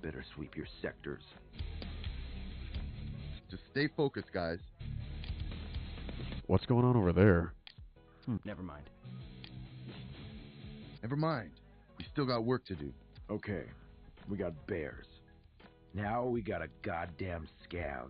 better sweep your sectors. Just stay focused, guys. What's going on over there? Never mind. Never mind. We still got work to do. Okay, we got bears. Now we got a goddamn scav.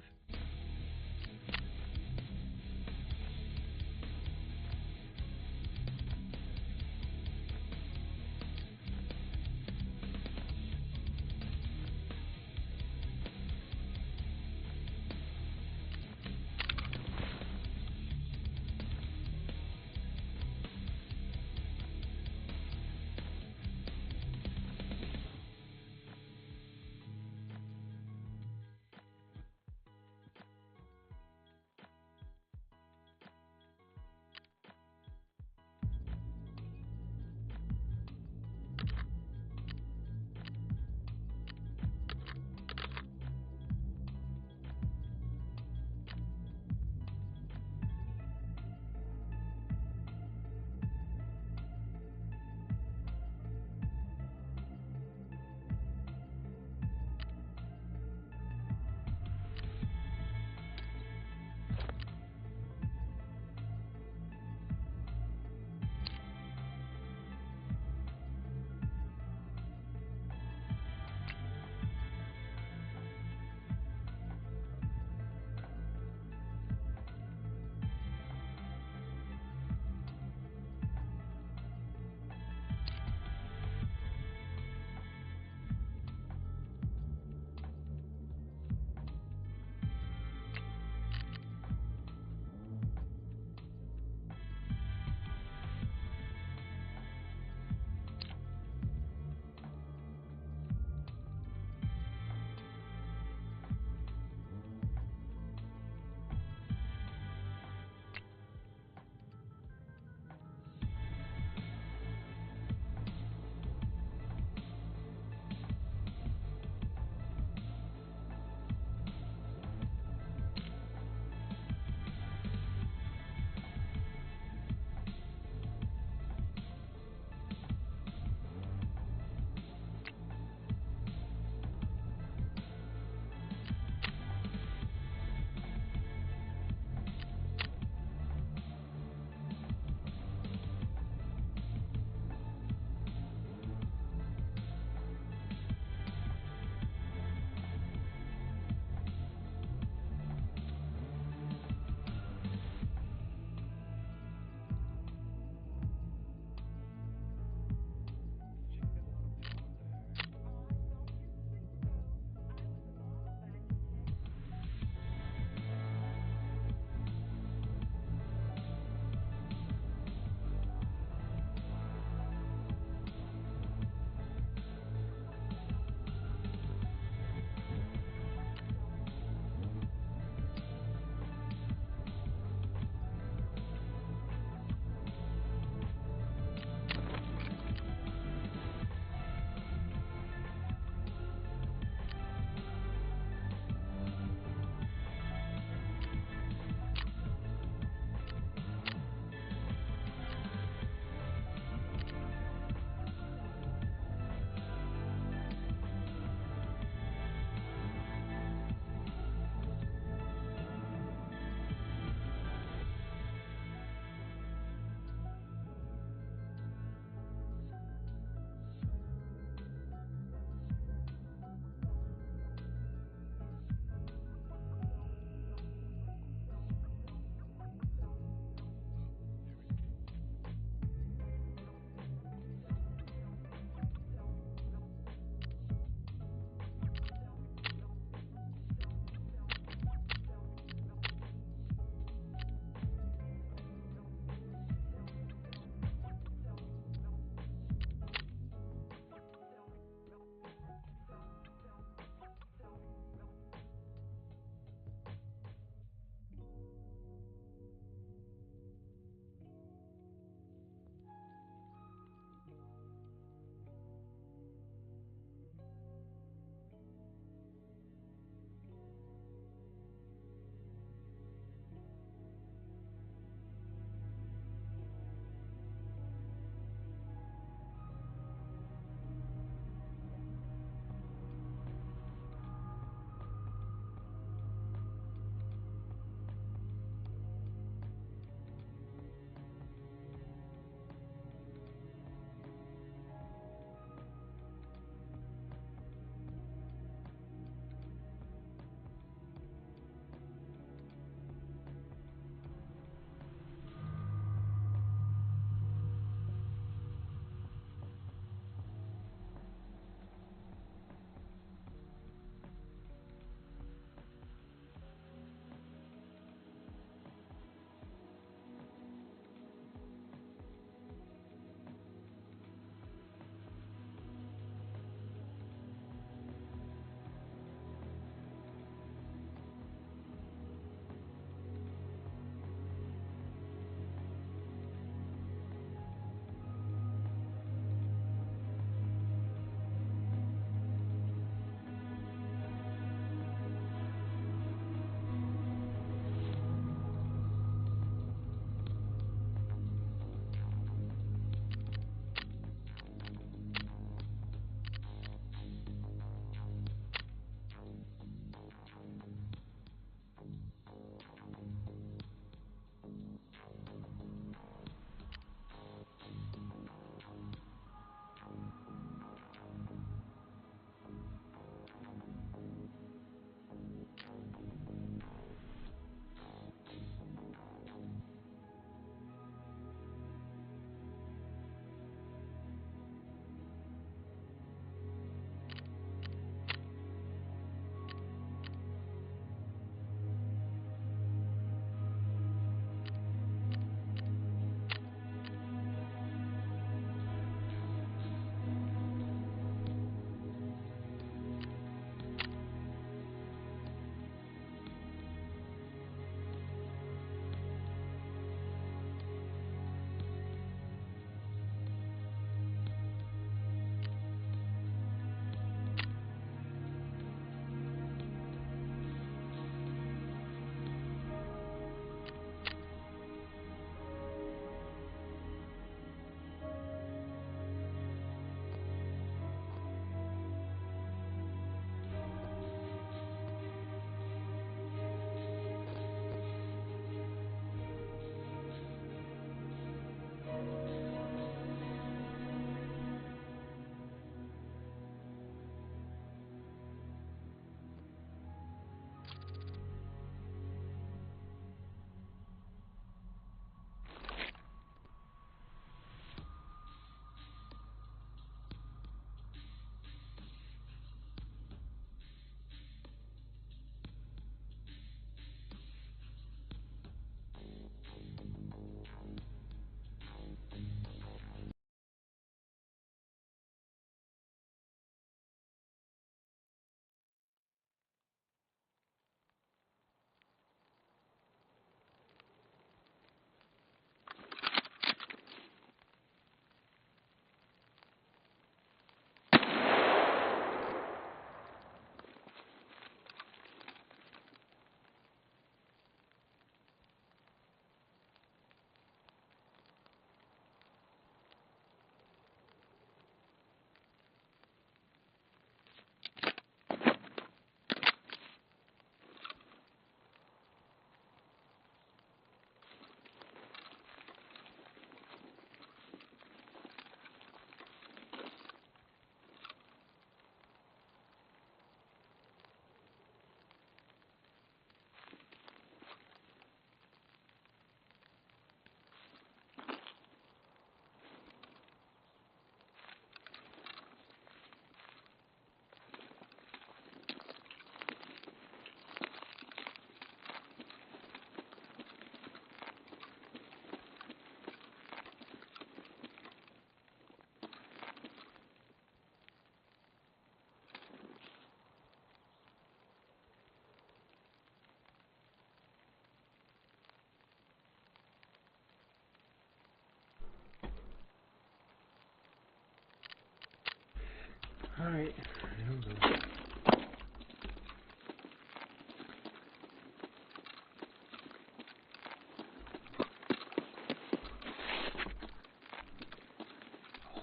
Alright, here we go.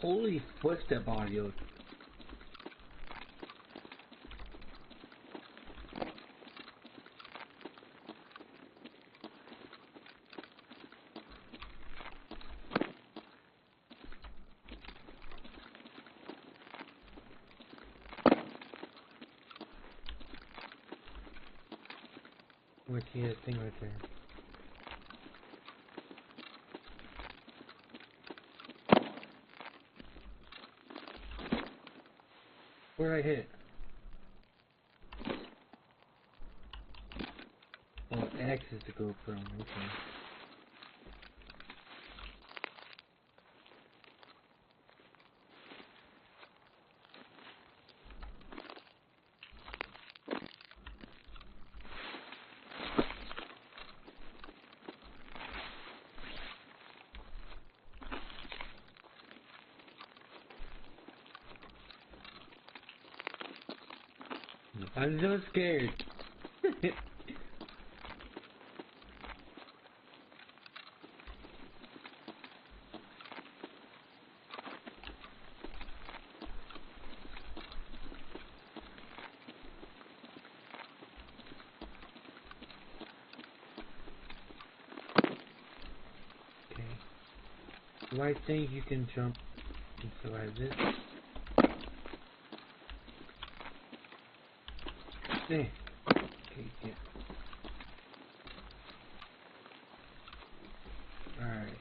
Holy footstep audio. Where's the thing right there? Where'd I hit? Oh, X is to go from. Okay. I'm so scared. Okay. Do I think you can jump inside this? Okay, yeah. Alright.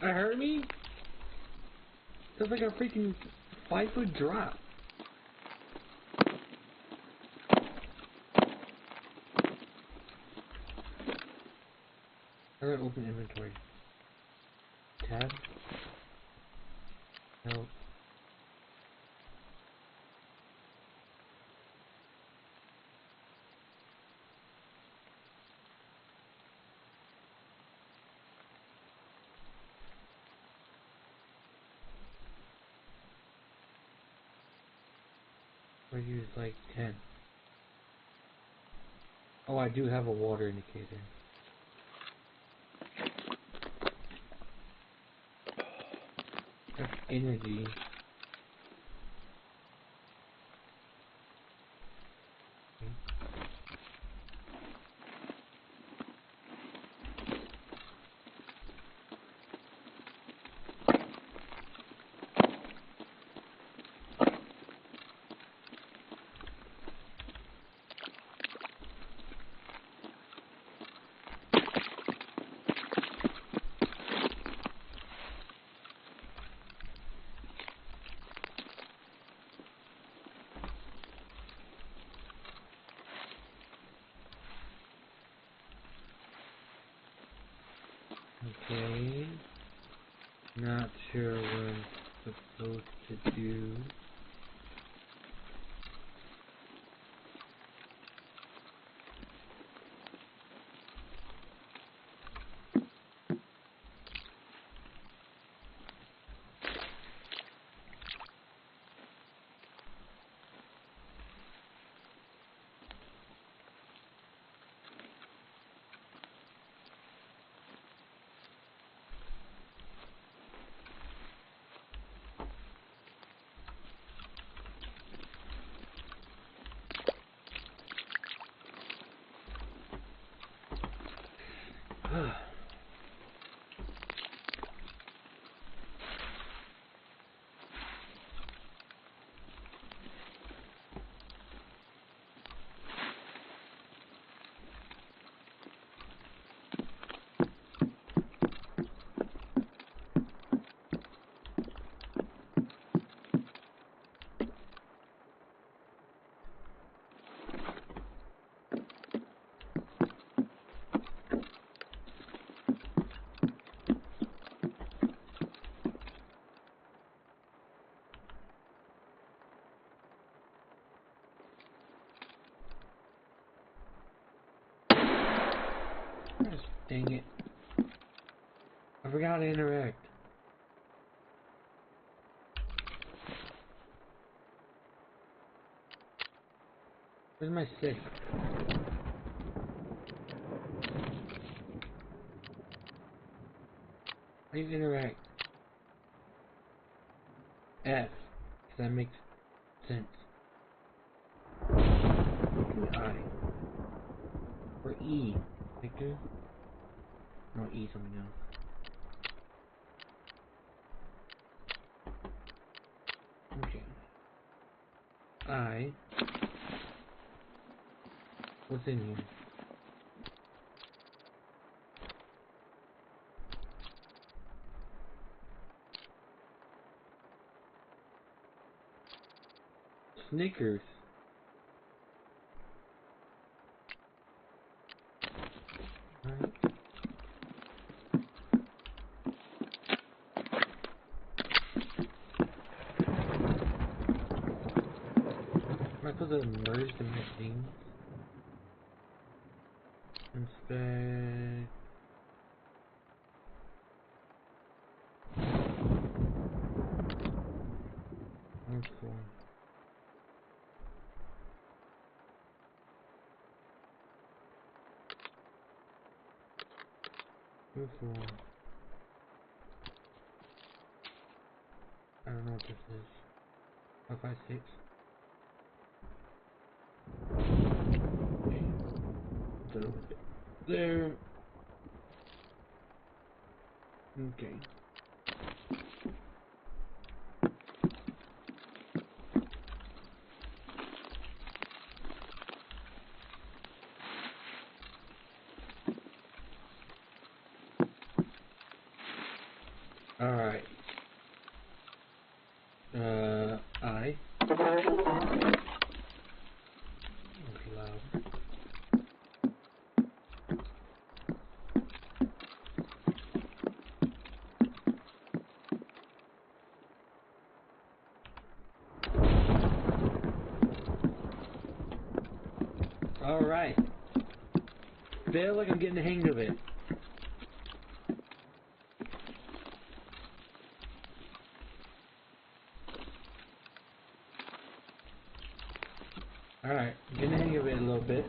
That hurt me? Feels like a freaking 5-foot drop. How do I open inventory? Tab? No. I use like 10. Oh, I do have a water indicator. That's energy. Okay. Not sure what I'm supposed to do. Dang it. I forgot how to interact. Where's my stick? How do you interact? F. Because that makes sense. I. Or E. Victor? No, E something else. Okay. I. What's in here? Snickers. Right. Am I supposed to merge the things? Inspect. That's cool. Beautiful. I don't know what this is. 556. Okay. There. Okay. Alright. I. Okay, loud. Alright. Feel like I'm getting the hang of it. Alright, getting the hang of it a little bit.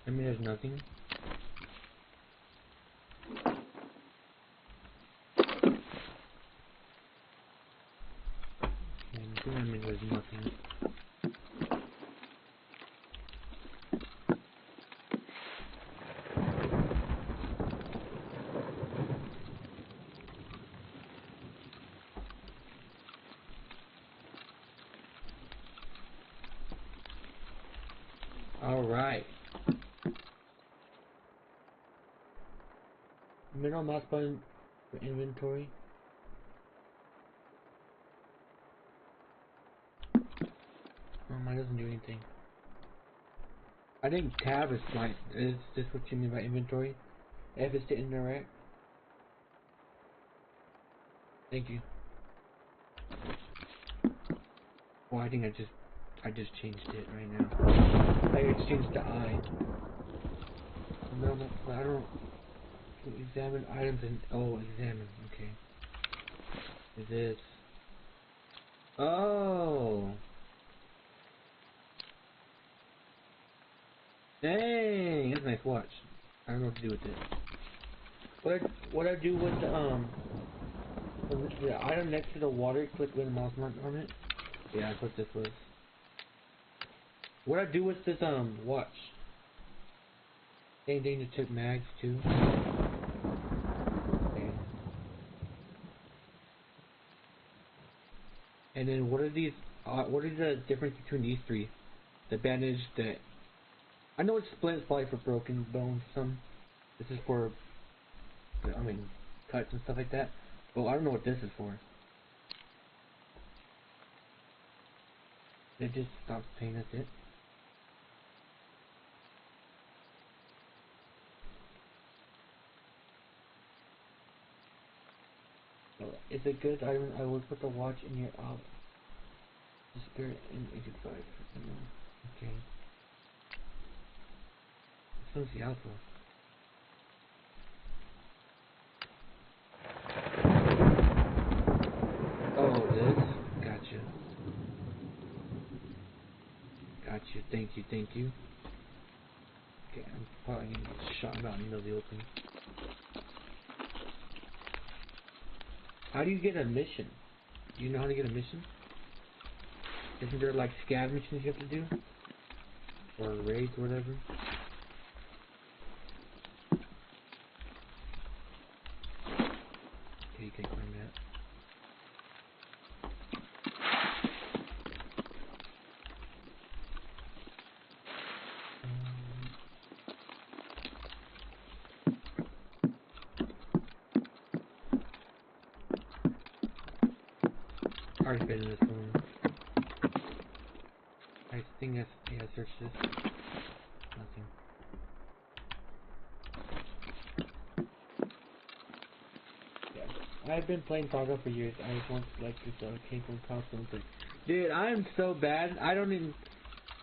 I mean, there's nothing. I mean, there's nothing. Alright. Middle mouse button for inventory. Mine doesn't do anything. I think tab is like, is this what you mean by inventory? F is to interact. Thank you. Well, I think I just changed it right now. I just changed to I. No, I don't. Examine items and examine. Okay. Is this? Oh. Dang, that's a nice watch. I don't know what to do with it. What I do with the item next to the water, click with the mouse mark on it. Yeah, that's what this was. What I do with this watch? Dang, to check mags too. Okay. And then what are these? What is the difference between these three? The bandage, I know it's split probably for broken bones. This is for, I mean, cuts and stuff like that. Oh, I don't know what this is for. It just stops paying, that's it. It's a good item. I would put the watch in your out. The spirit in 85. Okay. This one's the outro. Oh, this? Gotcha. Gotcha. Thank you, thank you. Okay, I'm probably gonna get shot out in the middle of the open. How do you get a mission? Do you know how to get a mission? Isn't there like scav missions you have to do? Or raids or whatever? Okay, you can climb that. Already been in this one. I think that's, yeah, search this. Nothing. Yeah. I've been playing Tarkov for years. I just want like this came from console. Like, dude, I'm so bad. I don't even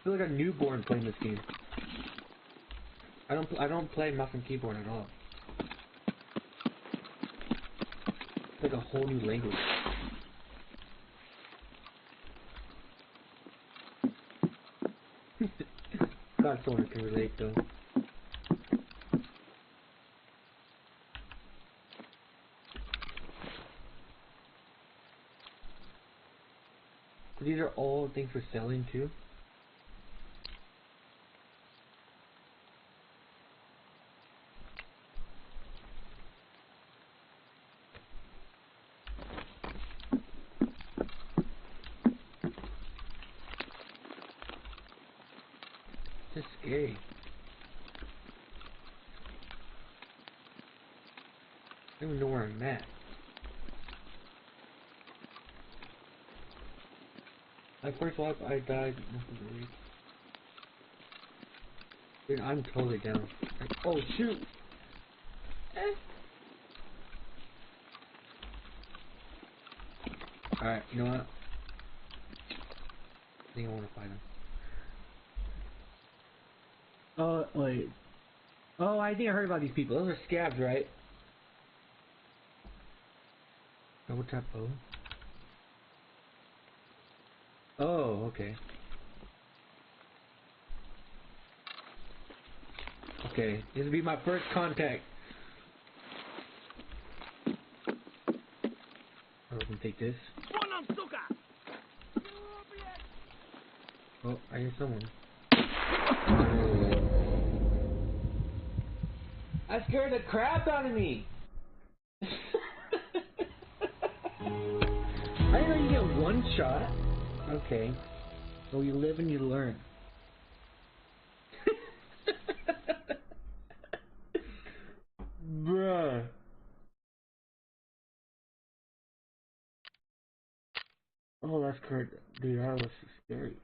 feel like a newborn playing this game. I don't play mouse and keyboard at all. It's like a whole new language. Glad someone can relate though. These are all things for selling too. It's just scary. I don't even know where I'm at. My first life I died. Dude, I'm totally down. Like, oh shoot! Alright, you know what? I think I want to fight him. Oh, wait. Oh, I think I heard about these people. Those are scabs, right? Double tap O. Oh, okay. Okay, this will be my first contact. Oh, I can take this. Oh, I hear someone. I scared the crap out of me! I didn't know you get one shot. Okay. Well, you live and you learn. Bruh. Oh, that's correct. Dude, that was scary.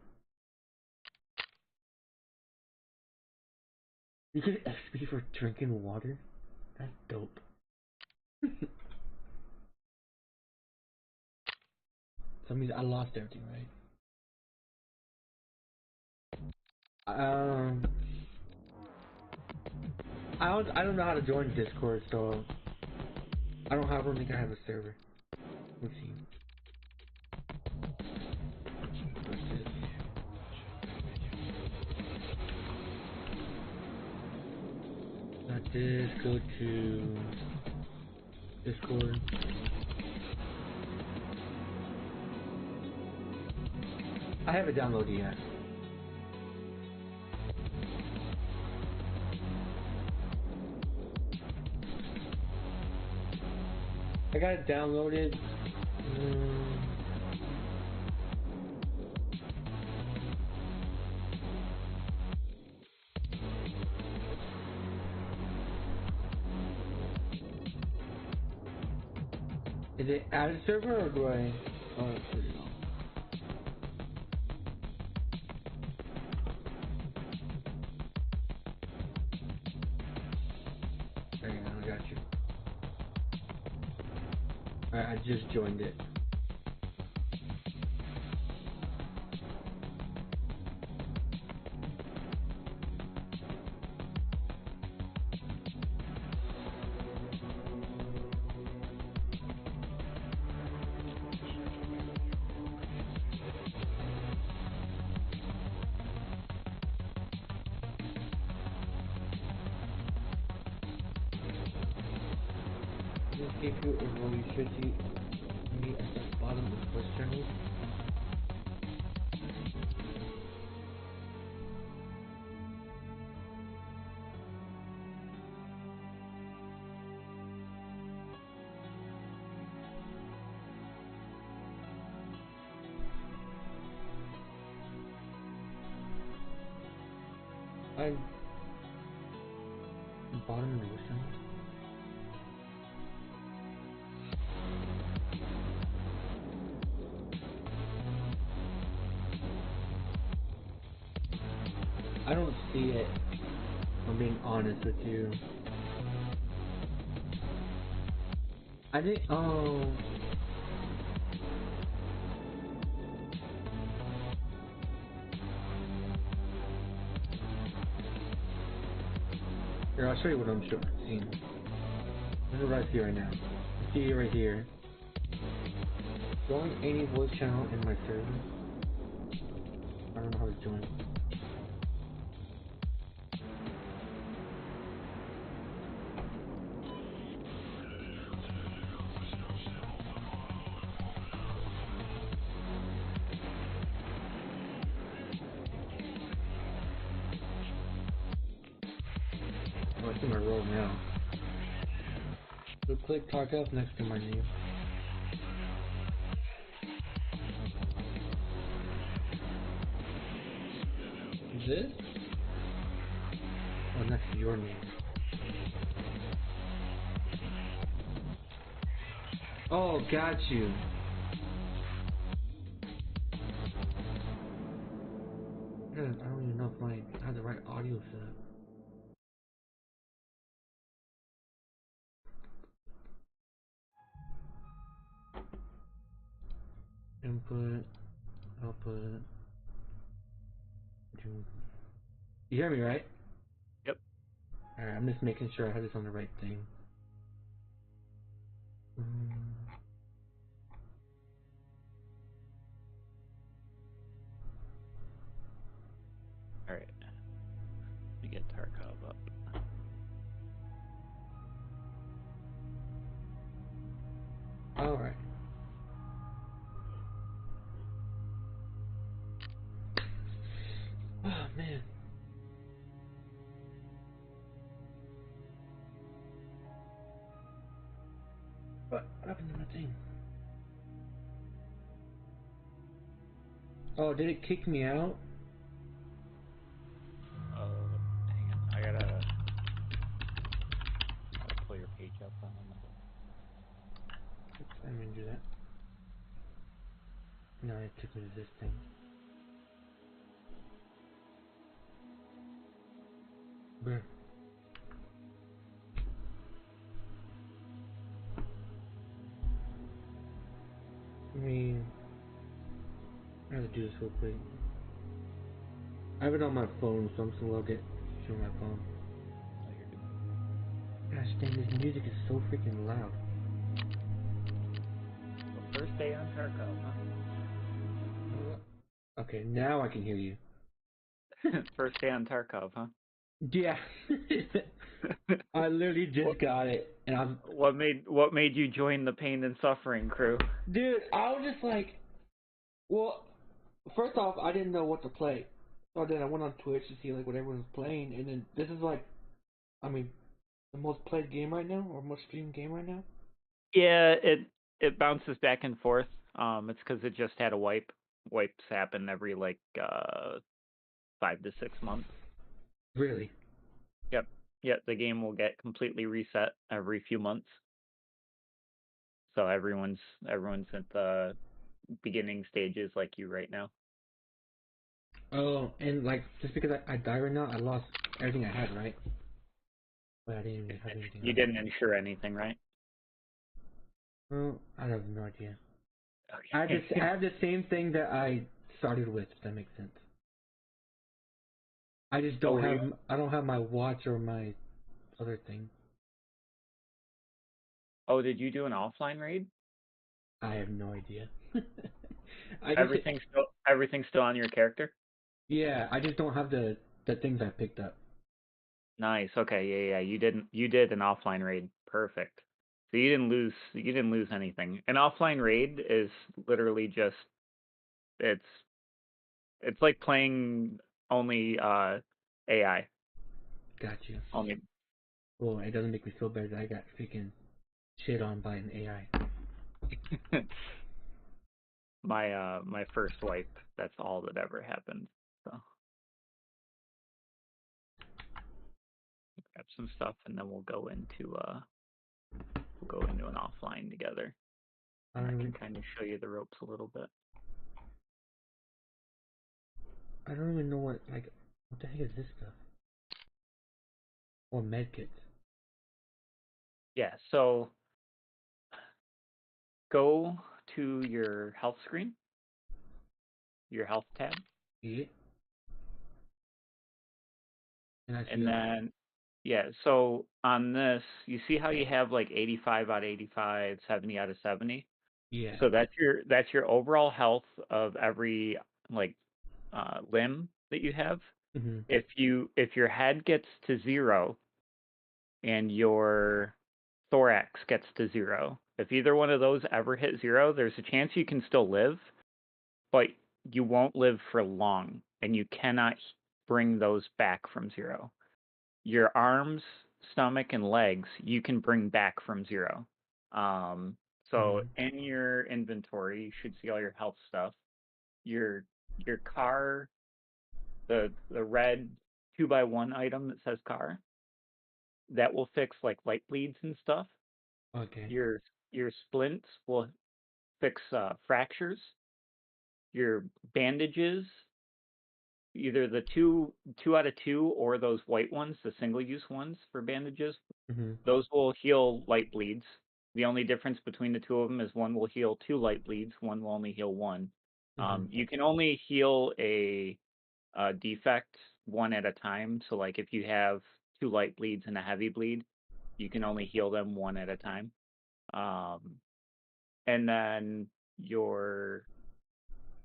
You get XP for drinking water? That's dope. That means I lost everything, right? I don't know how to join Discord, so I don't think I have a server. Let's see. Got this. Go to Discord. I haven't downloaded yet. I got it downloaded. Is it add a server or do I? Oh, put it on. There you go, I got you. Alright, I just joined it. Just give you a role you should see me at the bottom of the first channel. I'm bottom of the first channel. I don't see it. I'm being honest with you. I didn't. Oh. Here, I'll show you what I'm seeing. This is what I see right now. I see it right here. Join any voice channel in my server. I don't know how to join. Oh, I see my role now. So click Tarkov next to my name. This? Oh, next to your name. Oh, got you. I don't even know if I have the right audio set up. Input, output. You hear me, right? Yep. Alright, I'm just making sure I have this on the right thing. Alright. Let me get Tarkov up. Alright. Oh, man. What happened to my thing? Oh, did it kick me out? Hang on. I gotta pull your page up on Oops, I didn't do that. No, it took me to this thing. Bruh. I have to do this real quick. I have it on my phone, so I'm just gonna log it through my phone. Gosh dang, this music is so freaking loud. So first day on Tarkov, huh? Okay, now I can hear you. First day on Tarkov, huh? Yeah. I literally just got it, and I'm... What made you join the Pain and Suffering crew? Dude, I was just like... Well, first off, I didn't know what to play. So then I went on Twitch to see like what everyone's playing, and then this is like... I mean, the most played game right now, or most streamed game right now? Yeah, it bounces back and forth. It's because it just had a wipe. Wipes happen every like 5 to 6 months. Really? Yep. The game will get completely reset every few months. So everyone's at the beginning stages like you right now. Oh, and like just because I die right now, I lost everything I had, right? But I didn't even have anything You else. didn't insure anything, right? Oh, I have no idea. Okay. I have the same thing that I started with. If that makes sense. I just don't have I don't have my watch or my other thing. Oh, did you do an offline raid? I have no idea. Everything's still on your character? Yeah, I just don't have the things I picked up. Nice. Okay. Yeah. You did an offline raid. Perfect. So you didn't lose anything. An offline raid is literally just it's like playing only AI. Got you. Only Well, it doesn't make me feel better that I got freaking shit on by an AI. my first wipe, that's all that ever happened. So grab some stuff and then we'll go into an offline together. And I can kind of show you the ropes a little bit. I don't even know what the heck is this stuff? Or medkits. Yeah, so go to your health screen, your health tab. Yeah. And then, yeah, so on this, you see how you have like 85 out of 85, 70 out of 70? Yeah. So that's your overall health of every like limb that you have. Mm-hmm. If your head gets to 0 and your thorax gets to 0, if either one of those ever hit 0, there's a chance you can still live, but you won't live for long, and you cannot bring those back from 0. Your arms, stomach, and legs you can bring back from 0. So in your inventory, you should see all your health stuff. Your car, the red 2x1 item that says car, that will fix like light bleeds and stuff. Okay. Your splints will fix fractures. Your bandages, either the 2 out of 2 or those white ones, the single-use ones for bandages, those will heal light bleeds. The only difference between the two of them is one will heal 2 light bleeds, one will only heal 1. You can only heal a defect one at a time. So like if you have 2 light bleeds and a heavy bleed, you can only heal them one at a time. And then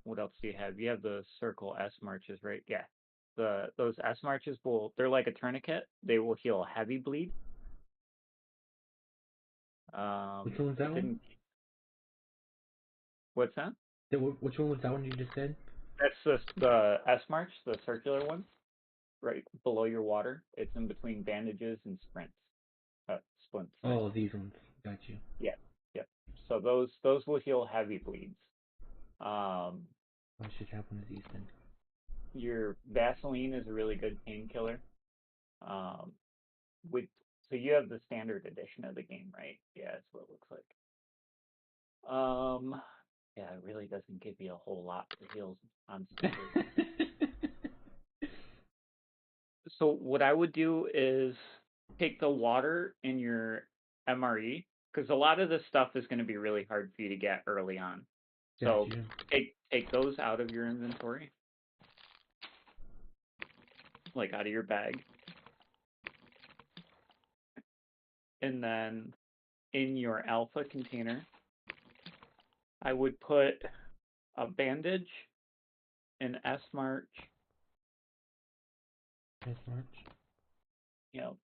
what else do you have? You have the circle S marches, right? Yeah. Those S marches they're like a tourniquet. They will heal a heavy bleed. Which one was that one? What's that? Which one was that one you just said? That's the S march, the circular one, right below your water. It's in between bandages and splints. Sorry. Oh, these ones. Got you. Yeah. Yep. So those will heal heavy bleeds. I should have one of these then. Your Vaseline is a really good painkiller. So you have the standard edition of the game, right? Yeah, that's what it looks like. Yeah, it really doesn't give you a whole lot for heals on standard. So what I would do is take the water in your MRE, because a lot of this stuff is going to be really hard for you to get early on. So take those out of your inventory, like out of your bag. And then in your alpha container, I would put a bandage, an S march. S march? Yep.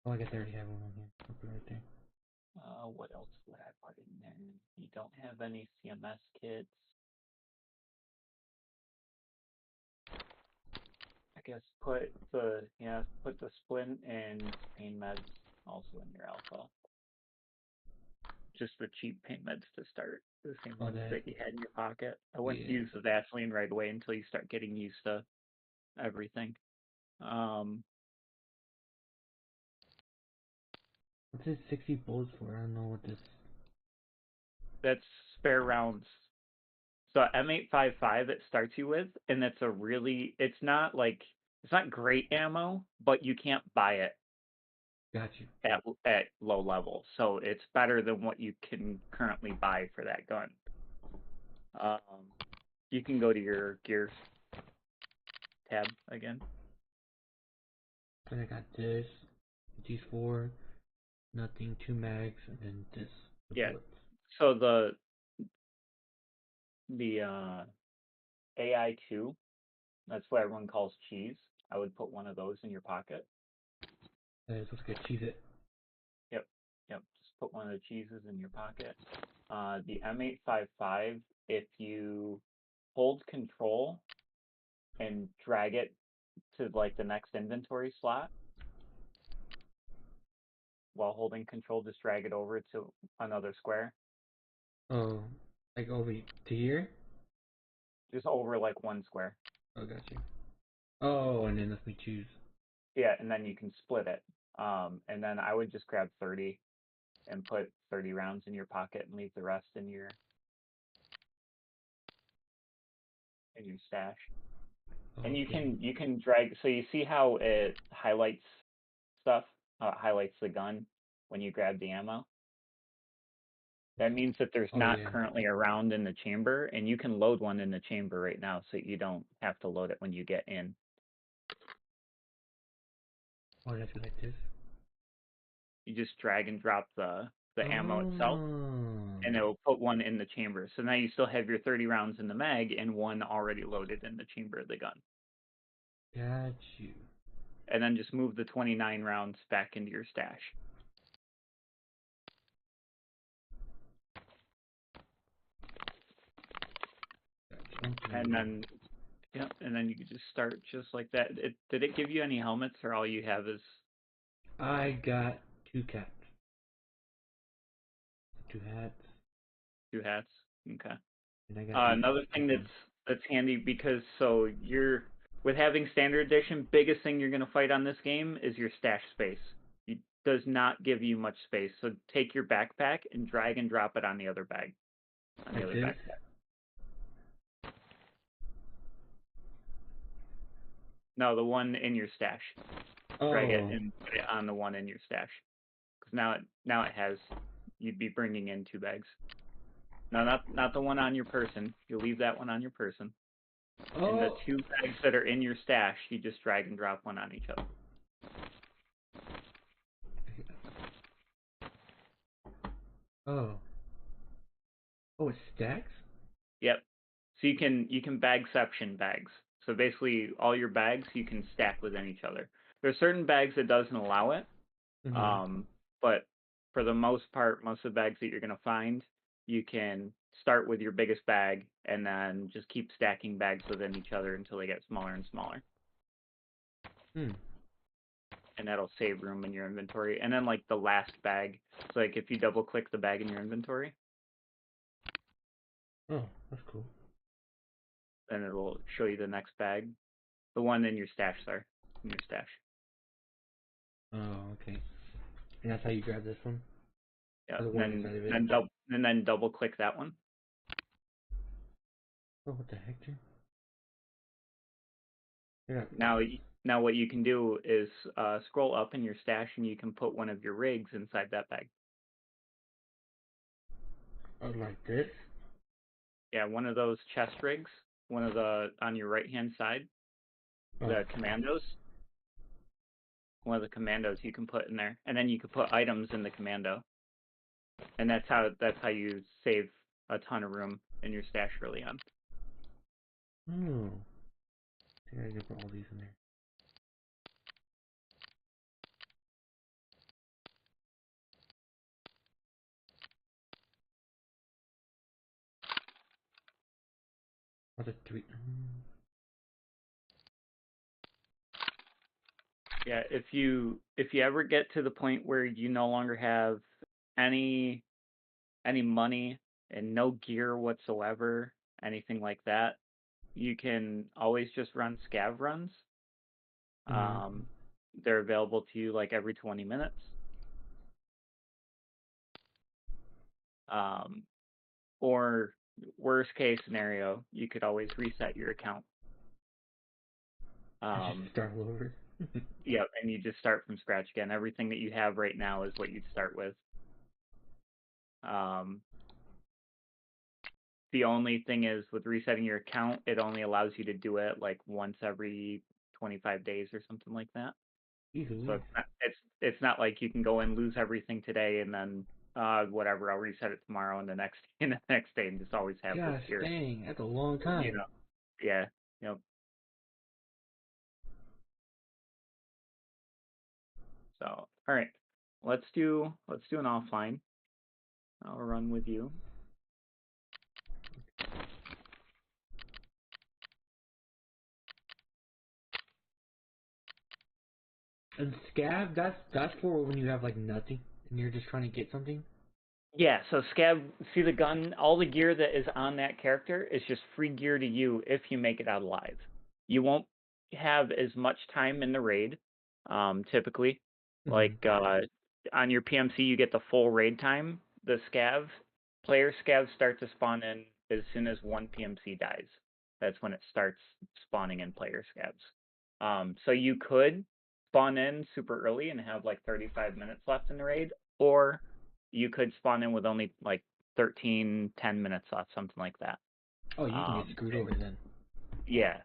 Oh, I guess I already have one on here. I'll put it right there. What else would I put in there? You don't have any CMS kits. I guess put the splint and pain meds also in your alpha. Just the cheap pain meds to start. The same ones that you had in your pocket. I wouldn't use the Vaseline right away until you start getting used to everything. What's this 60 bullets for? I don't know what this. That's spare rounds. So M855 it starts you with, and it's not great ammo, but you can't buy it Got you. at low level. So it's better than what you can currently buy for that gun. You can go to your gears tab again. Then I got this, these 4, nothing, 2 mags, and then this. Yeah. Bullets. So the AI2, that's what everyone calls cheese. I would put one of those in your pocket. Let's get cheese it. Yep. Just put one of the cheeses in your pocket. The M855, if you hold control and drag it to like the next inventory slot, while holding control, just drag it over to another square. Oh, like over to here? Just over like one square. Oh, got you. Oh, and then let me choose. Yeah, and then you can split it. And then I would just grab 30 and put 30 rounds in your pocket and leave the rest in your stash. And you can drag. So you see how it highlights stuff, highlights the gun when you grab the ammo. That means that there's not currently a round in the chamber, and you can load one in the chamber right now, so you don't have to load it when you get in. Oh, that's like this. You just drag and drop the ammo itself, and it will put one in the chamber. So now you still have your 30 rounds in the mag and one already loaded in the chamber of the gun. Got you. And then just move the 29 rounds back into your stash. And then, and then you can just start just like that. Did it give you any helmets, or all you have is? I got 2 caps. 2 hats. 2 hats. Okay. And I got another thing that's handy, because with having standard edition, biggest thing you're gonna fight on this game is your stash space. It does not give you much space. So take your backpack and drag and drop it on the other bag. On the other backpack. No, the one in your stash. Drag it and put it on the one in your stash. Because now it has. You'd be bringing in 2 bags. No, not the one on your person. You leave that one on your person. And the 2 bags that are in your stash, you just drag and drop one on each other. Oh, it stacks? Yep. So you can bagception bags. So basically, all your bags you can stack within each other. There's certain bags that doesn't allow it, but for the most part, most of the bags that you're gonna find, you can start with your biggest bag and then just keep stacking bags within each other until they get smaller and smaller. And that'll save room in your inventory. And then like the last bag, so like if you double click the bag in your inventory. Oh, that's cool. Then it'll show you the next bag. The one in your stash, sorry. In your stash. Oh, okay. And that's how you grab this one? Yeah, and then double click that one. Oh, what the heck, dude? Now what you can do is scroll up in your stash, and you can put one of your rigs inside that bag. Oh, like this? Yeah, one of those chest rigs, one of the on your right hand side, the commandos. One of the commandos you can put in there, and then you can put items in the commando, and that's how you save a ton of room in your stash early on. I gotta put all these in there. What's a tweet? Yeah, if you ever get to the point where you no longer have any money and no gear whatsoever, anything like that, you can always just run scav runs. They're available to you like every 20 minutes. Or worst case scenario, you could always reset your account. Just start all over. Yeah, and you just start from scratch again. Everything that you have right now is what you'd start with. The only thing is with resetting your account, it only allows you to do it like once every 25 days or something like that. Easily. So it's not like you can go and lose everything today and then whatever, I'll reset it tomorrow and the next day and just always have Yeah, this here. dang, that's a long time. You know. Yeah. Yep. So all right. Let's do an offline. I'll run with you. And scav, that's for when you have like nothing and you're just trying to get something. Yeah, so Scav, see the gun, all the gear that is on that character is just free gear to you if you make it out alive. You won't have as much time in the raid, typically. Like, on your PMC, you get the full raid time. The player scavs start to spawn in as soon as one PMC dies. That's when it starts spawning in player scavs. So you could spawn in super early and have like 35 minutes left in the raid, or you could spawn in with only like 10 minutes left, something like that. Oh, you can get screwed over then. Yeah.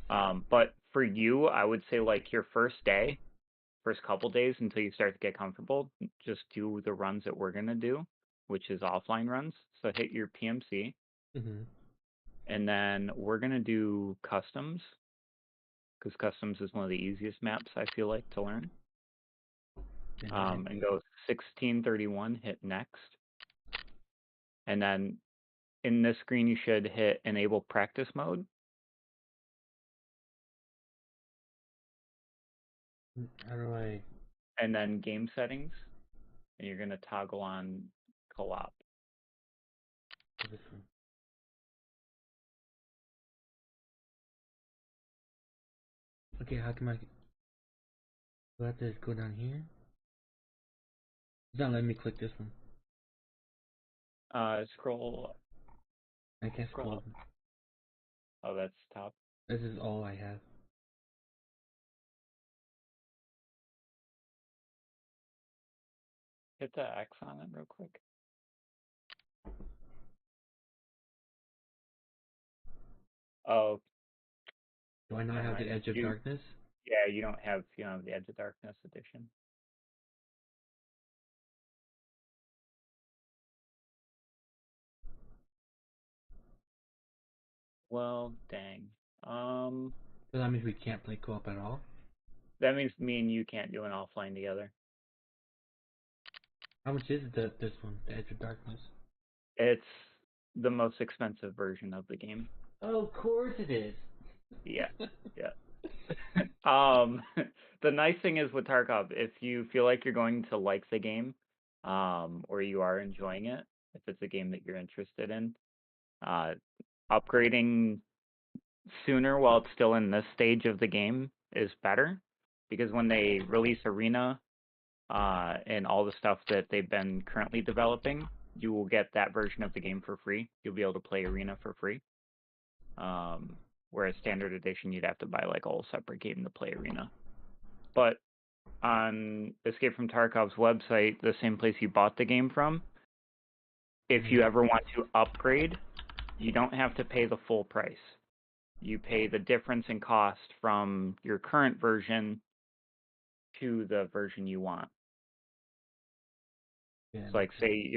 But for you, I would say like your first couple days until you start to get comfortable, just do the runs that we're gonna do, which is offline runs. So hit your PMC, and then we're gonna do customs, because customs is one of the easiest maps I feel like to learn. And go 1631, hit next. And then in this screen, you should hit enable practice mode. How do I? And then game settings. And you're going to toggle on co-op. This one. Okay, how can I? Do I have to go down here? It's not letting me click this one. Scroll. I can't scroll up. Oh, that's top. This is all I have. Hit the X on it real quick. Oh. Do I not have the Edge of Darkness? Yeah, you don't have the Edge of Darkness edition. Well, dang. So that means we can't play co-op at all? That means me and you can't do an offline together. How much is this one, the Edge of Darkness? It's the most expensive version of the game. Oh, of course it is. Yeah. The nice thing is with Tarkov, if you feel like you're going to like the game, or you are enjoying it, if it's a game that you're interested in, upgrading sooner while it's still in this stage of the game is better, because when they release Arena, and all the stuff that they've been currently developing, you will get that version of the game for free. You'll be able to play Arena for free. Whereas Standard Edition, you'd have to buy like a whole separate game to play Arena. But on Escape from Tarkov's website, the same place you bought the game from, if you ever want to upgrade, you don't have to pay the full price. You pay the difference in cost from your current version to the version you want. Yeah, so like say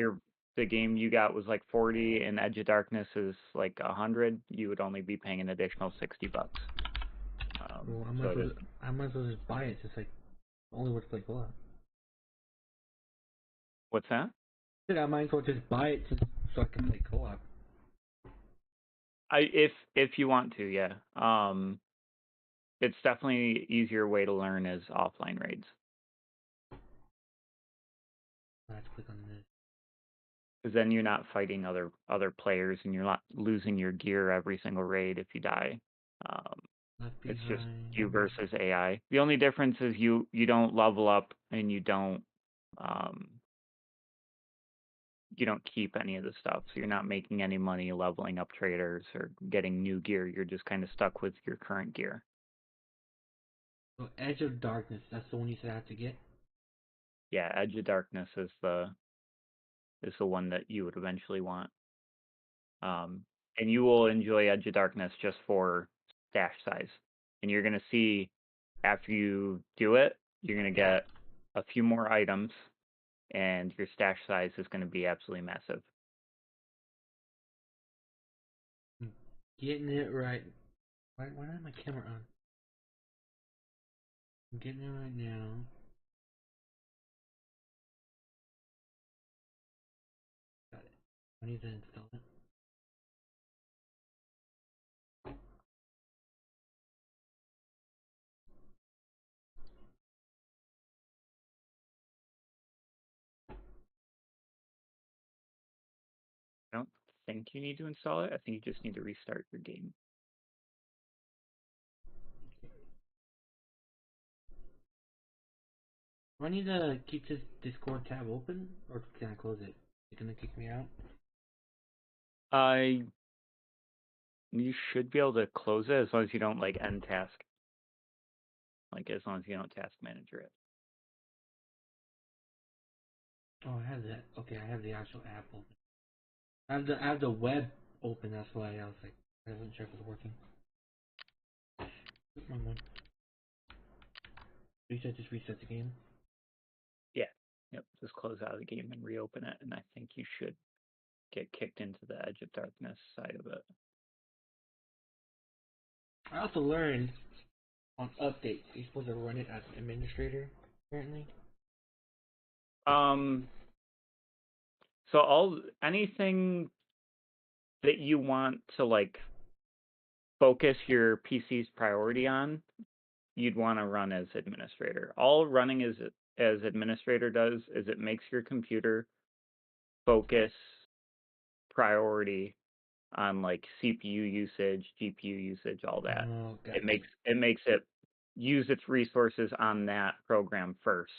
the game you got was like 40 and Edge of Darkness is like 100, you would only be paying an additional $60. Well, I might as well just buy it. Just like only would play co-op. What's that? I might as well just buy it so I can play co-op. If you want to, yeah. It's definitely an easier way to learn is offline raids. Let's click on this. Because then you're not fighting other players, and you're not losing your gear every single raid if you die. It's just you versus AI. The only difference is you don't level up and you don't you don't keep any of the stuff, so you're not making any money leveling up traders or getting new gear. You're just kind of stuck with your current gear. So Edge of Darkness, that's the one you said I have to get? Yeah, Edge of Darkness is the one that you would eventually want. And you will enjoy Edge of Darkness just for stash size. And you're going to see after you do it, you're going to get a few more items, and your stash size is going to be absolutely massive. Getting it right. Why not my camera on? I'm getting it right now. Got it. I need to install it. I don't think you need to install it. I think you just need to restart your game. Do I need to keep this Discord tab open, or can I close it? Is it gonna kick me out? You should be able to close it as long as you don't like end task. Like as long as you don't task manager it. Oh, I have that. Okay, I have the actual app open. I have the web open. That's why I was like, I wasn't sure if it was working. Wrong one. Just reset the game. Yeah. Yep. Just close out of the game and reopen it, and I think you should get kicked into the Edge of Darkness side of it. I also learned on updates you're supposed to run it as an administrator, apparently. So anything that you want to like focus your PC's priority on, you'd want to run as administrator. All running as administrator does is it makes your computer focus priority on like CPU usage, GPU usage, all that. Oh, gotcha. It makes it use its resources on that program first.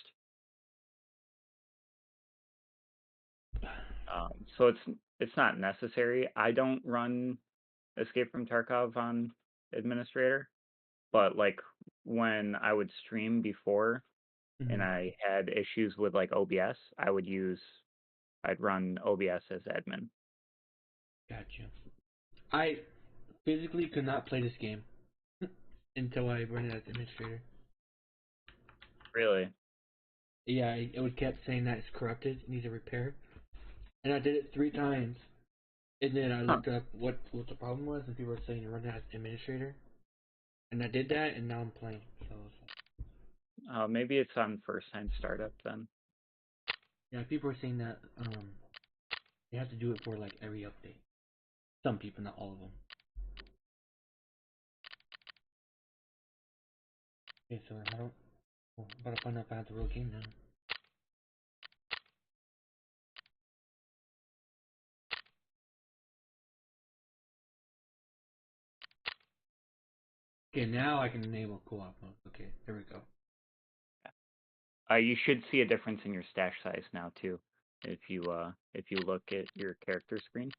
So it's not necessary. I don't run Escape from Tarkov on administrator, but like when I would stream before and I had issues with like OBS, I'd run OBS as admin. Gotcha. I physically could not play this game until I run it as administrator. Really? Yeah, it would kept saying that it's corrupted, needs a repair, and I did it 3 times. And then I looked up what the problem was, and people were saying to run it as administrator. And I did that, and now I'm playing. So Maybe it's on first time startup then. yeah, people were saying that you have to do it for like every update. Some people, not all of them. Okay, so I don't. Well, I'm about to find out if I have the real game now. Okay, now I can enable co-op mode. Okay, there we go. You should see a difference in your stash size now too, if you look at your character screen.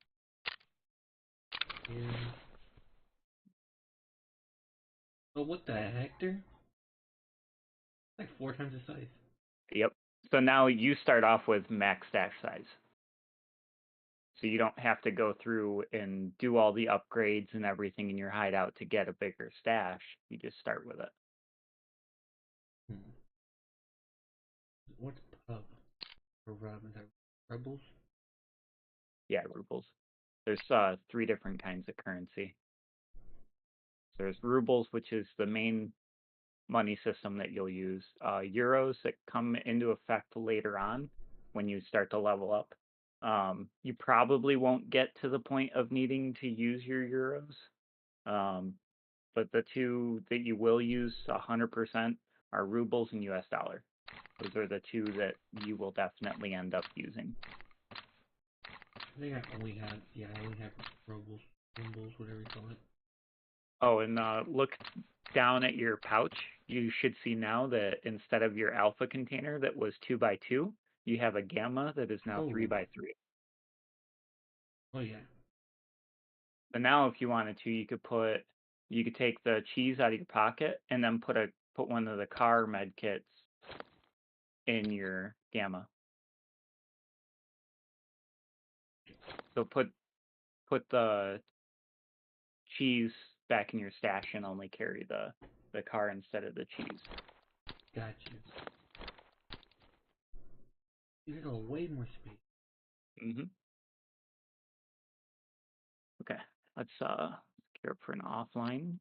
Yeah. Oh, what the heck, there? Like 4 times the size. Yep. So now you start off with max stash size. So you don't have to go through and do all the upgrades and everything in your hideout to get a bigger stash. You just start with it. What's pub? Or rub? Is that rebels? Yeah, rubles. There's 3 different kinds of currency. There's rubles, which is the main money system that you'll use. Euros that come into effect later on when you start to level up. You probably won't get to the point of needing to use your euros. But the 2 that you will use 100% are rubles and US dollar. Those are the 2 that you will definitely end up using. I think I only have rebels, whatever you call it. Oh, and look down at your pouch. You should see now that instead of your alpha container that was 2x2, you have a gamma that is now 3x3. Oh yeah. But now, if you wanted to, you could take the cheese out of your pocket and then put one of the car med kits in your gamma. So put the cheese back in your stash and only carry the car instead of the cheese. Got you. You got way more space. Mhm. Okay, let's gear up for an offline.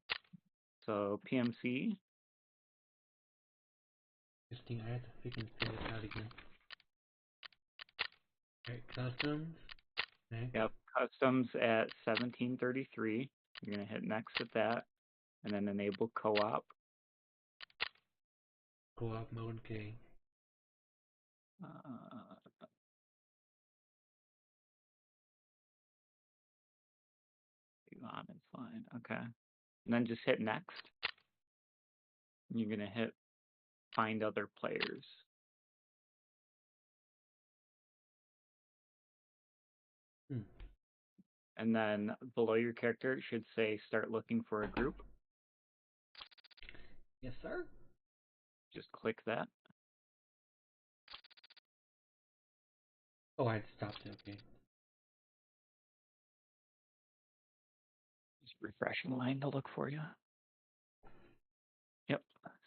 So PMC. This thing, I have to freaking figure this out again. Alright, customs. Okay. Yep, customs at 1733. You're gonna hit next at that, and then enable co-op. Co-op mode, okay. On is fine. Okay, and then just hit next. And you're gonna hit find other players. And then below your character, it should say start looking for a group. Yes, sir. Just click that. Oh, I had stopped it, okay. Just refreshing the line to look for you. Yep,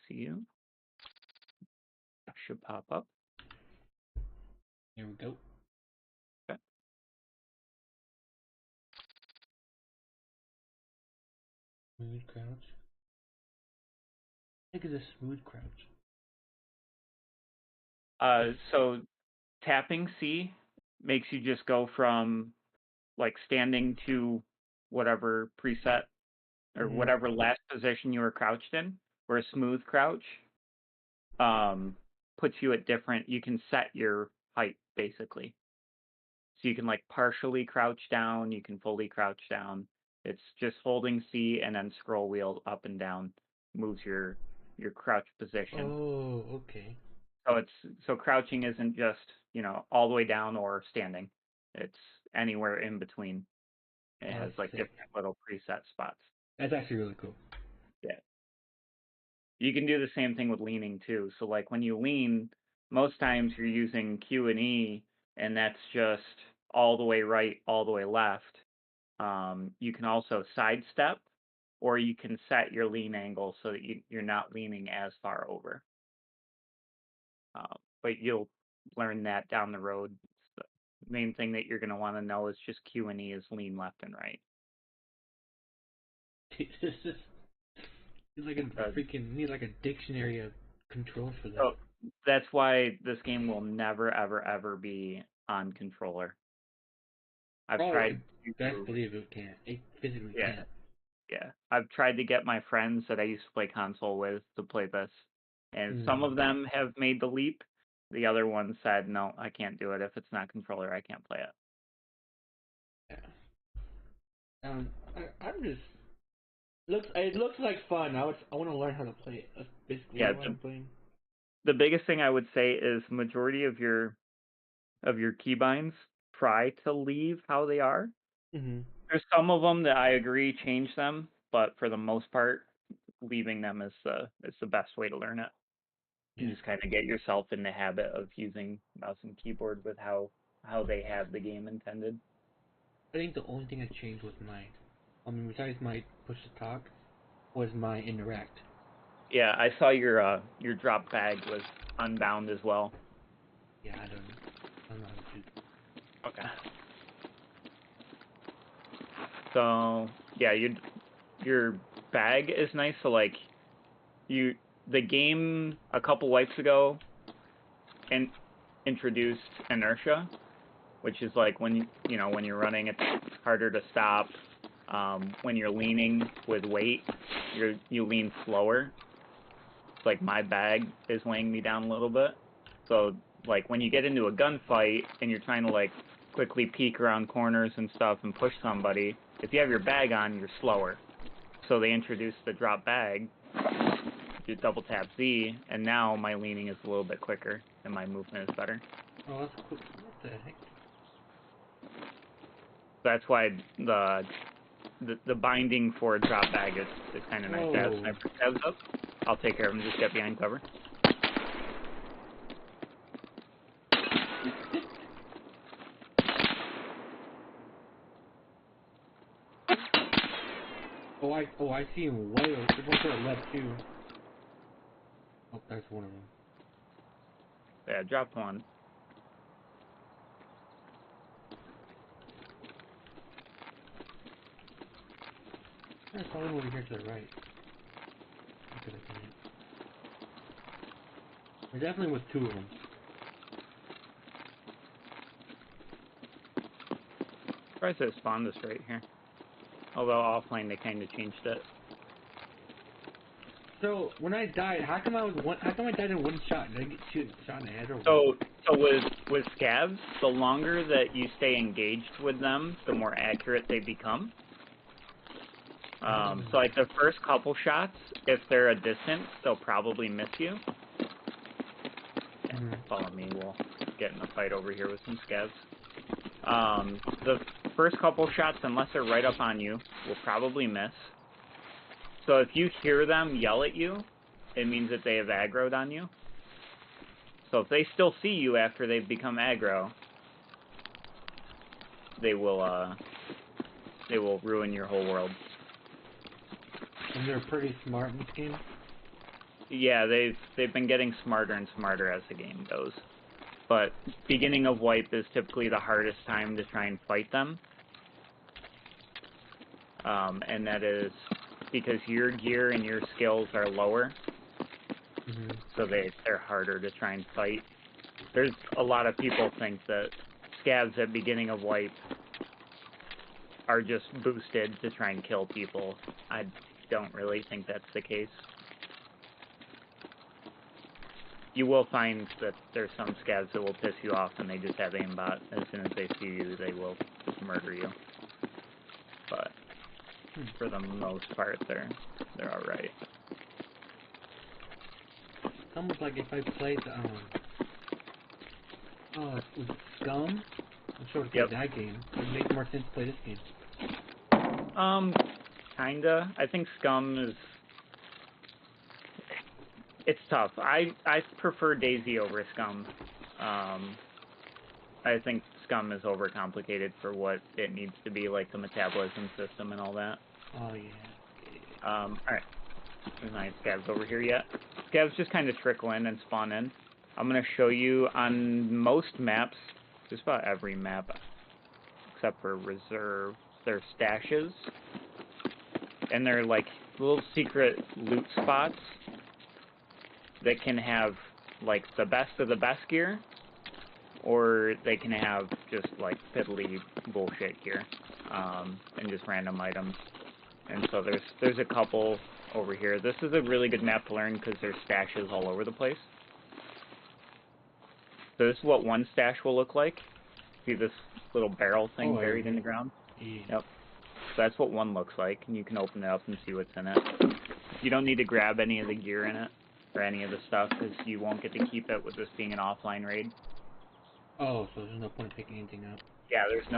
see you. That should pop up. Here we go. Okay. Smooth crouch. I think it's a smooth crouch. So tapping C makes you just go from like standing to whatever preset or whatever last position you were crouched in, where a smooth crouch puts you at different, you can set your height basically. So you can like partially crouch down, you can fully crouch down. It's just holding C and then scroll wheel up and down moves your crouch position. Oh, okay. So crouching isn't just, all the way down or standing. It's anywhere in between. It has like sick. different little preset spots. That's actually really cool. Yeah. You can do the same thing with leaning too. So like when you lean, most times you're using Q and E, and that's just all the way right, all the way left. You can also sidestep, or you can set your lean angle so that you're not leaning as far over. But you'll learn that down the road. The main thing that you're going to want to know is just Q and E is lean left and right. It's just like a freaking need like a dictionary of controls for that. So that's why this game will never, ever, ever be on controller. I've tried. Best believe it can't. It physically can't. Yeah, I've tried to get my friends that I used to play console with to play this, and some of them have made the leap. The other ones said, "No, I can't do it. If it's not controller, I can't play it." Yeah. I'm just it looks like fun. I want to learn how to play it. That's basically what I'm playing. The biggest thing I would say is majority of your keybinds try to leave how they are. There's some of them that I agree change them, but for the most part, leaving them is the best way to learn it. You just kind of get yourself in the habit of using mouse and keyboard with how they have the game intended. I think the only thing I changed was besides my push to talk, was my interact. Yeah, I saw your drop bag was unbound as well. Yeah, I don't know how to do. Okay. So yeah, your bag is nice. So like the game a couple wipes ago introduced inertia, which is like when you're running, it's harder to stop. When you're leaning with weight, you lean slower. It's like my bag is weighing me down a little bit. So like when you get into a gunfight and you're trying to like quickly peek around corners and stuff and push somebody, if you have your bag on, you're slower. So they introduced the drop bag. You double tap Z, and now my leaning is a little bit quicker and my movement is better. Oh, that's cool. What the heck? that's why the binding for drop bag is kind of nice to have sniper scabs up. I'll take care of him. Just get behind cover. Oh, I see him way over. There's one to the left too. Oh, that's one of them. Yeah, dropped one. I saw him over here to the right. There definitely was two of them. Surprised it spawned this right here. Although offline they kind of changed it. So when I died, how come I died in one shot? Did I get shot in the head or what? So with scabs, the longer that you stay engaged with them, the more accurate they become. So like the first couple shots, if they're a distance, they'll probably miss you. Follow me, we'll get in a fight over here with some scabs. The first couple shots, unless they're right up on you, will probably miss. So if you hear them yell at you, it means that they have aggroed on you. So if they still see you after they've become aggro, they will ruin your whole world. And they're pretty smart in this game? Yeah, they've been getting smarter and smarter as the game goes. But beginning of wipe is typically the hardest time to try and fight them. And that is because your gear and your skills are lower. So they're harder to try and fight. There's a lot of people think that scabs at beginning of wipe are just boosted to try and kill people. I don't really think that's the case. You will find that there's some scabs that will piss you off and they just have aimbot. As soon as they see you, they will just murder you. But for the most part, they're alright. It's almost like if I played was it Scum? I'm sure it's like that game. It would make more sense to play this game. Kinda. I think Scum is... It's tough. I prefer DayZ over Scum. I think Scum is overcomplicated for what it needs to be, like the metabolism system and all that. Oh, yeah. Alright. There's not any scabs over here yet. Scabs just kind of trickle in and spawn in. I'm going to show you on most maps, just about every map, except for Reserve, they're stashes. And they're like little secret loot spots that can have like the best of the best gear, or they can have just like fiddly bullshit gear, and just random items. And so there's a couple over here. This is a really good map to learn because there's stashes all over the place. So this is what one stash will look like. See this little barrel thing buried in the ground? Yeah. Yep. So that's what one looks like, and you can open it up and see what's in it. You don't need to grab any of the gear in it, or any of the stuff, because you won't get to keep it with this being an offline raid. Oh, so there's no point in picking anything up. Yeah, there's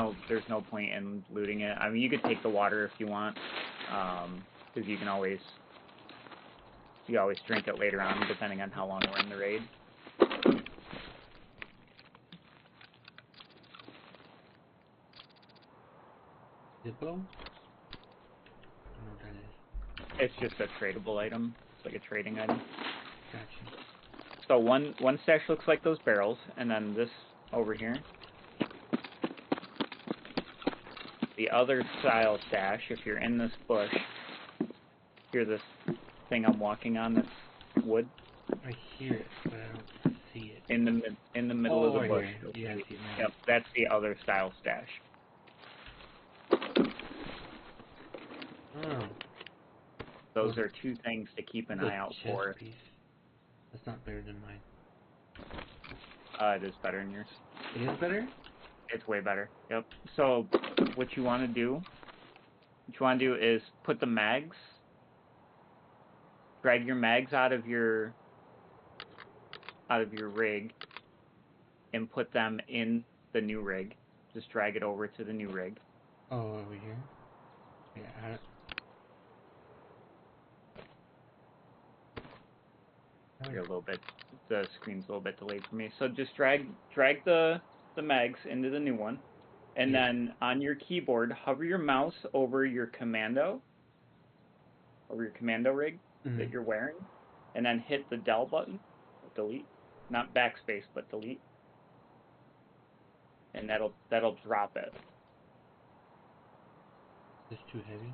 no point in looting it. I mean, you could take the water if you want, because you always drink it later on, depending on how long we're in the raid. Zippo? I don't know what that is. It's just a tradable item. It's like a trading item. Gotcha. So one stash looks like those barrels, and then this over here. The other style stash, if you're in this bush, hear this thing I'm walking on, that's wood. I hear it, but I don't see it. In the middle of the bush. Yeah, I see it now. Yep, that's the other style stash. Oh. Those are two things to keep an eye out for. Piece. That's not better than mine. It is better than yours. It is better? It's way better. Yep. So what you want to do is put the mags, drag your mags out of your rig, and put them in the new rig. Just drag it over to the new rig. Oh, over here? Yeah, You're a little bit, the screen's a little bit delayed for me. So just drag the mags into the new one. And then on your keyboard, hover your mouse over your commando rig that you're wearing, and then hit the del button, delete, not backspace, but delete. And that'll drop it. It's too heavy.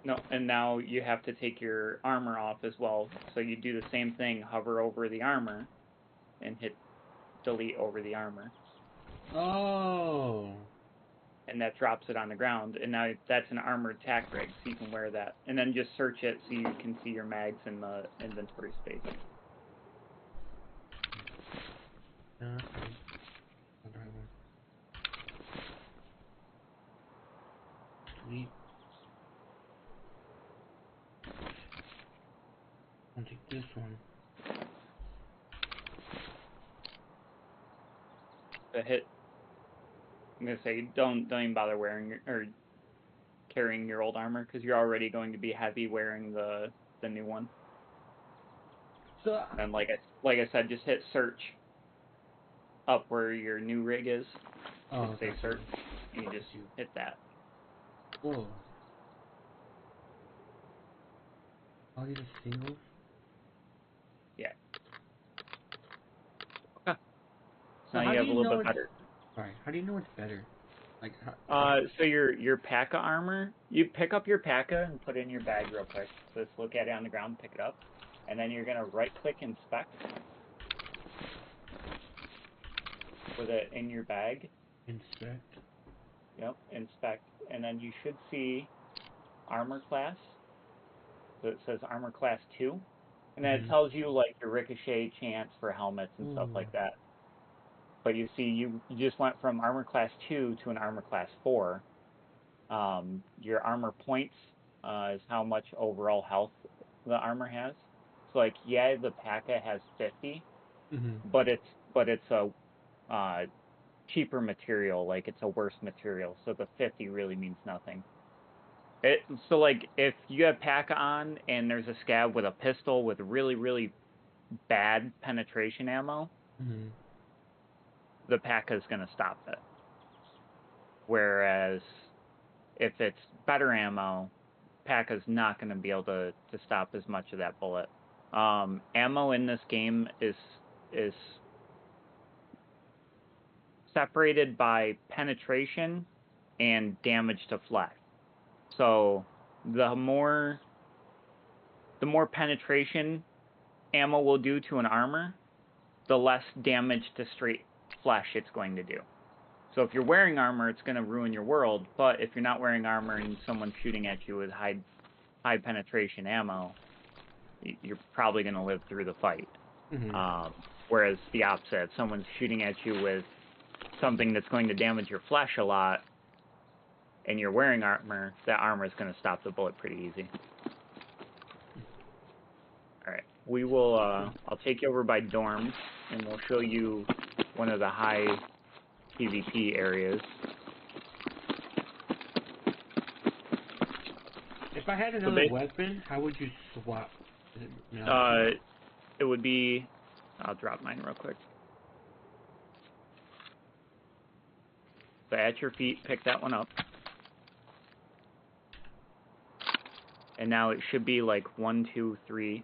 No, and now you have to take your armor off as well. So you do the same thing, hover over the armor, and hit delete over the armor. Oh. And that drops it on the ground. And now that's an armored tack rig, so you can wear that. And then just search it so you can see your mags in the inventory space. Delete. I'll take this one. To hit, I'm gonna say don't even bother wearing or carrying your old armor because you're already going to be heavy wearing the new one. So and like I said, just hit search up where your new rig is. oh, Just say search, and you just hit that. Whoa. All these singles? Yeah. Okay. So now you have a little bit better. Alright, how do you know it's better? Like, So your P.A.K.A. armor, you pick up your P.A.K.A. and put it in your bag real quick. So just look at it on the ground, pick it up, and then you're gonna right-click inspect. Put it in your bag. Inspect. Yep, inspect, and then you should see armor class. So it says armor class 2, and then it tells you like your ricochet chance for helmets and stuff like that. But you see, you just went from armor class 2 to an armor class 4. Your armor points is how much overall health the armor has. So like, yeah, the P.A.K.A. has 50, but it's a cheaper material. Like it's a worse material. So the 50 really means nothing. So like, if you have P.A.K.A. on and there's a scab with a pistol with really, really bad penetration ammo, the P.A.K.A. is going to stop it. Whereas if it's better ammo, P.A.K.A. is not going to be able to stop as much of that bullet. Ammo in this game is separated by penetration and damage to flesh. So the more penetration ammo will do to an armor, the less damage to straight flesh it's going to do. So if you're wearing armor, it's going to ruin your world. But if you're not wearing armor and someone's shooting at you with high penetration ammo, you're probably going to live through the fight. Whereas the opposite, if someone's shooting at you with something that's going to damage your flesh a lot, and you're wearing armor, that armor is going to stop the bullet pretty easy. All right, we will. I'll take you over by dorms, and we'll show you one of the high PvP areas. If I had another weapon, how would you swap? It would be. I'll drop mine real quick. So at your feet, pick that one up. And now it should be like 1, 2, 3.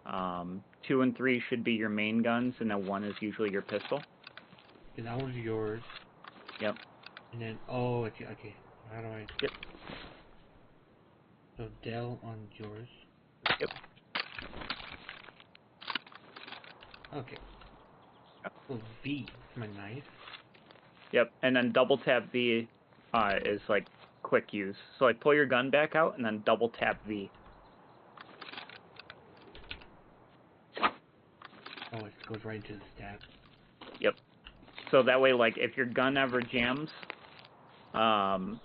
2 and 3 should be your main guns, and then 1 is usually your pistol. And that one's yours. Yep. And then, oh, okay. How do I? Yep. So Del on yours. Yep. Okay. So V, my knife. Yep, and then double tap V is like quick use. So like pull your gun back out and then double tap V. Oh, it goes right into the stab. Yep. So that way, like, if your gun ever jams, or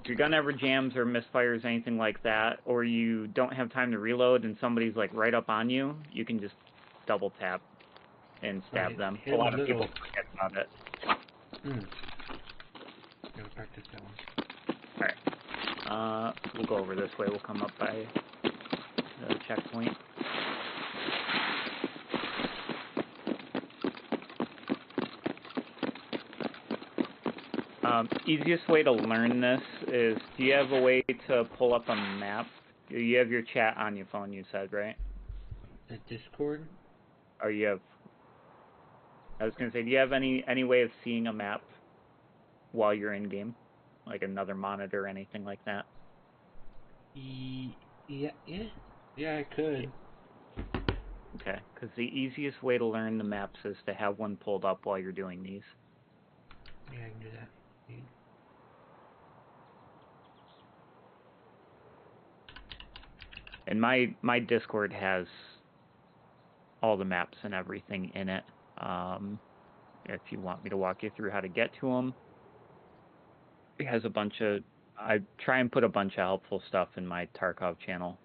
misfires, anything like that, or you don't have time to reload and somebody's like right up on you, you can just double tap and stab them. A lot of people forget about it. Gotta practice that one. Alright. We'll go over this way. We'll come up by the checkpoint. Easiest way to learn this is, do you have a way to pull up a map? You have your chat on your phone, you said, right? The Discord? Or you have... I was going to say, do you have any way of seeing a map while you're in-game? Like another monitor or anything like that? Yeah, I could. Okay, because the easiest way to learn the maps is to have one pulled up while you're doing these. Yeah, I can do that. And my Discord has all the maps and everything in it. If you want me to walk you through how to get to them, it has a bunch of... I try and put a bunch of helpful stuff in my Tarkov channel.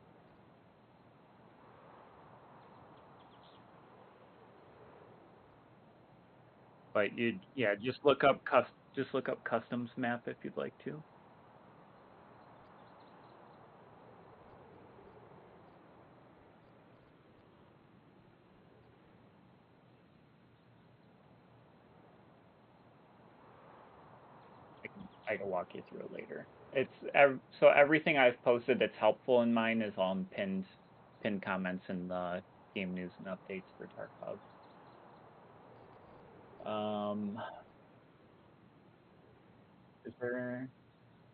But just look up customs map if you'd like to. I can walk you through it later. So everything I've posted that's helpful in mine is on pinned comments in the game news and updates for Tarkov. Is there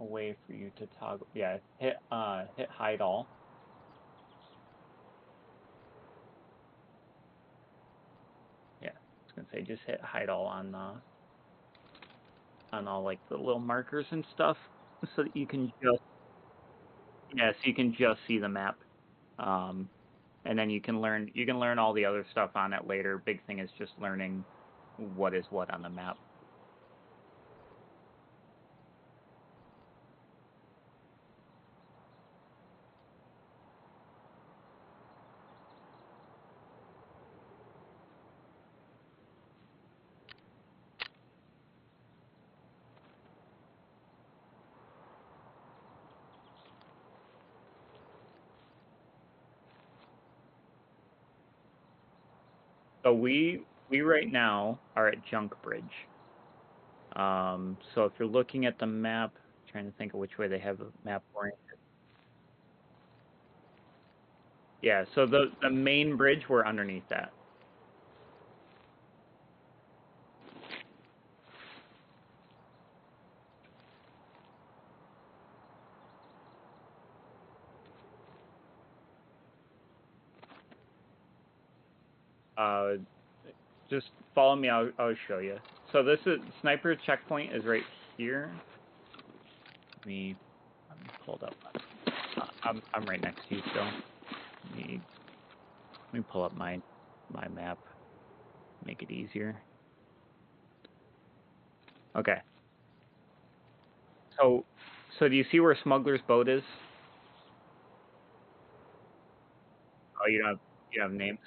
a way for you to toggle? Yeah, hit hide all. Yeah, I was gonna say just hit hide all on all like the little markers and stuff, so that you can just see the map. And then you can learn all the other stuff on it later. Big thing is just learning what is what on the map. So we right now are at Junk Bridge. So if you're looking at the map, trying to think of which way they have the map oriented. Yeah, so the main bridge, we're underneath that. Just follow me. I'll show you. So this is sniper checkpoint is right here. Let me pull it up. I'm right next to you still. Let me pull up my map. Make it easier. Okay. So do you see where Smuggler's Boat is? Oh, you have names.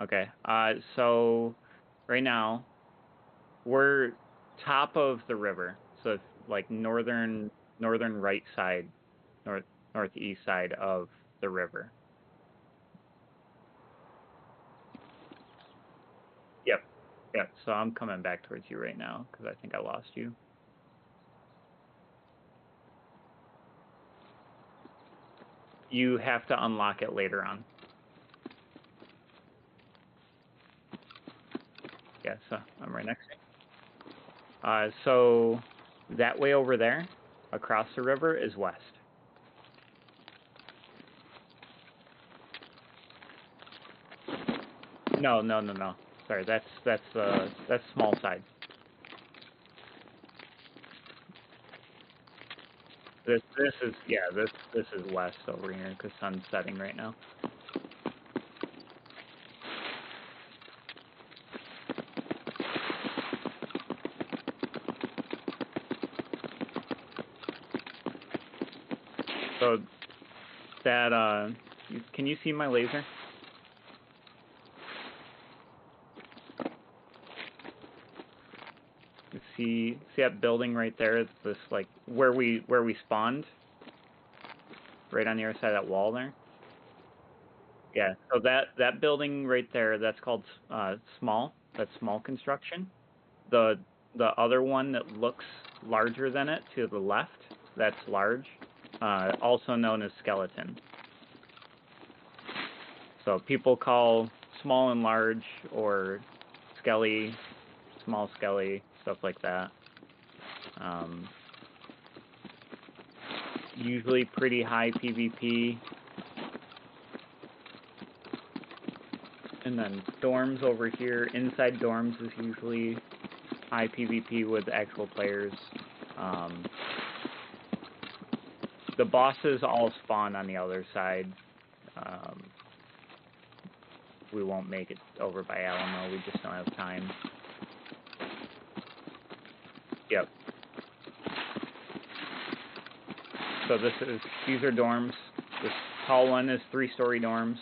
Okay. So right now we're top of the river. So it's like northern right side, northeast side of the river. Yep. Yep. So I'm coming back towards you right now because I think I lost you. You have to unlock it later on. Yeah, so I'm right next to you. So that way over there, across the river, is west. No. Sorry, that's small side. This is west over here because sun's setting right now. So that can you see my laser? You see that building right there? It's this like where we spawned. Right on the other side of that wall there. Yeah. So that building right there, that's called small. That's small construction. The other one that looks larger than it to the left, that's large. Also known as skeleton. So people call small and large, or skelly, small skelly, stuff like that. Usually pretty high PvP. And then dorms over here. Inside dorms is usually high PvP with actual players. The bosses all spawn on the other side. We won't make it over by Alamo, we just don't have time. Yep. So these are dorms. This tall one is 3-story dorms.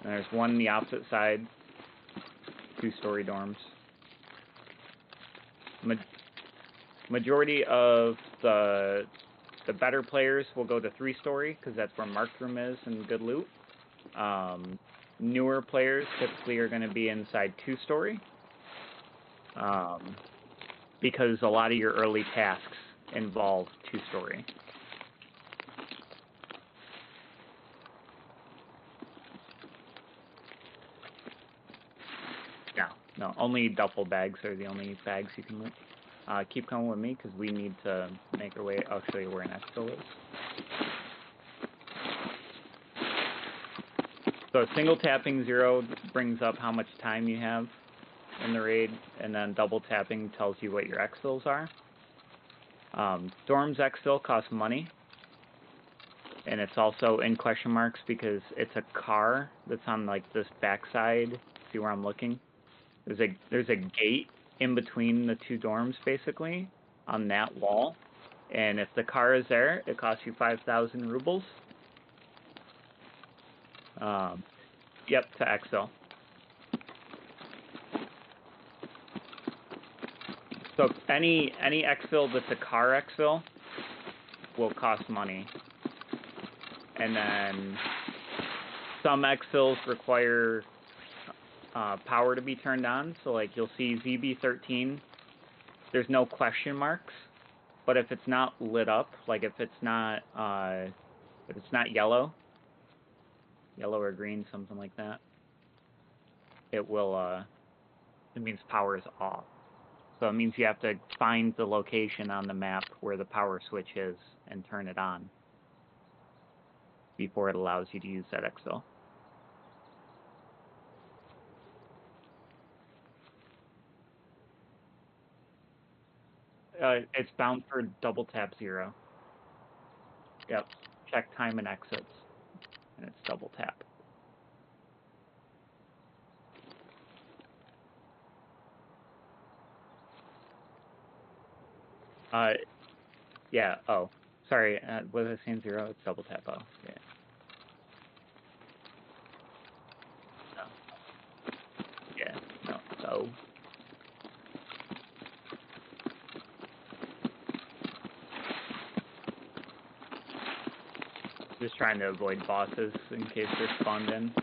And there's one on the opposite side, 2-story dorms. Majority of the better players will go to 3-story because that's where marked room is and good loot. Newer players typically are going to be inside 2-story because a lot of your early tasks involve 2-story. No, only duffel bags are the only bags you can loot. Keep coming with me because we need to make our way. I'll show you where an exfil is. So single tapping 0 brings up how much time you have in the raid, and then double tapping tells you what your exfils are. Dorm's exfil costs money, and it's also in question marks because it's a car that's on like this backside. See where I'm looking? There's a gate in between the 2 dorms basically on that wall, and if the car is there, it costs you 5,000 rubles. Yep, to exfil. So any exfil that's a car exfil will cost money, and then some exfils require power to be turned on. So like you'll see ZB13, there's no question marks, but if it's not lit up, like if it's not yellow or green, something like that, it will it means power is off. So it means you have to find the location on the map where the power switch is and turn it on before it allows you to use that exfil. It's bound for double tap 0. Yep. Check time and exits. And it's double tap. Yeah, oh. Sorry, was I saying 0? It's double tap, oh. Yeah. No. Yeah, no, it's O. Just trying to avoid bosses in case they're spawned in.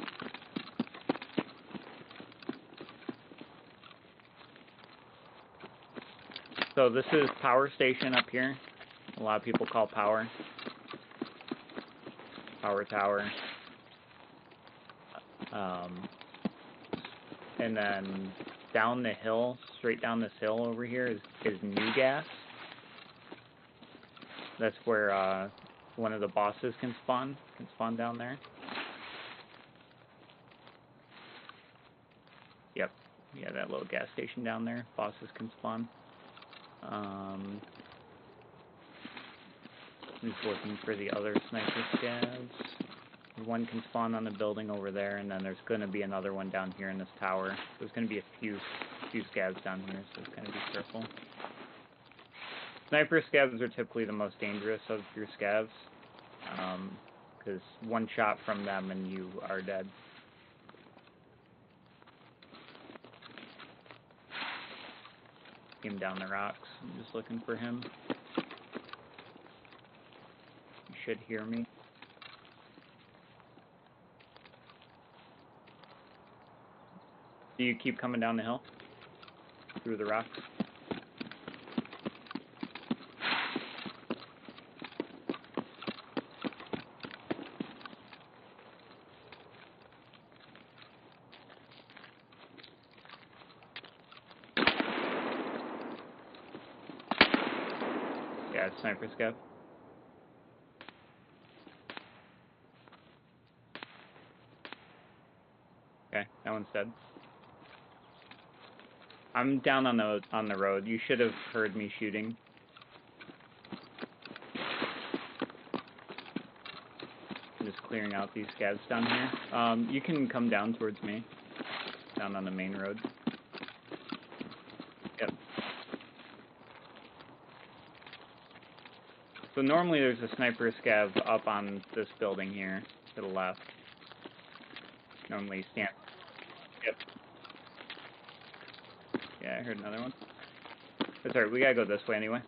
So this is power station up here. A lot of people call power. Power tower. And then down the hill, straight down this hill over here is new gas. That's where one of the bosses can spawn down there. Yep. Yeah, that little gas station down there. Bosses can spawn. Just looking for the other sniper scavs. One can spawn on the building over there, and then there's going to be another one down here in this tower. There's going to be a few scavs down here, so it's going to be careful. Sniper scavs are typically the most dangerous of your scavs, because one shot from them and you are dead. see him down the rocks. I'm just looking for him. You should hear me. Do you keep coming down the hill? Through the rocks? Yeah, it's sniper scav. Okay, that one's dead. I'm down on the road. You should have heard me shooting. I'm just clearing out these scavs down here. You can come down towards me. Down on the main road. Yep. So normally there's a sniper scav up on this building here to the left. Normally stand. Yep. Yeah, I heard another one. That's alright, we gotta go this way anyway.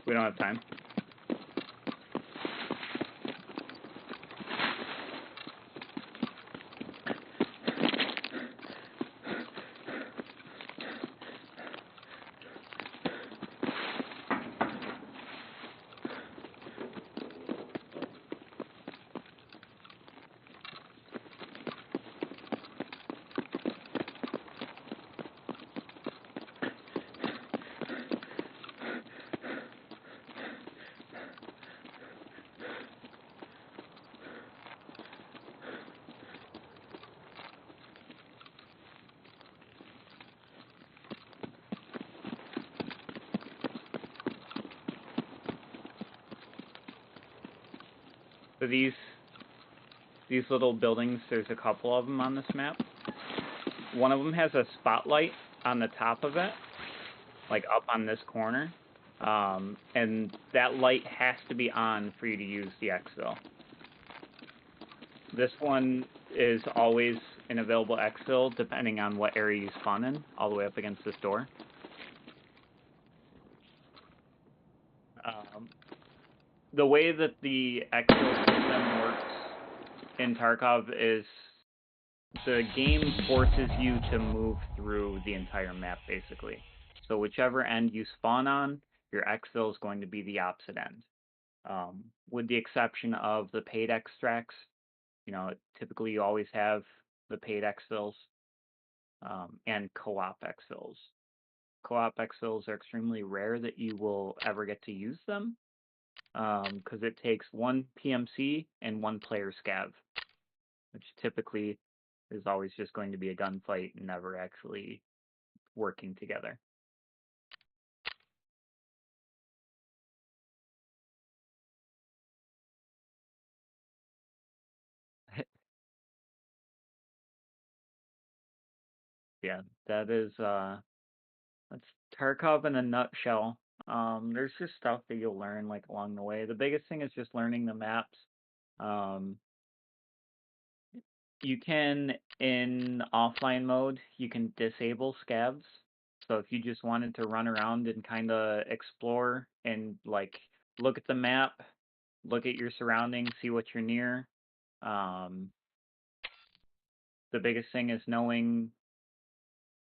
We don't have time. So these little buildings, there's a couple of them on this map. One of them has a spotlight on the top of it, like up on this corner. And that light has to be on for you to use the exfil. This one is always an available exfil depending on what area you spawn in, all the way up against this door. The way that the exfil system works in Tarkov is the game forces you to move through the entire map, basically. So whichever end you spawn on, your exfil is going to be the opposite end. With the exception of the paid extracts, you know, typically you always have the paid exfils and co-op exfils. Co-op exfils are extremely rare that you will ever get to use them because it takes one PMC and one player scav, which typically is always just going to be a gunfight and never actually working together. Yeah, that's Tarkov in a nutshell. There's just stuff that you'll learn like along the way. The biggest thing is just learning the maps. You can, in offline mode, you can disable scavs. So if you just wanted to run around and kind of explore and like look at the map, look at your surroundings, see what you're near. The biggest thing is knowing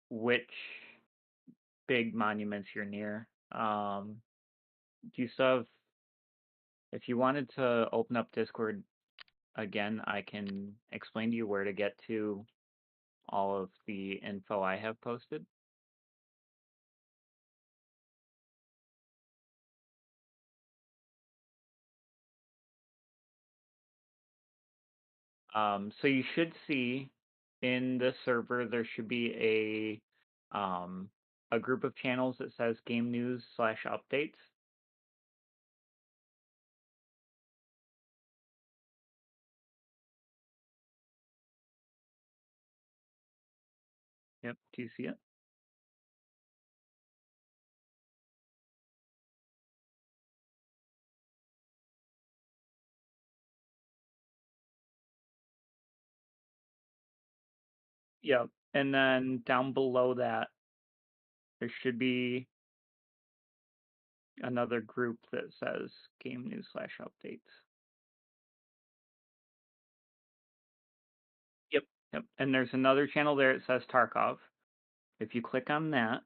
which big monuments you're near. Do you still have, if you wanted to open up Discord again, I can explain to you where to get to all of the info I have posted. So you should see in this server there should be a group of channels that says game news / updates. Yep, do you see it? Yep. And then down below that, there should be another group that says game news / updates. Yep. Yep. And there's another channel there. It says Tarkov. If you click on that,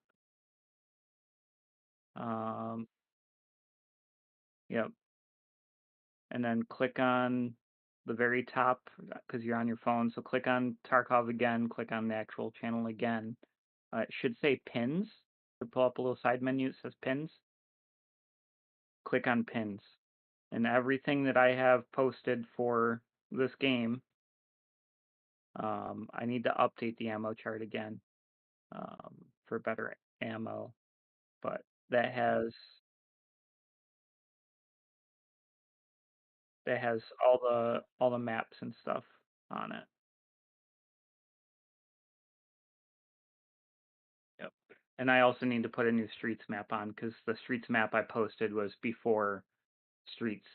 yep, and then click on the very top because you're on your phone. So click on Tarkov again. Click on the actual channel again. It should say pins. To pull up a little side menu, it says pins. Click on pins, and everything that I have posted for this game, I need to update the ammo chart again for better ammo, but that has all the maps and stuff on it. Yep. And I also need to put a new Streets map on because the Streets map I posted was before Streets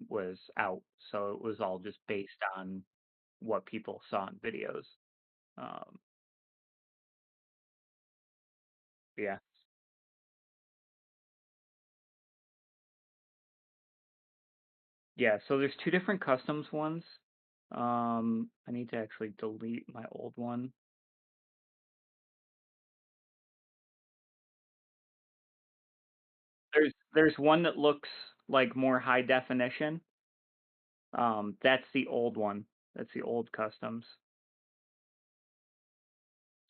was out, so it was all just based on what people saw in videos. Um, yeah. Yeah, so there's two different customs ones. I need to actually delete my old one. There's one that looks like more high definition. That's the old one. That's the old customs.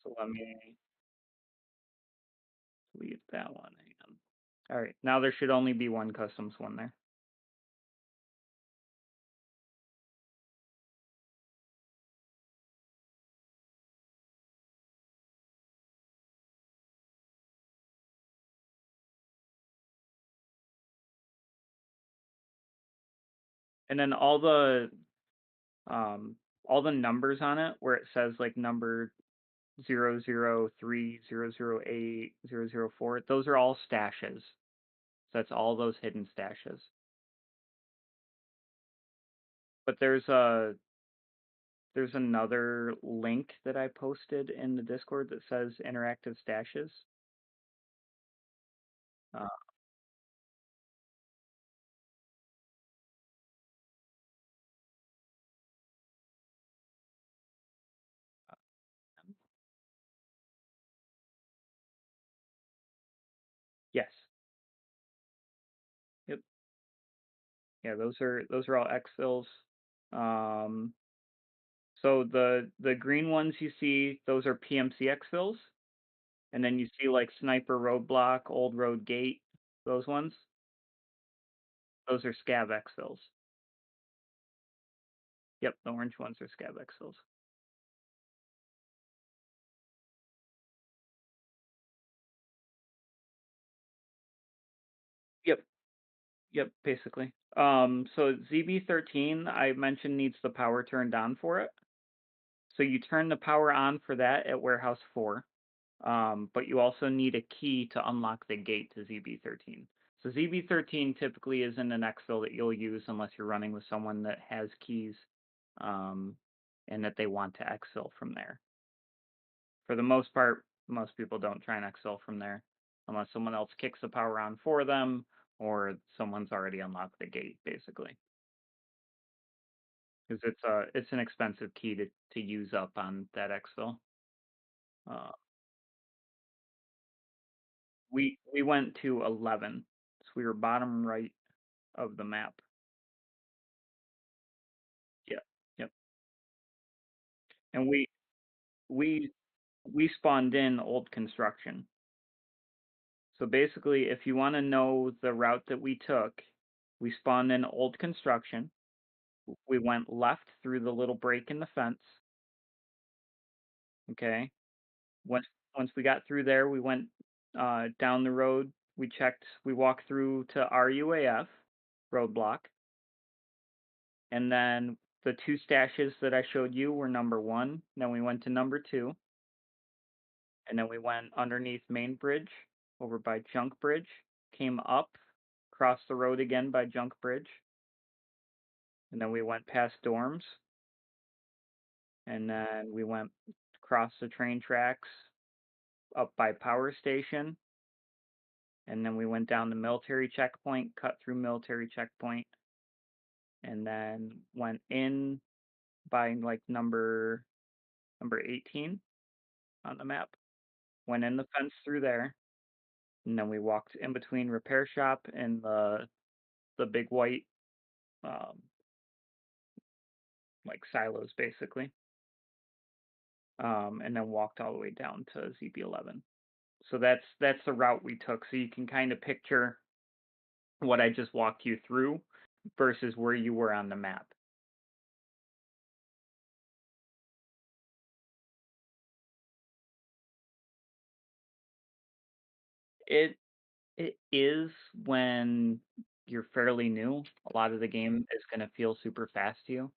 So let me delete that one. Hang on. All right, now there should only be one customs one there. And then all the numbers on it where it says like number 003, 008, 004, those are all stashes. So that's all those hidden stashes. But there's another link that I posted in the Discord that says interactive stashes. Yes. Yep. Yeah, those are all exfils. So the green ones you see, those are PMC exfils. And then you see like Sniper Roadblock, Old Road Gate, those ones. Those are scav exfils. Yep, the orange ones are scav exfils. Yep. Yep, basically. So ZB13, I mentioned, needs the power turned on for it. So you turn the power on for that at Warehouse 4. But you also need a key to unlock the gate to ZB13. So ZB13 typically isn't an exfil that you'll use unless you're running with someone that has keys and that they want to exfil from there. For the most part, most people don't try and exfil from there unless someone else kicks the power on for them or someone's already unlocked the gate, basically. Because it's an expensive key to use up on that exfil. We went to 11, so we were bottom right of the map. Yeah, yep. And we spawned in old construction. So basically, if you want to know the route that we took, we spawned in old construction. We went left through the little break in the fence. Okay. Once we got through there, we went down the road. We walked through to RUAF roadblock. And then the two stashes that I showed you were number 1. Then we went to number 2. And then we went underneath Main Bridge over by Junk Bridge, came up, crossed the road again by Junk Bridge. And then we went past dorms. And then we went across the train tracks up by Power Station. and then we went down the military checkpoint, cut through military checkpoint, and then went in by like number 18 on the map. Went in the fence through there, and then we walked in between repair shop and the big white like silos basically. And then walked all the way down to ZB11. So that's the route we took. So you can kind of picture what I just walked you through versus where you were on the map. It is when you're fairly new. A lot of the game is going to feel super fast to you.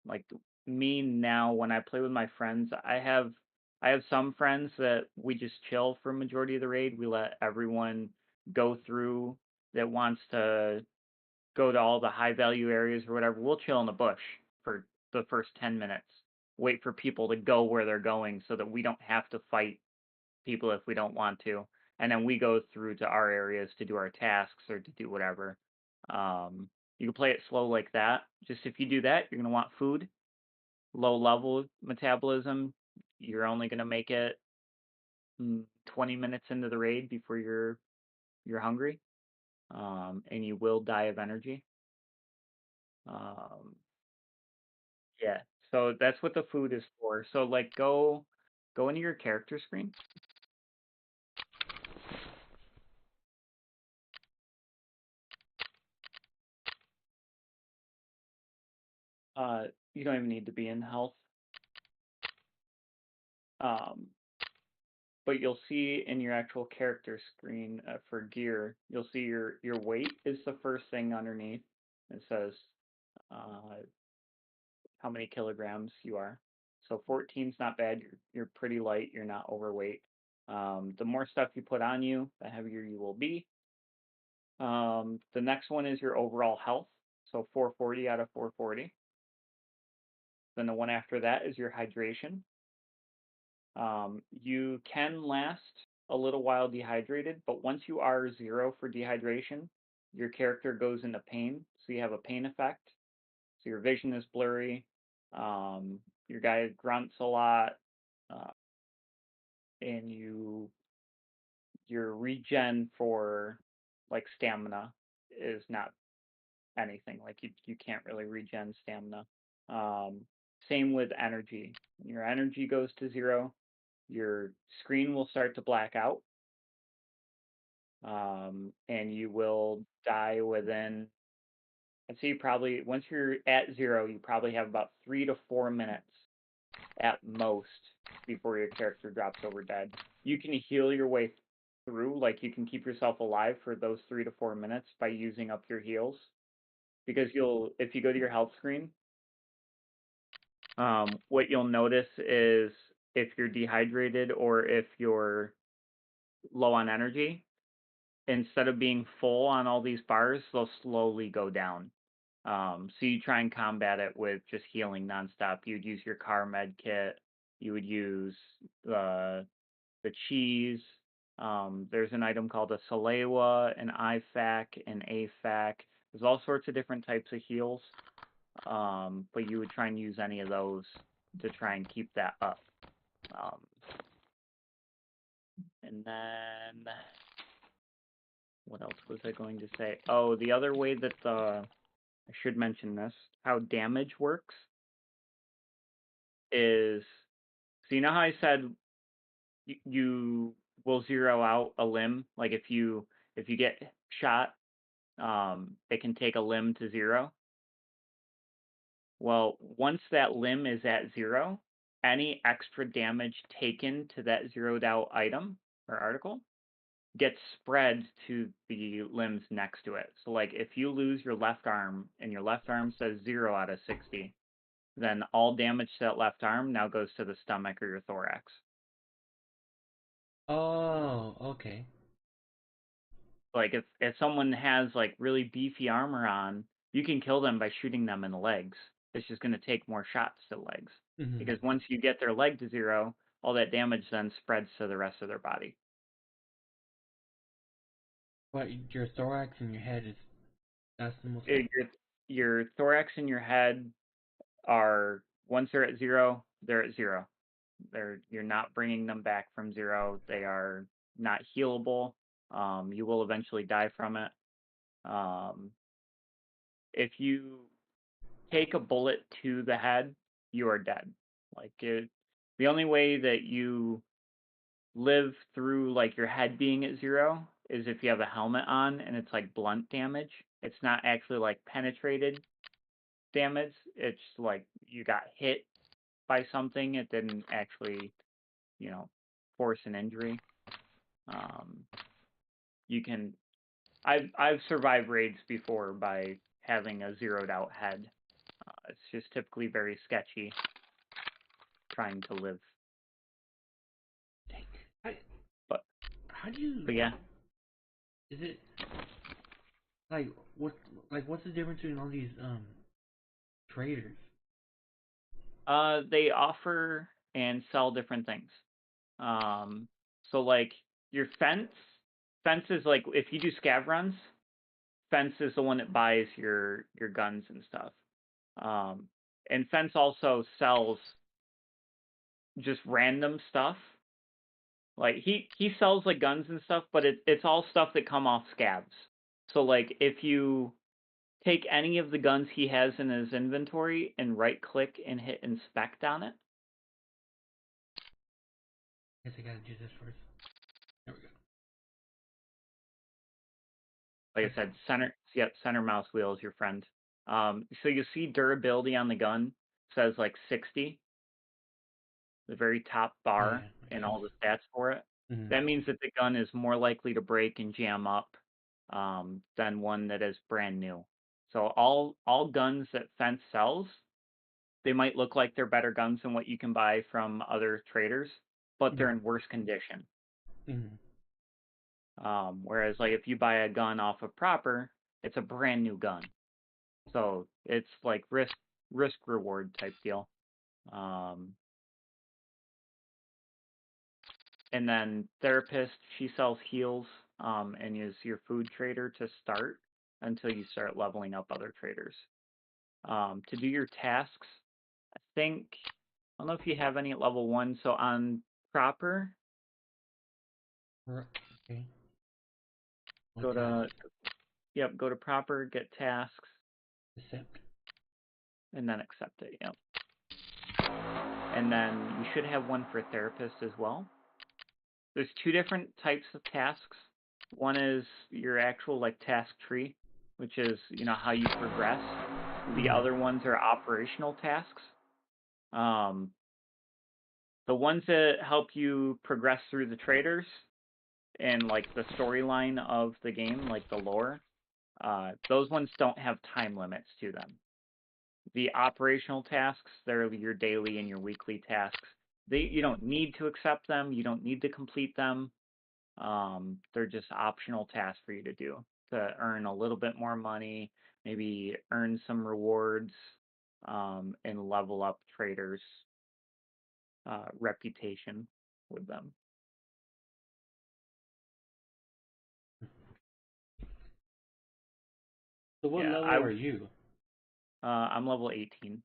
Like me now, when I play with my friends, I have some friends that we just chill for majority of the raid. We let everyone go through that wants to go to all the high value areas or whatever. We'll chill in the bush for the first 10 minutes. Wait for people to go where they're going so that we don't have to fight people if we don't want to. And then we go through to our areas to do our tasks or to do whatever. You can play it slow like that. Just if you do that, you're going to want food. Low level metabolism, you're only going to make it 20 minutes into the raid before you're hungry. And you will die of energy. Yeah, so that's what the food is for. So like go into your character screen. You don't even need to be in health. But you'll see in your actual character screen for gear, you'll see your weight is the first thing underneath. It says how many kilograms you are. So 14's not bad. You're pretty light. You're not overweight. The more stuff you put on you, the heavier you will be. The next one is your overall health. So 440 out of 440. Then the one after that is your hydration. You can last a little while dehydrated, but once you are 0 for dehydration, your character goes into pain. So you have a pain effect. So your vision is blurry. Your guy grunts a lot, and your regen for like stamina is not anything. Like you can't really regen stamina. Same with energy. When your energy goes to 0, your screen will start to black out, and you will die within. I'd say probably once you're at 0, you probably have about 3 to 4 minutes at most before your character drops over dead. You can heal your way through, like you can keep yourself alive for those 3 to 4 minutes by using up your heals. Because if you go to your health screen, what you'll notice is if you're dehydrated or if you're low on energy, instead of being full on all these bars, they'll slowly go down. So you try and combat it with just healing nonstop. You'd use your car med kit. You would use the cheese. There's an item called a Salewa, an IFAC, an AFAC. There's all sorts of different types of heals. But you would try and use any of those to try and keep that up. And then what else was I going to say? Oh, the other way that I should mention this, how damage works is, so you know how I said you will 0 out a limb? Like if you get shot, it can take a limb to 0. Well, once that limb is at 0, any extra damage taken to that 0'd out item or article gets spread to the limbs next to it. So like if you lose your left arm and your left arm says 0 out of 60, then all damage to that left arm now goes to the stomach or your thorax. Oh, okay. Like if someone has like really beefy armor on, you can kill them by shooting them in the legs. It's just going to take more shots to the legs. Mm-hmm. Because once you get their leg to 0, all that damage then spreads to the rest of their body. But your thorax and your head that's the most. Your thorax and your head are, once they're at 0, they're at 0. You're not bringing them back from 0. They are not healable. You will eventually die from it. If you take a bullet to the head, you are dead. The only way that you live through like your head being at 0 is if you have a helmet on and it's like blunt damage. It's not actually like penetrated damage. It's like you got hit by something. It didn't actually, force an injury. You can. I've survived raids before by having a zeroed out head. It's just typically very sketchy trying to live. But how do you? But yeah. Is it what's the difference between all these traders? They offer and sell different things. So like your fence is like, if you do scav runs, fence is the one that buys your guns and stuff. And fence also sells just random stuff. Like he sells like guns and stuff, but it's all stuff that come off scavs. So like if you take any of the guns he has in his inventory and right click and hit inspect on it. I guess I gotta do this first. There we go. Like I said, center mouse wheel is your friend. So you see durability on the gun says like 60, the very top bar, and all the stats for it. Mm-hmm. That means that the gun is more likely to break and jam up than one that is brand new. So all guns that Fence sells, they might look like they're better guns than what you can buy from other traders, but they're in worse condition. Mm-hmm. Whereas like if you buy a gun off of Proper, it's a brand new gun. So it's like risk reward type deal. And then Therapist, she sells heals and is your food trader to start until you start leveling up other traders. To do your tasks, I don't know if you have any at level 1. So on Proper, Okay. go to Proper, get tasks. Accept. And then accept it, yep. And then you should have one for Therapist as well. There's 2 different types of tasks. One is your actual like task tree, which is, how you progress. The other ones are operational tasks. The ones that help you progress through the traders and like the storyline of the game, like the lore, those ones don't have time limits to them. The operational tasks, they're your daily and your weekly tasks. You don't need to accept them. You don't need to complete them. They're just optional tasks for you to do to earn a little bit more money, maybe earn some rewards, and level up traders' reputation with them. So what level are you? I'm level 18.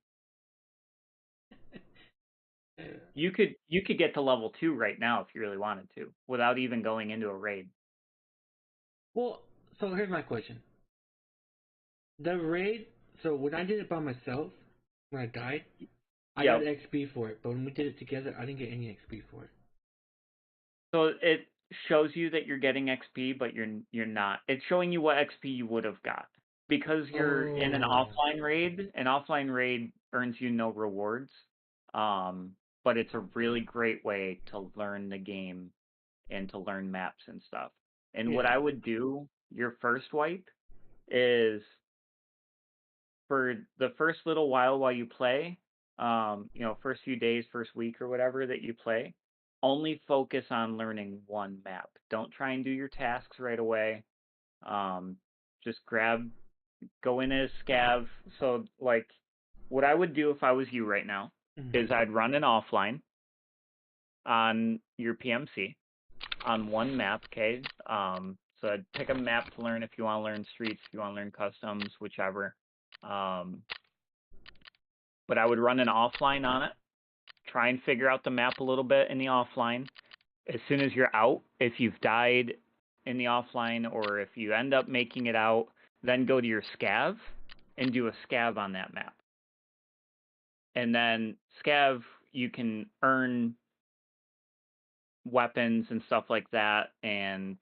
You could get to level 2 right now if you really wanted to, without even going into a raid. Well, so here's my question. The raid, so when I did it by myself, when I died, I got XP for it, but when we did it together, I didn't get any XP for it. So it shows you that you're getting XP, but you're not. It's showing you what XP you would have got. Because you're in an offline raid earns you no rewards. But it's a really great way to learn the game and to learn maps and stuff. And what I would do, your first wipe, is for the first little while you play, first few days, first week or whatever that you play, only focus on learning one map. Don't try and do your tasks right away. Just go in as scav. So like what I would do if I was you right now is I'd run an offline on your PMC on one map, okay? So I'd pick a map to learn if you want to learn streets, if you want to learn customs, whichever. But I would run an offline on it, try and figure out the map a little bit in the offline. As soon as you're out, if you've died in the offline or if you end up making it out, then go to your scav and do a scav on that map. And then scav, you can earn weapons and stuff like that and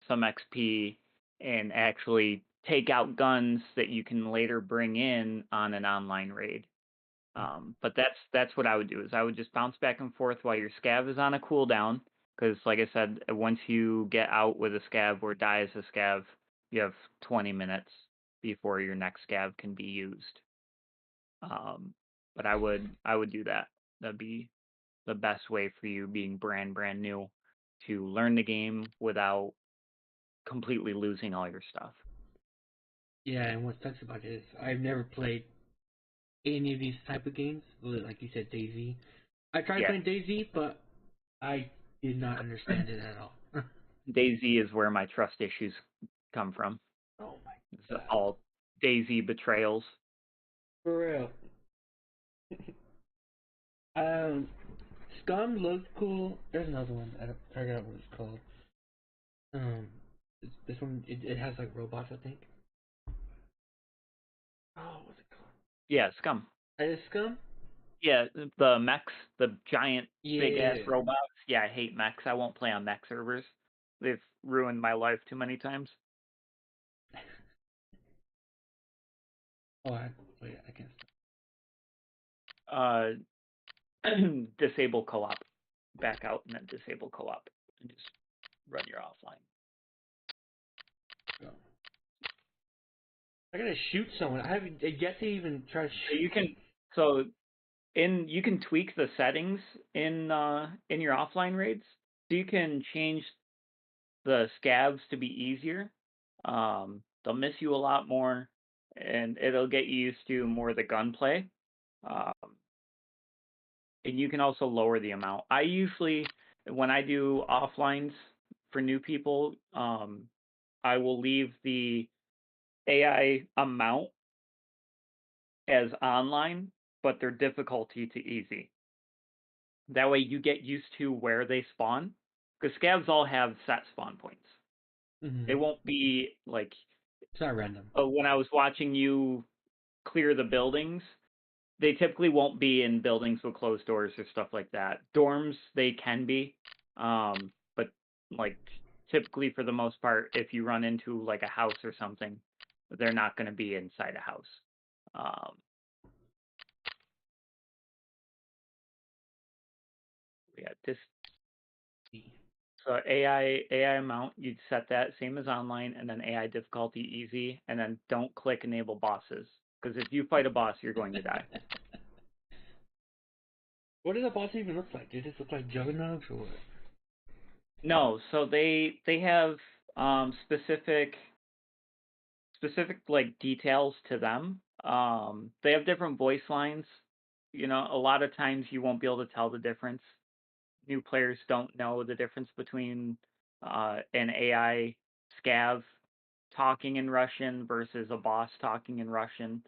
some XP and actually take out guns that you can later bring in on an online raid. But that's what I would do, is I would just bounce back and forth while your scav is on a cooldown, because like I said, once you get out with a scav or die as a scav, you have 20 minutes before your next scav can be used. But I would do that. That'd be the best way for you, being brand new, to learn the game without completely losing all your stuff. Yeah, and what sucks about it is I've never played any of these type of games. Like you said, DayZ. I tried playing DayZ, but I did not understand it at all. DayZ is where my trust issues come from. Oh my It's god. all DayZ betrayals. For real. Scum looks cool. There's another one. I forgot what it's called. This one, it has like robots, I think. Oh, what's it called? Yeah, Scum. Is it Scum? Yeah, the mechs, the giant big ass Yeah. robots. Yeah, I hate mechs. I won't play on mech servers. They've ruined my life too many times. Oh, wait, I can't stop. Disable co-op. Back out and then disable co-op. And just run your offline. Go. I gotta shoot someone. I haven't yet to even try to shoot. You can tweak the settings in your offline raids. So you can change the scavs to be easier. They'll miss you a lot more, and it'll get you used to more of the gunplay. And you can also lower the amount. I usually, when I do offlines for new people, I will leave the AI amount as online, but their difficulty to easy. That way you get used to where they spawn, because scavs all have set spawn points. Mm-hmm. It won't be like, it's not random. When I was watching you clear the buildings, they typically won't be in buildings with closed doors or stuff like that. Dorms, they can be, but like typically for the most part, if you run into like a house or something, they're not going to be inside a house. Yeah, so AI amount, you'd set that same as online, and then AI difficulty easy, and then don't click enable bosses, because if you fight a boss, you're going to die. What does a boss even look like? Does it look like Juggernauts or what? No, so they have specific like details to them. They have different voice lines. You know, a lot of times you won't be able to tell the difference. New players don't know the difference between an AI scav talking in Russian versus a boss talking in Russian.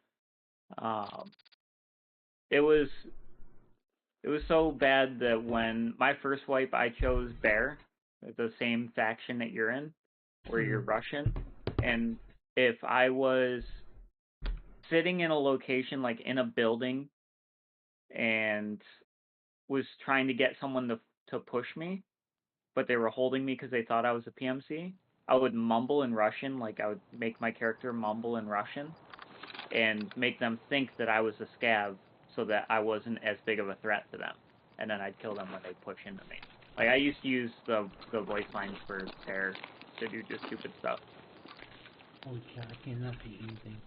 It was so bad that when my first wipe, I chose Bear, the same faction that you're in, where you're Russian, and if I was sitting in a location like in a building and was trying to get someone to push me, but they were holding me because they thought I was a PMC, I would mumble in Russian, like I would make my character mumble in Russian and make them think that I was a scav so that I wasn't as big of a threat to them. And then I'd kill them when they push into me. Like, I used to use the voice lines for Terror to do just stupid stuff. Holy cow, I cannot see anything.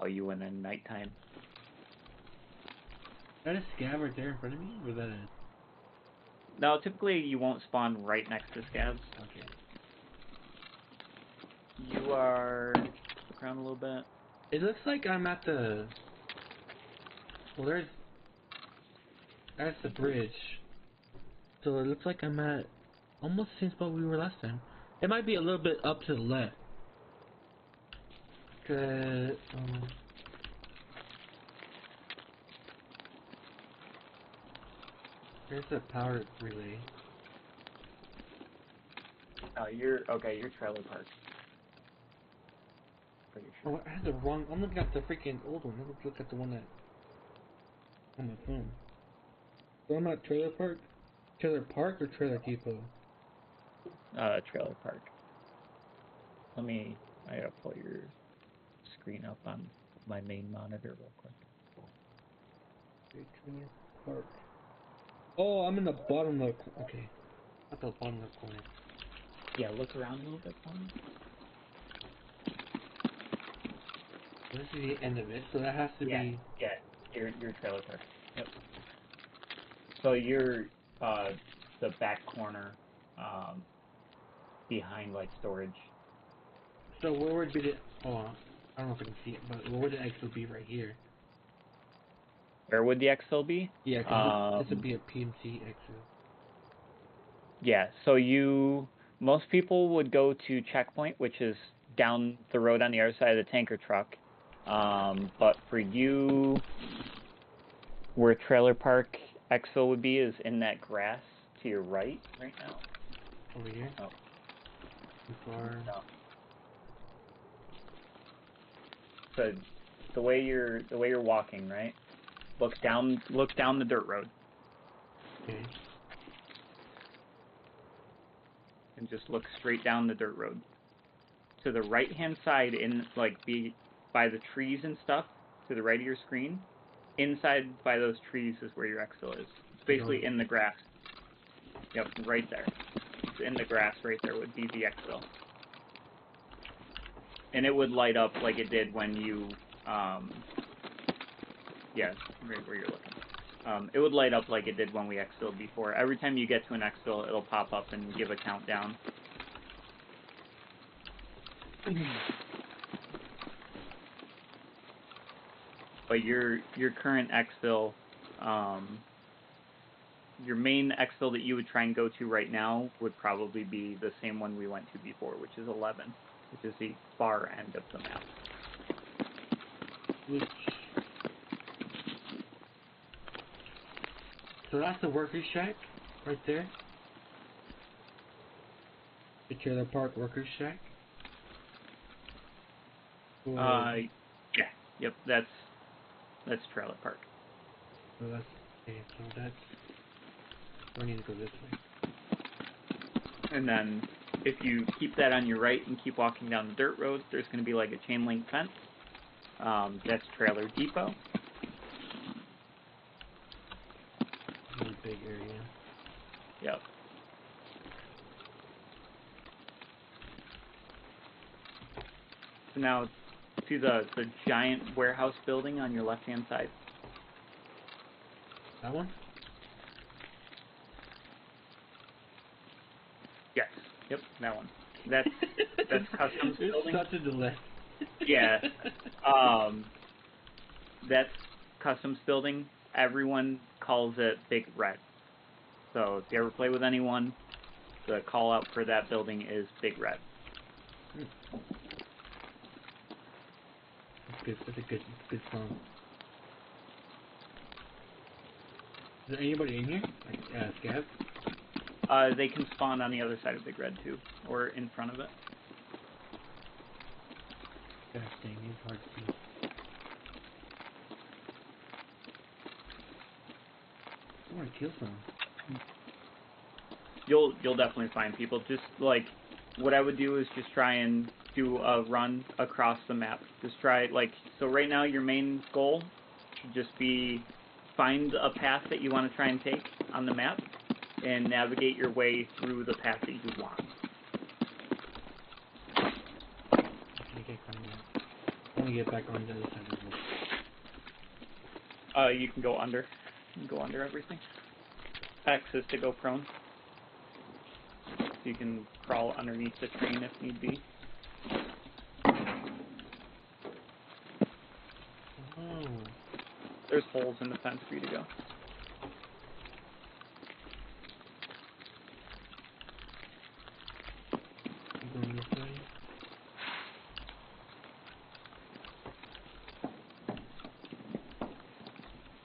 Oh, you went in nighttime. Is that a scav right there in front of me? Or is that a... No, typically you won't spawn right next to scavs. Okay. You are... Look around a little bit. It looks like I'm at the... Well, that's the bridge. So it looks like I'm at almost the same spot we were last time. It might be a little bit up to the left. Cause, there's a power relay. Oh, you're trailer park. Pretty sure. Oh, I had the wrong. I'm looking at the freaking old one. Let's look at the one that on my phone. So I'm at Trailer Park? Trailer Park or Trailer Depot? Trailer park. I gotta pull your screen up on my main monitor real quick. Trailer Park. Oh, I'm in the bottom left. Okay. At the bottom left corner. Yeah, look around a little bit for me. This is the end of it, so that has to be. Yeah, your trailer park. Yep. So you're the back corner, behind like storage. So where would be the? Oh, I don't know if I can see it, but where would the exit be right here? Where would the exfil be? Yeah, 'cause this would be a PMC exit. Yeah, so most people would go to Checkpoint, which is down the road on the other side of the tanker truck. But for you, where Trailer Park exfil would be is in that grass to your right now. Over here? Oh. Too far. No. So the way you're walking, right? Look down the dirt road. Okay. And just look straight down the dirt road. To the right-hand side, by the trees and stuff, to the right of your screen, inside by those trees is where your exfil is. It's basically in the grass. Yep, right there. It's in the grass right there would be the exfil. And it would light up like it did when you, yeah, right where you're looking. It would light up like it did when we exfilled before. Every time you get to an exfil, it'll pop up and give a countdown. But your current exfil, your main exfil that you would try and go to right now would probably be the same one we went to before, which is 11, which is the far end of the map. So that's the workers' shack, right there. The Trailer Park workers' shack. Yeah, yep, that's Trailer Park. So that's okay. So that's. I need to go this way. And then if you keep that on your right and keep walking down the dirt road, there's going to be like a chain link fence. That's Trailer Depot. Really big area. Yep. So now to the giant warehouse building on your left-hand side. That one? Yes. Yep, that one. That's customs building. Such a delay. Yeah. That's customs building. Everyone calls it Big Red. So if you ever play with anyone, the call out for that building is Big Red. That's good. That's a good song. Is there anybody in here? Like, scavs? They can spawn on the other side of Big Red too, or in front of it. Gosh dang, it's hard to see. I want to kill someone. You'll definitely find people. Just like what I would do is just try and do a run across the map. Just try so right now your main goal should just be find a path that you want to try and take on the map and navigate your way through the path that you want. I can't find that. I want to get back on the other side of the wall. You can go under. You can go under everything. X is to go prone. So you can crawl underneath the train if need be. Oh. There's holes in the fence for you to go.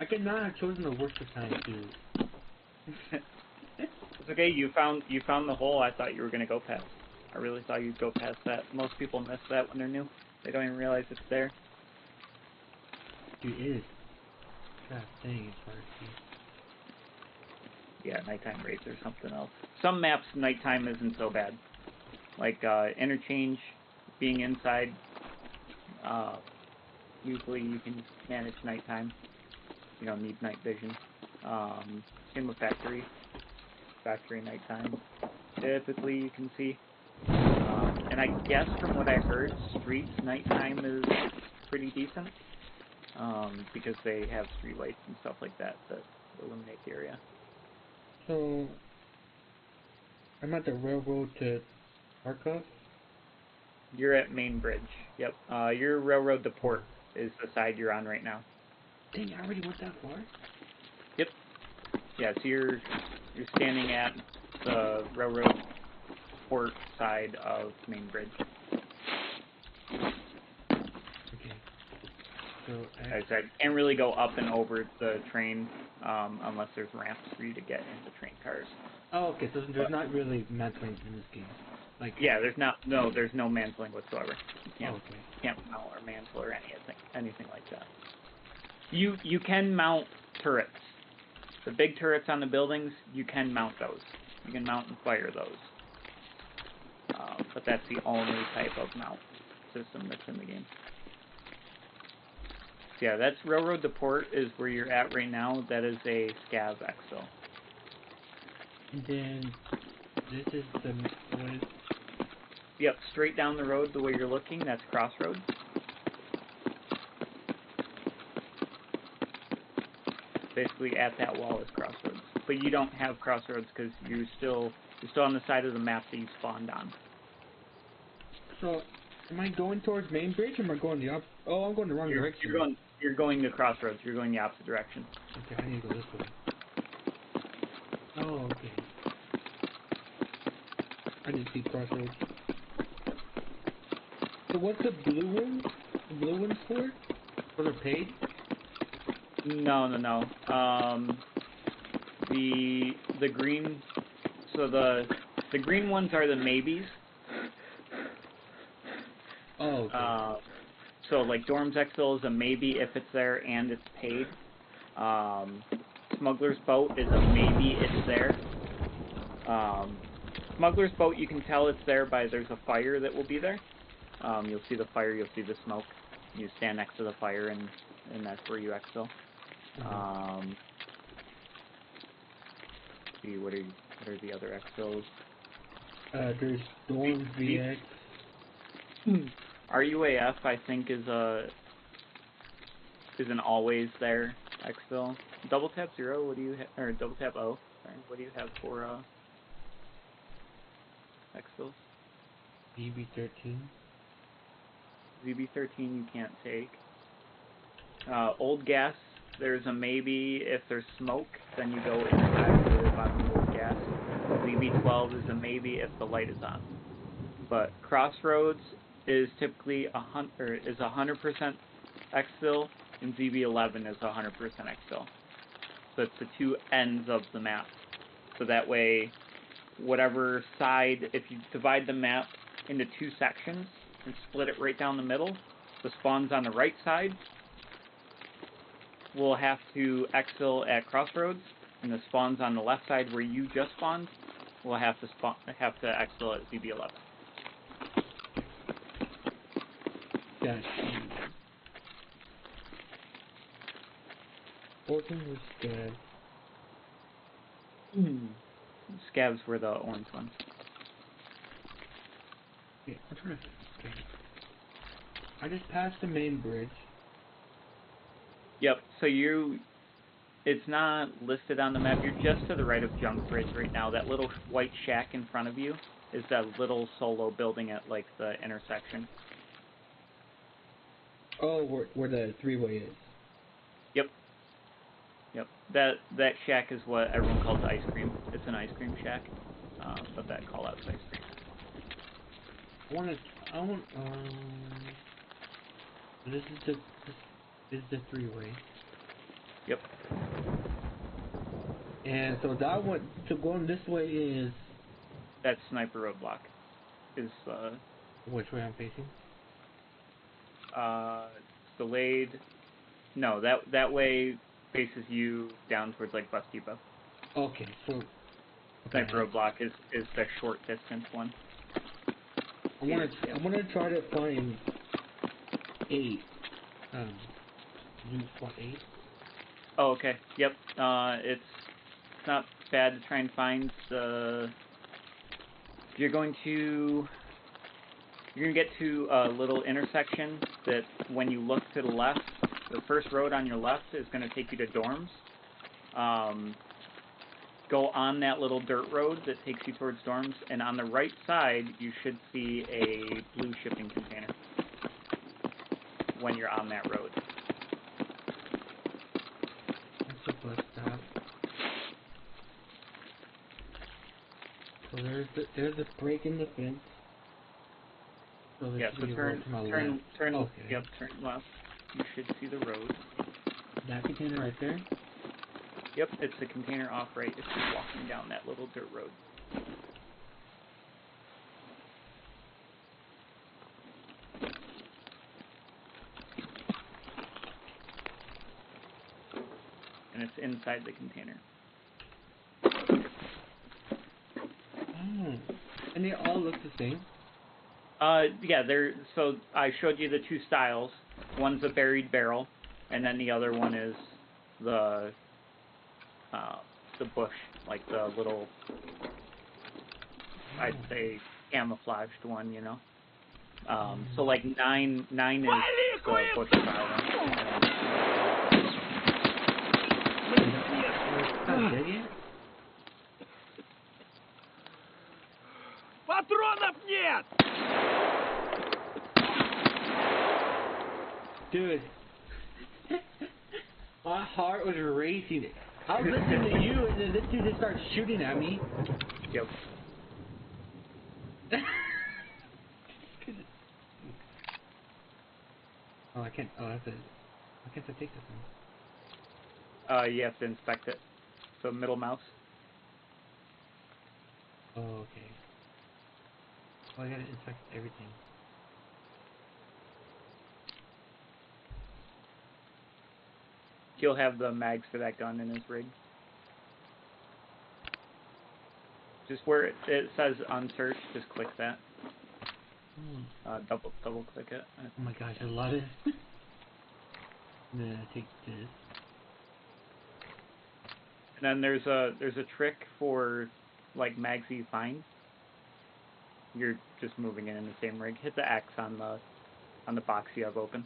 I could not have chosen the worst of time too. It's okay. You found the hole I thought you were gonna go past. I really thought you'd go past that. Most people miss that when they're new. They don't even realize it's there. Dude, it is. God dang, it's hard to see. Yeah, nighttime raids or something else. Some maps, nighttime isn't so bad. Like Interchange, being inside, usually you can manage nighttime. You don't need night vision. Same with Factory. Factory nighttime. Typically you can see. And I guess from what I heard, Streets nighttime is pretty decent. Because they have street lights and stuff like that that illuminate the area. So, I'm at the railroad to Tarkov. You're at Main Bridge. Yep. Your railroad to Port is the side you're on right now. Dang, I already went that far? Yep. Yeah, so you're standing at the railroad Port side of Main Bridge. Okay. So, As I said, can't really go up and over the train unless there's ramps for you to get into train cars. oh, okay, so there's not really mantling in this game. Like, Yeah, there's no mantling whatsoever. You oh, okay. can't mount or mantle or anything like that. You can mount turrets. The big turrets on the buildings, you can mount those. You can mount and fire those. But that's the only type of mount system that's in the game. So yeah, that's Railroad to Port is where you're at right now. That is a scav exfil. And then, this is the one. Yep, straight down the road the way you're looking, that's Crossroads. Basically at that wall is Crossroads. But you don't have Crossroads because you're still on the side of the map that you spawned on. So, am I going towards Main Bridge or am I going the opposite? Oh, I'm going the wrong direction. You're going to Crossroads. You're going the opposite direction. Okay, I need to go this way. Oh, okay. I didn't see Crossroads. So what's the blue one? The blue one's for? For the paid? No. The green. So the green ones are the maybes. Oh, okay. So like Dorm's Exfil is a maybe if it's there and it's paid. Smuggler's Boat is a maybe it's there. Smuggler's Boat, you can tell it's there by there's a fire that will be there. You'll see the fire, you'll see the smoke. You stand next to the fire and that's where you exfil. See what are the other exfils? There's Dorm VX. RUAF I think is an always there exfil. Double tap 0, what do you or double tap O, sorry, what do you have for exfils? ZB13. ZB13 you can't take. Old gas, there's a maybe if there's smoke, then you go inside the bottom of old gas. ZB12 is a maybe if the light is on. But Crossroads is typically 100% exfil, and ZB11 is 100% exfil. So it's the two ends of the map. So that way, whatever side, if you divide the map into two sections and split it right down the middle, the spawns on the right side will have to exfil at Crossroads, and the spawns on the left side where you just spawned will have to exfil at ZB11. Gotcha. Orton was scared. Scavs were the orange ones. Yeah, I'm trying to. Okay. I just passed the main bridge. Yep. So it's not listed on the map. You're just to the right of Junk Bridge right now. That little white shack in front of you is that little solo building at like the intersection. Oh, where the three-way is. Yep. That shack is what everyone calls ice cream. It's an ice cream shack, but that call out's ice cream. This is the three-way. Yep. And so that one, so going this way is That's sniper roadblock. Is which way I'm facing? delayed. No, that way faces you down towards like Bus Depot. Okay, so Sniper roadblock is the short distance one. I'm gonna try to find 8. You spot 8? Oh, okay. Yep. It's not bad to try and find. You're going to get to a little intersection that when you look to the left, the first road on your left is going to take you to dorms. Go on that little dirt road that takes you towards dorms, and on the right side, you should see a blue shipping container when you're on that road. That's a bus stop. So there's a break in the fence. So Yeah, so turn okay. Yep, turn left. You should see the road. That container right there? Yep, it's the container off right. It's just walking down that little dirt road. And it's inside the container. Oh. And they all look the same? Yeah, so I showed you the two styles. One's a buried barrel, and then the other one is the bush, like the little, I'd say, camouflaged one, you know. So like 9 is the bush style one. Патронов нет! Dude, my heart was racing. I was listening to you, and then this dude just starts shooting at me. Yep. Oh, I can't. Oh, that's it. Why can't I take this one? You have to inspect it. So middle mouse. Oh, okay. Oh, I gotta inspect everything. He'll have the mags for that gun in his rig. Just where it says unsearched, just click that. Double click it. Oh my gosh, a lot of. Then I take this. And then there's a trick for like mags that you find. You're just moving it in the same rig. Hit the X on the box you have open.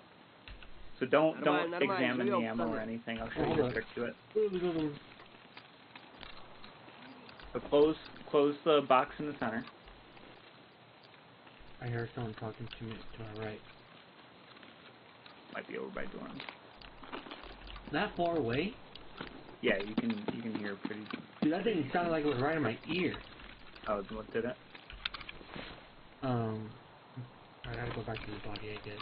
So don't examine the ammo or anything. I'll show you a trick to it. So close the box in the center. I heard someone talking to me to my right. Might be over by dorms. That far away? Yeah, you can hear pretty. Dude, that thing sounded like it was right in my ear. Oh, what did it? I gotta go back to the body, I guess.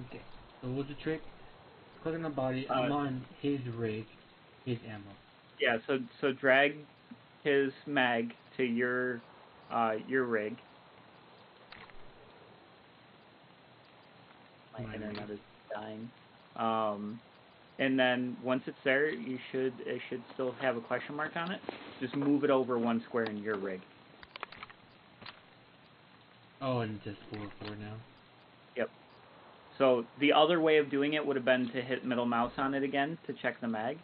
Okay, so what's the trick? Click on the body, I'm on his rig, his ammo. Yeah, so drag his mag to your rig. My internet is dying. And then once it's there, it should still have a question mark on it. Just move it over one square in your rig. Oh, and just 4 now. Yep. So the other way of doing it would have been to hit middle mouse on it again to check the mag.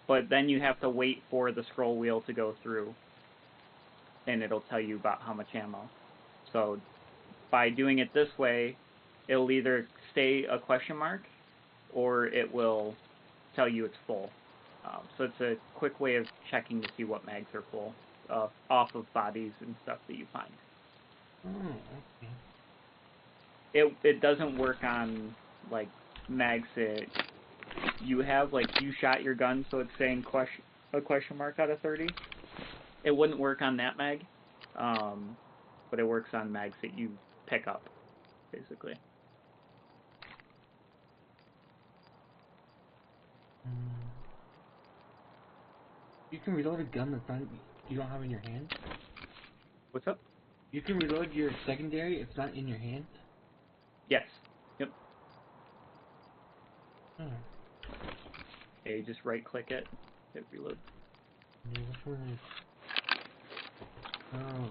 But then you have to wait for the scroll wheel to go through, and it'll tell you about how much ammo. So by doing it this way, it'll either stay a question mark, or it will tell you it's full. So it's a quick way of checking to see what mags are full off of bodies and stuff that you find. Oh, okay. It doesn't work on like mags that you have, like you shot your gun, so it's saying a question mark out of 30. It wouldn't work on that mag, but it works on mags that you pick up, basically. You can reload a gun that's not, you don't have in your hand? What's up? You can reload your secondary, it's not in your hand? Yes. Yep. Oh. Okay, you just right click it, hit reload. Yeah, which one is... Oh.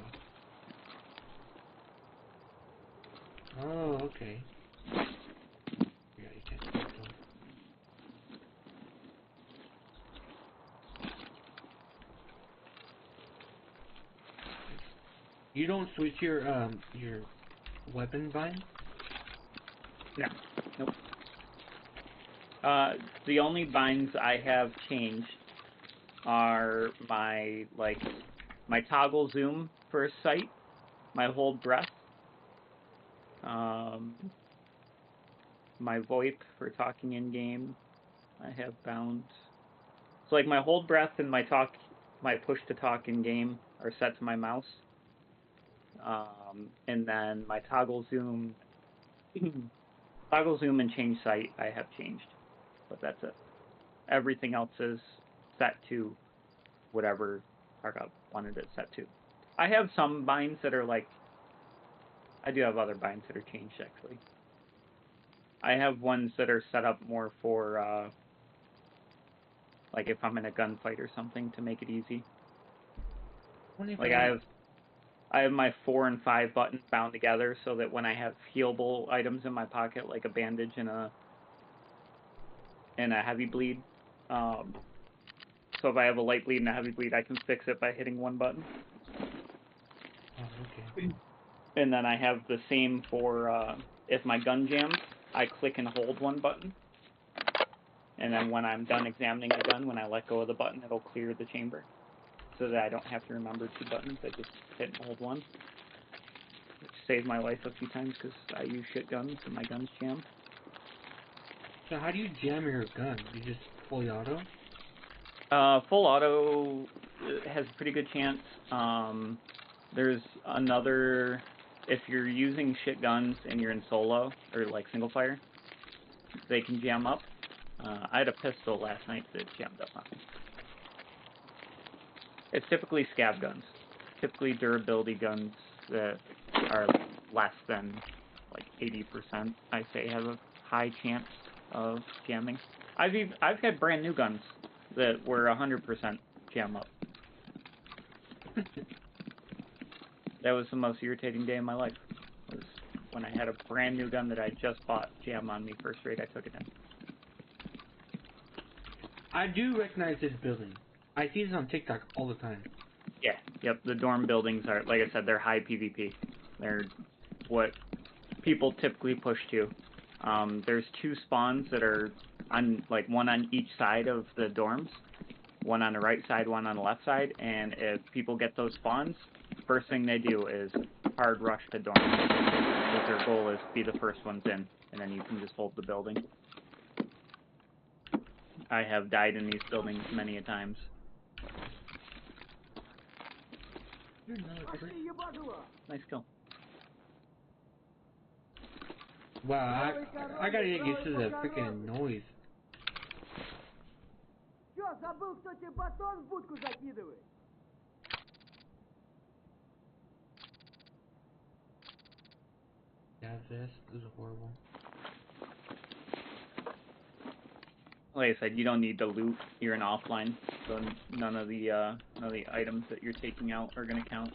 Oh, okay. Yeah, you can't see it. You don't switch your weapon bind? No. Nope. The only binds I have changed are my toggle zoom for a sight, my hold breath, my VoIP for talking in game. I have bound. So like my hold breath and my push to talk in game are set to my mouse. And then my toggle zoom and change sight I have changed, but that's it. Everything else is set to whatever Tarkov wanted it set to. I have some binds that are like, I do have other binds that are changed actually. I have ones that are set up more for like if I'm in a gunfight or something to make it easy. Like I have my 4 and 5 buttons bound together so that when I have healable items in my pocket, like a bandage and a heavy bleed, so if I have a light bleed and a heavy bleed, I can fix it by hitting one button. Oh, okay. And then I have the same for if my gun jams, I click and hold one button. And then when I'm done examining the gun, when I let go of the button, it'll clear the chamber. So that I don't have to remember 2 buttons, I just hit and hold one. Which saved my life a few times because I use shit guns and my gun's jammed. So how do you jam your gun? You just fully auto? Full auto has a pretty good chance. There's another, if you're using shit guns and you're in solo, or like single fire, they can jam up. I had a pistol last night that jammed up on me. It's typically scav guns, typically durability guns that are less than like 80%. I say have a high chance of jamming. I've had brand new guns that were 100% jam up. That was the most irritating day of my life. Was when I had a brand new gun that I just bought jam on me first raid I took it in. I do recognize this building. I see this on TikTok all the time. Yeah, yep, the dorm buildings are, like I said, they're high PvP. They're what people typically push to. There's 2 spawns that are on, like, one on each side of the dorms. One on the right side, one on the left side, and if people get those spawns, first thing they do is hard rush to dorms. Because their goal is to be the first ones in, and then you can just hold the building. I have died in these buildings many a times. Nice kill. Wow, I gotta get used to the freaking noise. Yeah, this is horrible. Like I said, you don't need to loot. You're in offline, so none of the items that you're taking out are gonna count.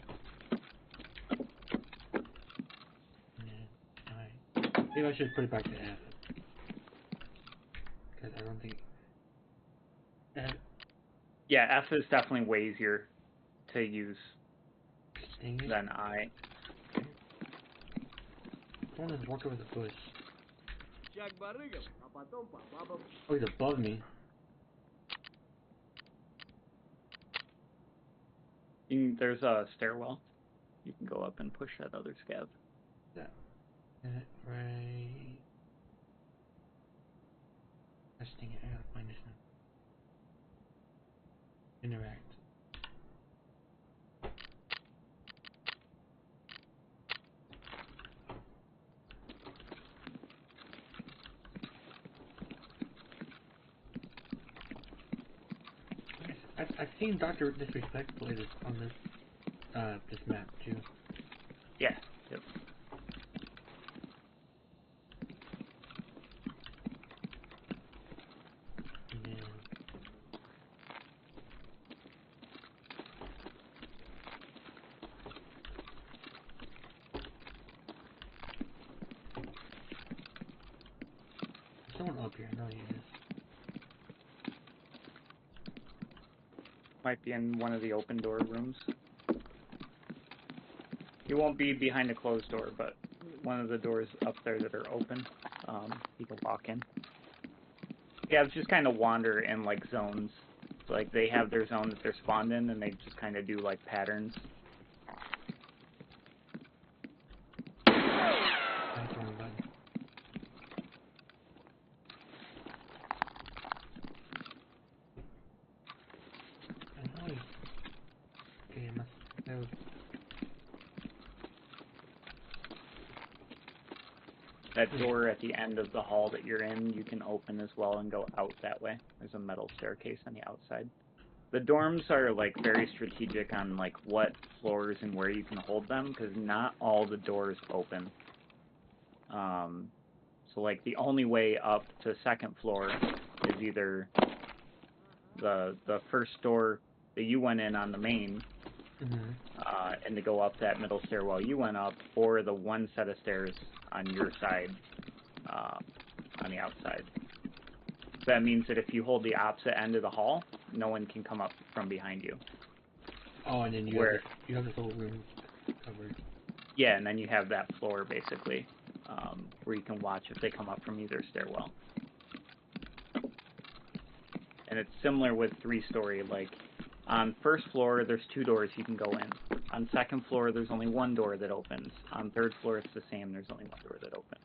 Yeah, alright. Maybe I should put it back to F. Because I don't think... F... Yeah, F is definitely way easier to use than I. Someone is walking over the bush. Oh, he's above me. There's a stairwell. You can go up and push that other scav. Yeah. Right. Testing it. I gotta find this now. Interact. I've seen Dr. Disrespect play this on this map too. Yeah. Yep. Yeah. There's someone up here. I know he is. Might be in one of the open door rooms. He won't be behind a closed door, but one of the doors up there that are open, he can walk in. Yeah, it's just kind of wander in like zones. Like they have their zone that they're spawned in, and they just kind of do like patterns. That's one button. I know he's... Okay, that was... That door at the end of the hall that you're in, you can open as well and go out that way. There's a metal staircase on the outside. The dorms are like very strategic on like what floors and where you can hold them, because not all the doors open. So like the only way up to second floor is either the first door that you went in on the main, and to go up that middle stairwell you went up, or the one set of stairs on your side, on the outside. So that means that if you hold the opposite end of the hall, no one can come up from behind you. Oh, and then you have this whole room covered. Yeah, and then you have that floor basically, where you can watch if they come up from either stairwell. And it's similar with 3-story, like on first floor there's 2 doors you can go in. On second floor there's only 1 door that opens. On third floor it's the same, there's only 1 door that opens.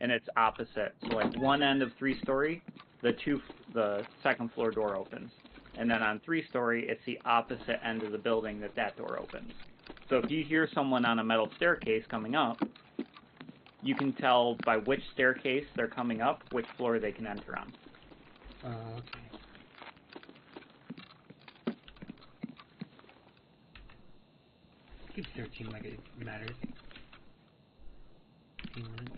And it's opposite. So like one end of 3-story, the second floor door opens. And then on 3-story, it's the opposite end of the building that door opens. So if you hear someone on a metal staircase coming up, you can tell by which staircase they're coming up, which floor they can enter on. Okay. Keep searching like it matters. 15 minutes.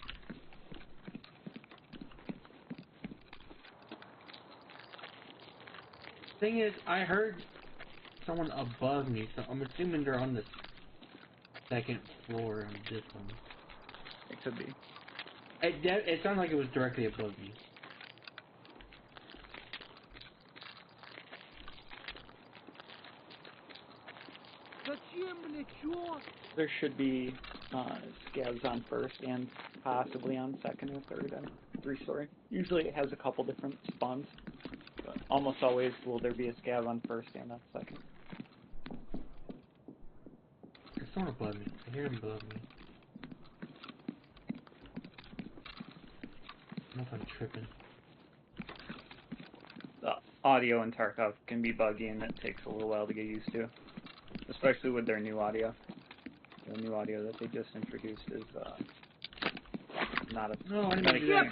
Thing is, I heard someone above me, so I'm assuming they're on the second floor of this one. It could be. It sounded like it was directly above me. There should be scavs on first and possibly on second or third and 3-story. Usually it has a couple different spawns, but almost always will there be a scav on first and on second. There's someone above me. I hear him above me. I don't know if I'm tripping. The audio in Tarkov can be buggy and it takes a little while to get used to, especially with their new audio. The new audio that they just introduced is not a... No, I didn't do that.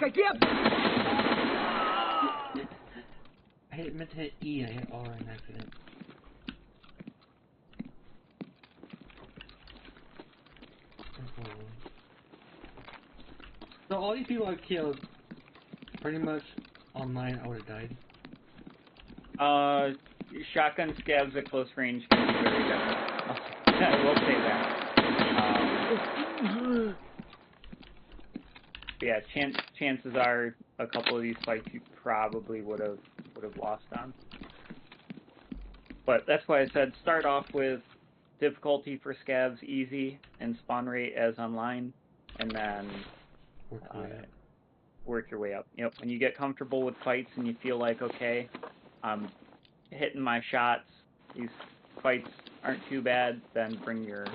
I meant to hit E, I hit R in accident. So all these people I've killed, pretty much online, I would have died. Shotgun scavs at close range can be very different. I will say that. Yeah, chances are a couple of these fights you probably would have lost on. But that's why I said start off with difficulty for scavs easy and spawn rate as online, and then work your way up. Yep. When you get comfortable with fights and you feel like, okay, I'm hitting my shots, these fights aren't too bad, then bring your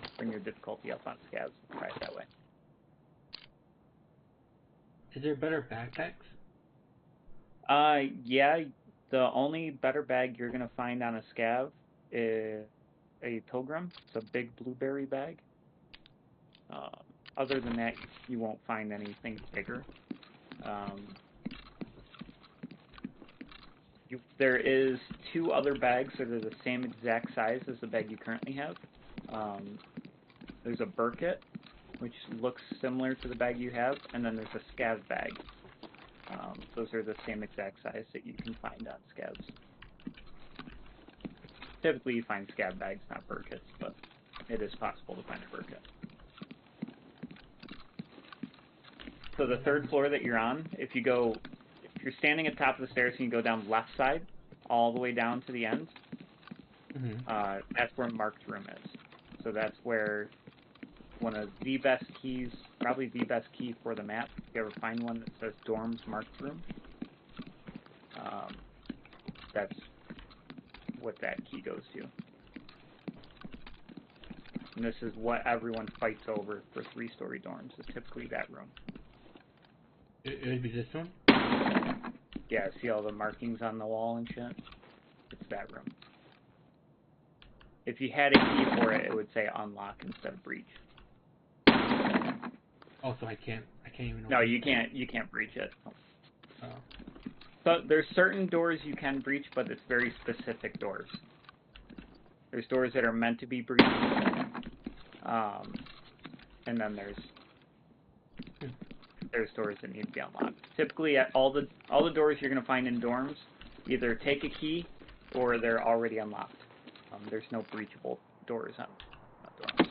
difficulty up on scavs and try it that way. Is there better backpacks? Yeah, the only better bag you're gonna find on a scav is a pilgrim. It's a big blueberry bag. Other than that, you won't find anything bigger. There is 2 other bags that are the same exact size as the bag you currently have. There's a Burkett, which looks similar to the bag you have, and then there's a scav bag. Those are the same exact size that you can find on scavs. Typically you find scav bags, not Burketts, but it is possible to find a Burkett. So the 3rd floor that you're on, if you're standing at the top of the stairs and you go down left side, all the way down to the end, that's where marked room is. So that's where one of the best keys, probably the best key for the map, if you ever find one that says dorms marked room, that's what that key goes to. And this is what everyone fights over for 3-story dorms, is typically that room. It would be this one? Yeah, see all the markings on the wall and shit? It's that room. If you had a key for it, it would say unlock instead of breach. Oh, so I can't even... No, you can't breach it. Oh. So there's certain doors you can breach, but it's very specific doors. There's doors that are meant to be breached, and then there's doors that need to be unlocked. Typically, at all the doors you're going to find in dorms either take a key or they're already unlocked. There's no breachable doors on dorms.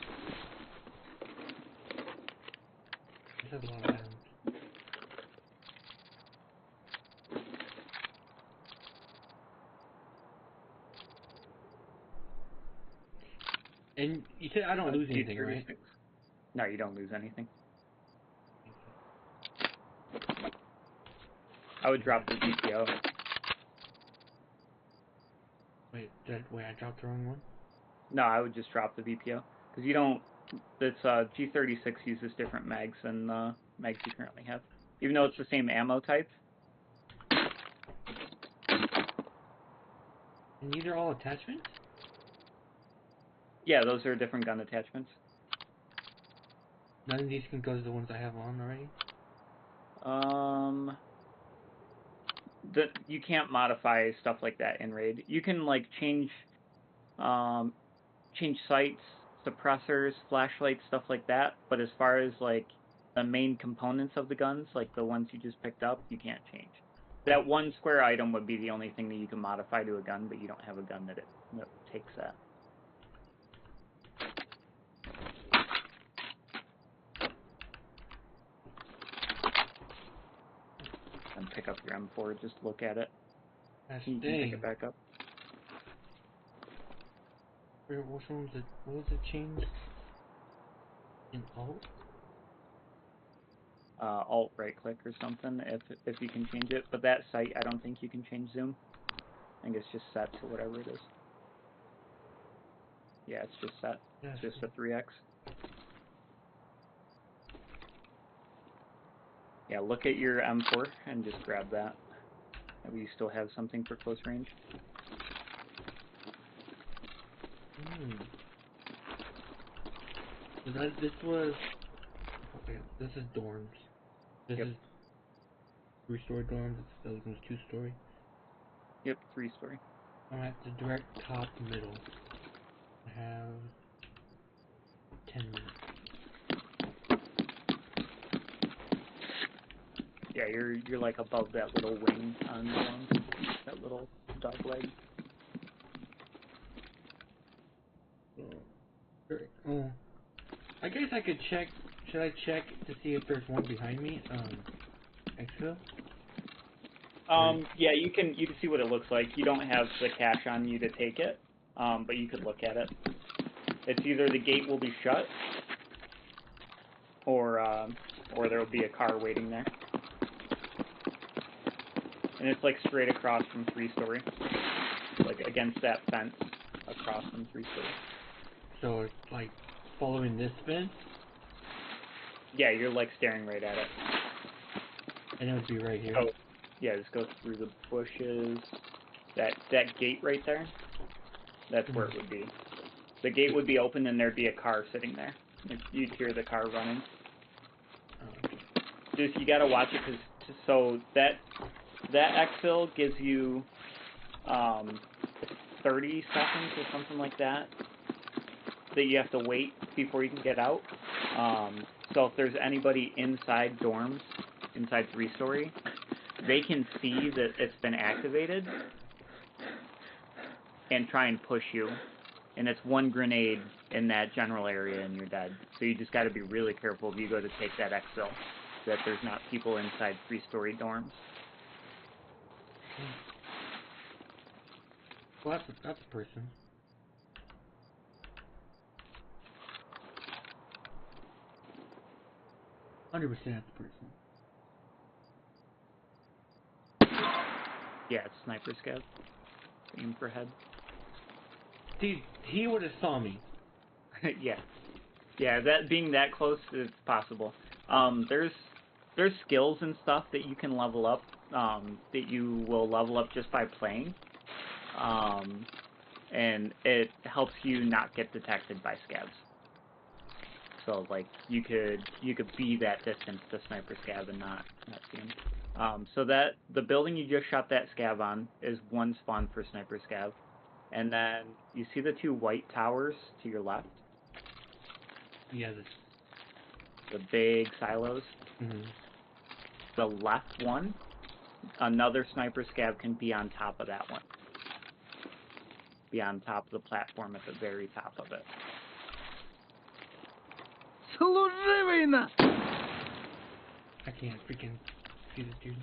This has a lot of items. And you said I don't lose anything, right? No, you don't lose anything. I would drop the DPO. Wait, I dropped the wrong one? No, I would just drop the VPO. Because you don't... G36 uses different mags than the mags you currently have. Even though it's the same ammo type. And these are all attachments? Yeah, those are different gun attachments. None of these can go to the ones I have on already? You can't modify stuff like that in raid. You can like change sights, suppressors, flashlights, stuff like that. But as far as like the main components of the guns, like the ones you just picked up, you can't change. That 1 square item would be the only thing that you can modify to a gun, but you don't have a gun that takes that. And pick up your M4, just look at it. You can pick it back up. What was it changed? In alt? Alt right click or something if you can change it. But that sight, I don't think you can change zoom. I think it's just set to whatever it is. Yeah, it's just set. Yes. It's just a 3x. Yeah, look at your M4 and just grab that. Maybe you still have something for close range. So this was... Okay, this is dorms. This is 3-story dorms. The other one's 2-story. Yep, 3-story. I'm at the direct top middle. I have 10 minutes. Yeah, you're like above that little wing on that little dog leg. Oh, I guess I could check. Should I check to see if there's one behind me? Exfil? Yeah, you can see what it looks like. You don't have the cash on you to take it, but you could look at it. It's either the gate will be shut, or there will be a car waiting there. And it's like straight across from 3-story, like against that fence across from 3-story. So it's like following this fence? Yeah, you're like staring right at it. And it would be right here. Oh, yeah, just go through the bushes. That gate right there, that's where it would be. The gate would be open and there'd be a car sitting there. You'd hear the car running. Just, you gotta watch it, so that exfil gives you 30 seconds or something like that you have to wait before you can get out. So if there's anybody inside dorms, inside 3-story, they can see that it's been activated and try and push you. And it's 1 grenade in that general area and you're dead. So you just got to be really careful if you go to take that exfil, that there's not people inside 3-story dorms. Well, that's a person. $100% that's a person. Yeah, it's sniper scav. Aim for head. See, he would have saw me. Yeah. Yeah, that being that close is possible. There's skills and stuff that you can level up, that you will level up just by playing. And it helps you not get detected by scavs. So like you could be that distance to sniper scav and not see him. So that the building you just shot that scav on is 1 spawn for sniper scav. And then you see the 2 white towers to your left? Yeah, the big silos. Mm-hmm. The left one, another sniper scav can be on top of that one. Be on top of the platform at the very top of it. I can't freaking see this dude.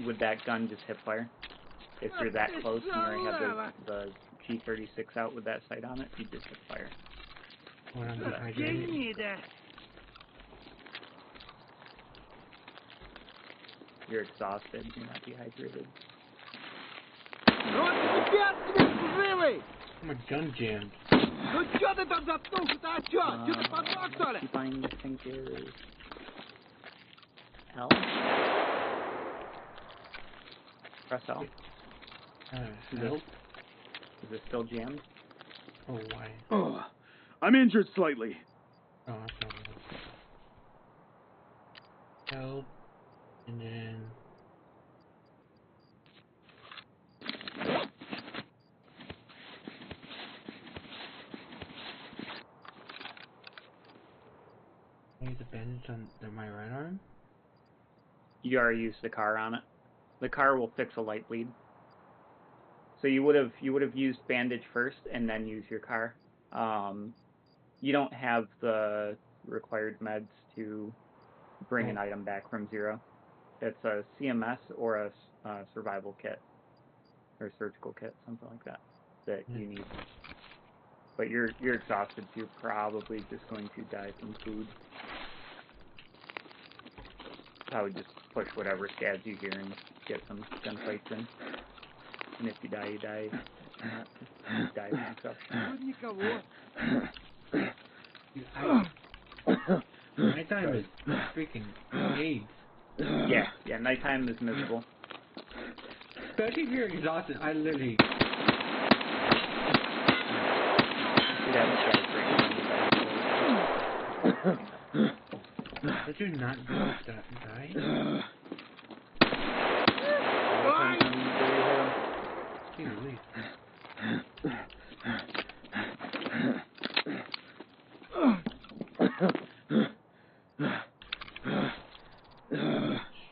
Would that gun just hip fire? If you're that close and you already have the G36 out with that sight on it, you just hip fire. When I'm dehydrated. You're exhausted, you're not dehydrated. I'm a gun jammed. Keeping, I think, is L. Press L. Help? Is it still jammed? Oh, why? Oh, I'm injured slightly. Oh, that's not good. Help. And then... I use a bandage on my right arm? You already used the car on it. The car will fix a light bleed. So you would have used bandage first and then use your car. You don't have the required meds to bring an item back from 0. It's a CMS or a survival kit or surgical kit, something like that you need. But you're exhausted, so you're probably just going to die from food. I would just push whatever scabs you hear and get some gunfights in. And if you die, you die. You die from exhaustion. Nighttime is freaking AIDS. Yeah, nighttime is miserable. Especially if you're exhausted, I literally... Did you not die?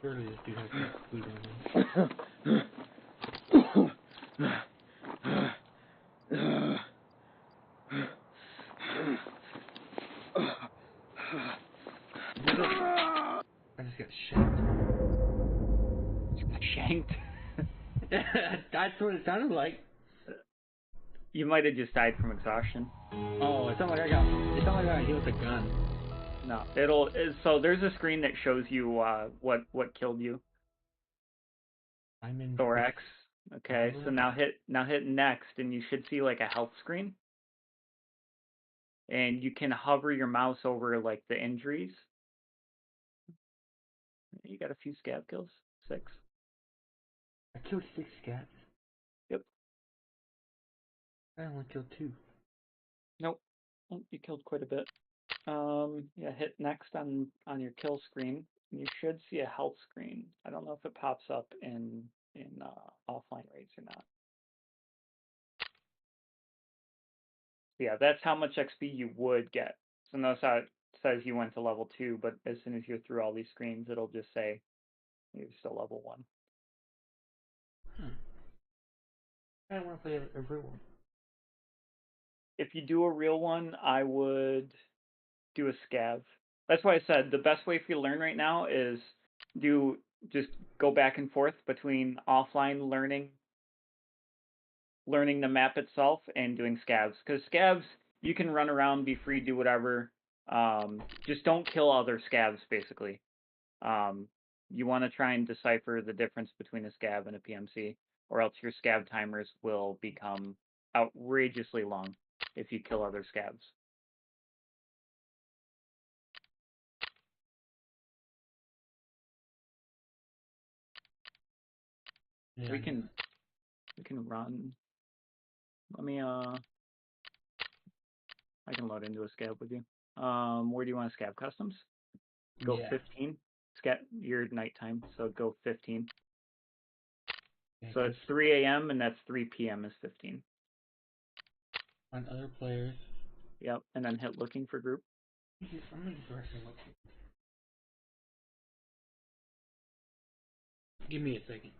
Surely this dude has some food on him. I just got shanked. Shanked? That's what it sounded like. You might have just died from exhaustion. Oh, it's not like I got hit with a gun. No, so there's a screen that shows you what killed you. I'm in thorax. Okay, so now hit next, and you should see like a health screen, and you can hover your mouse over like the injuries. You got a few scab kills, 6. I killed 6 scabs. Yep. I only killed 2. Nope. Oh, you killed quite a bit. Yeah, hit next on your kill screen. You should see a health screen. I don't know if it pops up in offline raids or not. Yeah, that's how much XP you would get. So notice how it says you went to level 2, but as soon as you're through all these screens, it'll just say you're still level 1. I don't want to play a real one. If you do a real one, I would do a scav. That's why I said the best way for you to learn right now is just go back and forth between offline learning the map itself and doing scavs. Because scavs, you can run around, be free, do whatever. Just don't kill other scavs, basically. You want to try and decipher the difference between a scav and a PMC, or else your scav timers will become outrageously long if you kill other scavs. Yeah, We can run. Let me I can load into a scav with you. Where do you want to scav customs? Go 15. Scat your nighttime, so go 15. Yeah, So it's 3 a.m. and that's 3 p.m. is 15. On other players. Yep, and then hit looking for group. I'm gonna just directly look. Give me a second.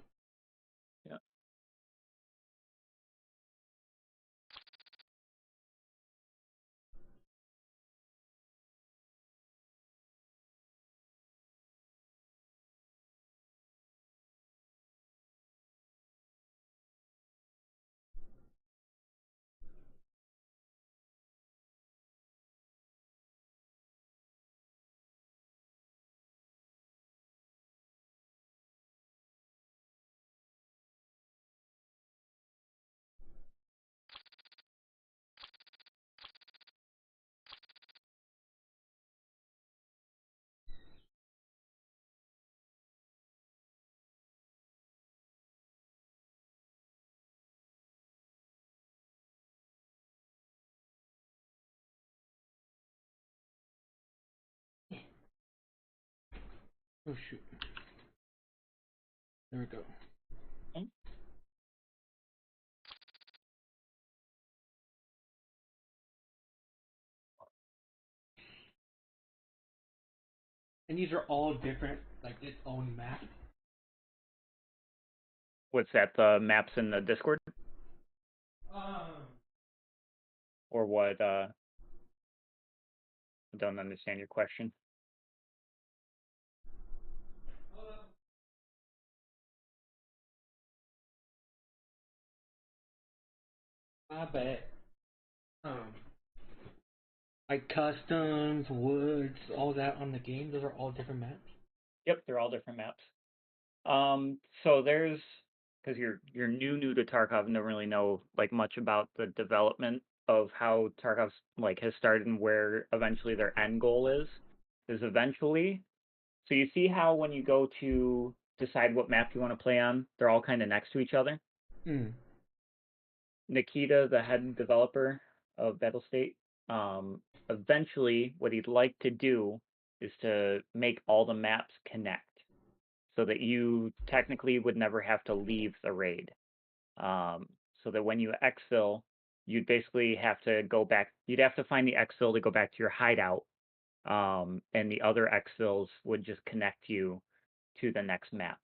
Yep. Oh shoot. There we go. Okay. And these are all different, like its own map. What's that? The maps in the Discord, or what? I don't understand your question. I bet. Like customs, woods, all that on the game. Those are all different maps. Yep, they're all different maps. So there's because you're new to Tarkov and don't really know like much about the development of how Tarkov's like has started and where eventually their end goal is eventually. So you see how when you go to decide what map you want to play on, they're all kind of next to each other. Nikita, the head developer of Battlestate, eventually what he'd like to do is to make all the maps connect so that you technically would never have to leave the raid. So that when you exfil, you'd basically have to go back. You'd have to find the exfil to go back to your hideout, and the other exfils would just connect you to the next map.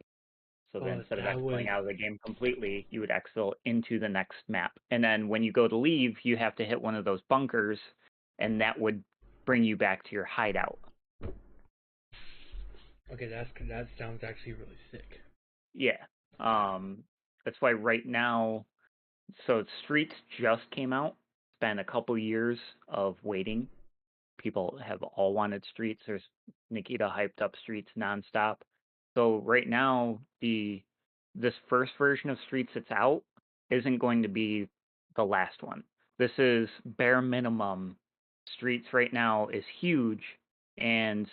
So then instead of exfilling out of the game completely, you would exfil into the next map. And then when you go to leave, you have to hit one of those bunkers, and that would bring you back to your hideout. Okay, that sounds actually really sick. Yeah. That's why right now, so Streets just came out. It's been a couple years of waiting. People have all wanted Streets. There's Nikita hyped up Streets nonstop. So right now, this first version of Streets that's out isn't going to be the last one. This is bare minimum. Streets right now is huge, and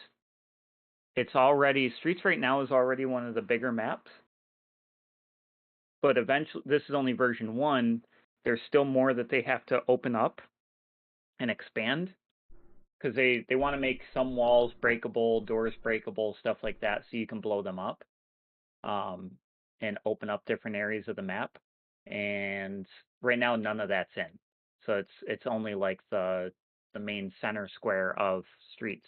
Streets right now is already one of the bigger maps. But eventually, this is only version 1. There's still more that they have to open up and expand. because they want to make some walls breakable, doors breakable, stuff like that, so you can blow them up, and open up different areas of the map. And right now, none of that's in. So it's only like the main center square of Streets.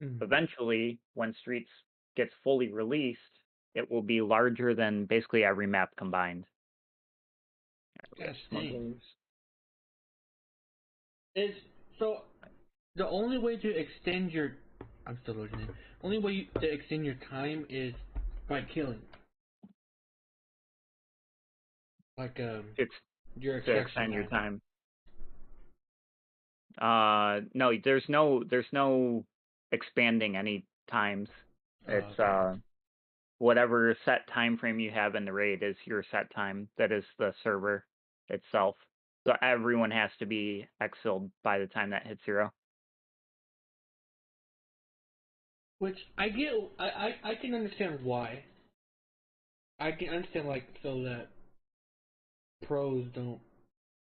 Eventually, when Streets gets fully released, it will be larger than basically every map combined. That's smugglers. Is so the only way to extend your I'm still looking in. Only way to extend your time is by killing. Like It's your to extraction extend your time. No, there's no expanding any times. It's Okay. whatever set time frame you have in the raid is your set time. That is the server itself. So everyone has to be exfilled by the time that hits 0. Which I get. I can understand why. I can understand like so that pros don't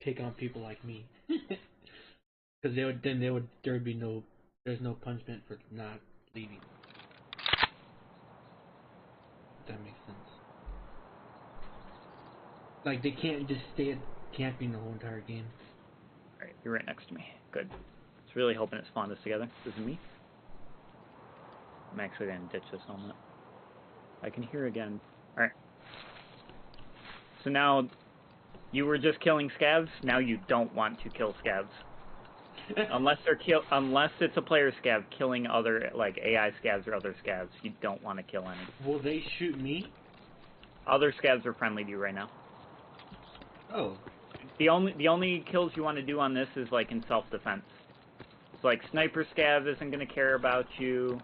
pick on people like me. Because there'd be there's no punishment for not leaving. If that makes sense. Like they can't just stay at camping the whole entire game. Alright, you're right next to me. Good. I was really hoping it spawned us together. This is me. I'm actually gonna ditch this helmet. I can hear again. Alright. So now you were just killing scavs, now you don't want to kill scavs. Unless it's a player scav killing other like AI scavs or other scavs, you don't want to kill any. Will they shoot me? Other scavs are friendly to you right now. Oh. The only kills you want to do on this is like in self-defense. So like sniper scav isn't gonna care about you.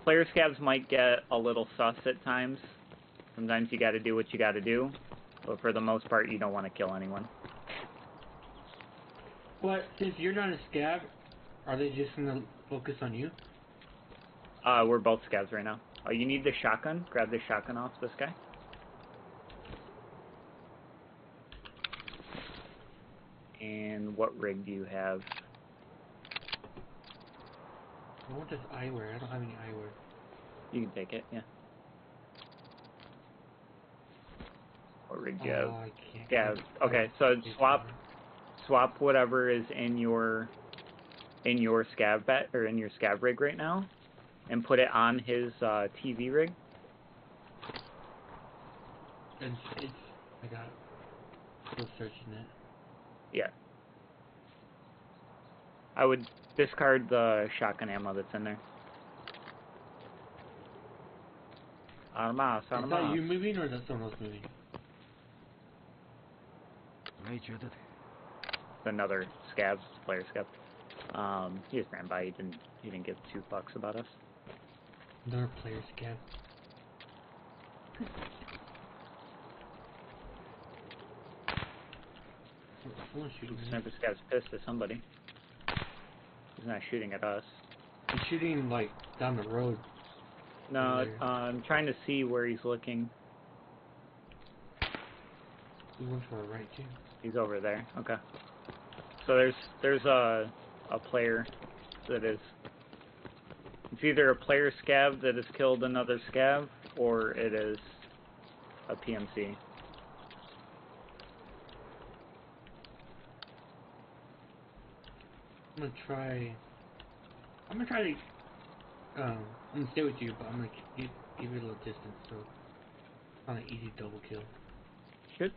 Player scavs might get a little sus at times. Sometimes you gotta do what you gotta do. But for the most part, you don't want to kill anyone. But since you're not a scav, are they just gonna focus on you? We're both scavs right now. Oh, you need the shotgun? Grab the shotgun off this guy. And what rig do you have? I want this eyewear. I don't have any eyewear. You can take it, yeah. What rig do you have? I can't. Yeah. Okay, so swap whatever is in your scav bet or in your scav rig right now, and put it on his TV rig. I got it. Still searching it. Yeah. I would discard the shotgun ammo that's in there. Armas. Is that you moving or is that someone else moving? Another scav, player scav. He just ran by. He didn't give 2 fucks about us. Another player scav. Someone's shooting me. Sniper scav's pissed at somebody. He's not shooting at us. He's shooting like down the road. No, I'm trying to see where he's looking. He went to our right too. He's over there. Okay. So there's a player that is. It's either a player scav that has killed another scav, or it is a PMC. I'm gonna try to. I'm gonna stay with you, but I'm gonna give you a little distance, so it's not an easy double kill. Should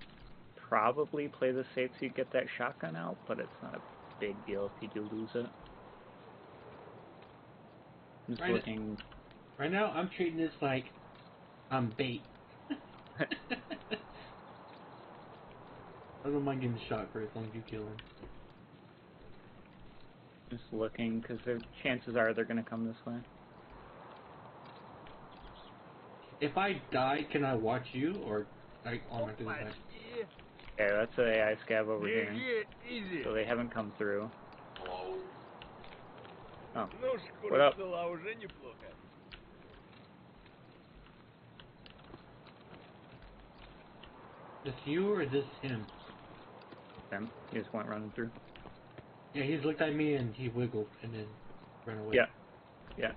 probably play this safe so you get that shotgun out, but it's not a big deal if you do lose it. I'm just looking. Right now, I'm treating this like I'm bait. I don't mind getting shot for as long as you kill him. Just looking, because chances are they're going to come this way. If I die, can I watch you, or I automatically die? Okay, that's an AI scav over here. So they haven't come through. Oh. What up? Is this you or is this him? him. He just went running through. Yeah, he just looked at me and he wiggled and then ran away. Yeah. Yeah.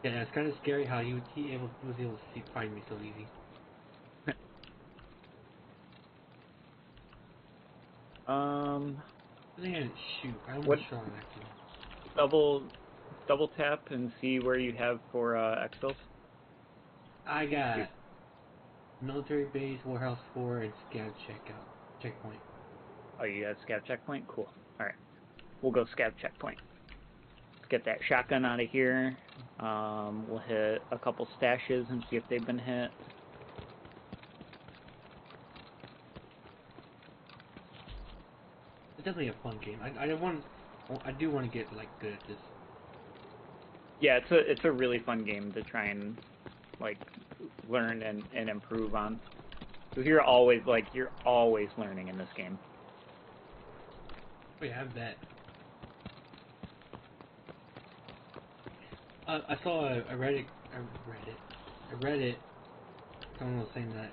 Yeah, it's kind of scary how he was able to find me so easy. I think I didn't shoot. I almost shot him actually. Double tap and see where you have for exfils. I got military base, warehouse 4, and scav checkpoint. Oh, you got scav checkpoint? Cool. Alright. We'll go scav checkpoint. Let's get that shotgun out of here. We'll hit a couple stashes and see if they've been hit. It's definitely a fun game. I do want to get like good at this. Yeah, it's a really fun game to try and like learn and improve on. Because you're always learning in this game. Oh yeah, I bet. I saw a Reddit. Someone was saying that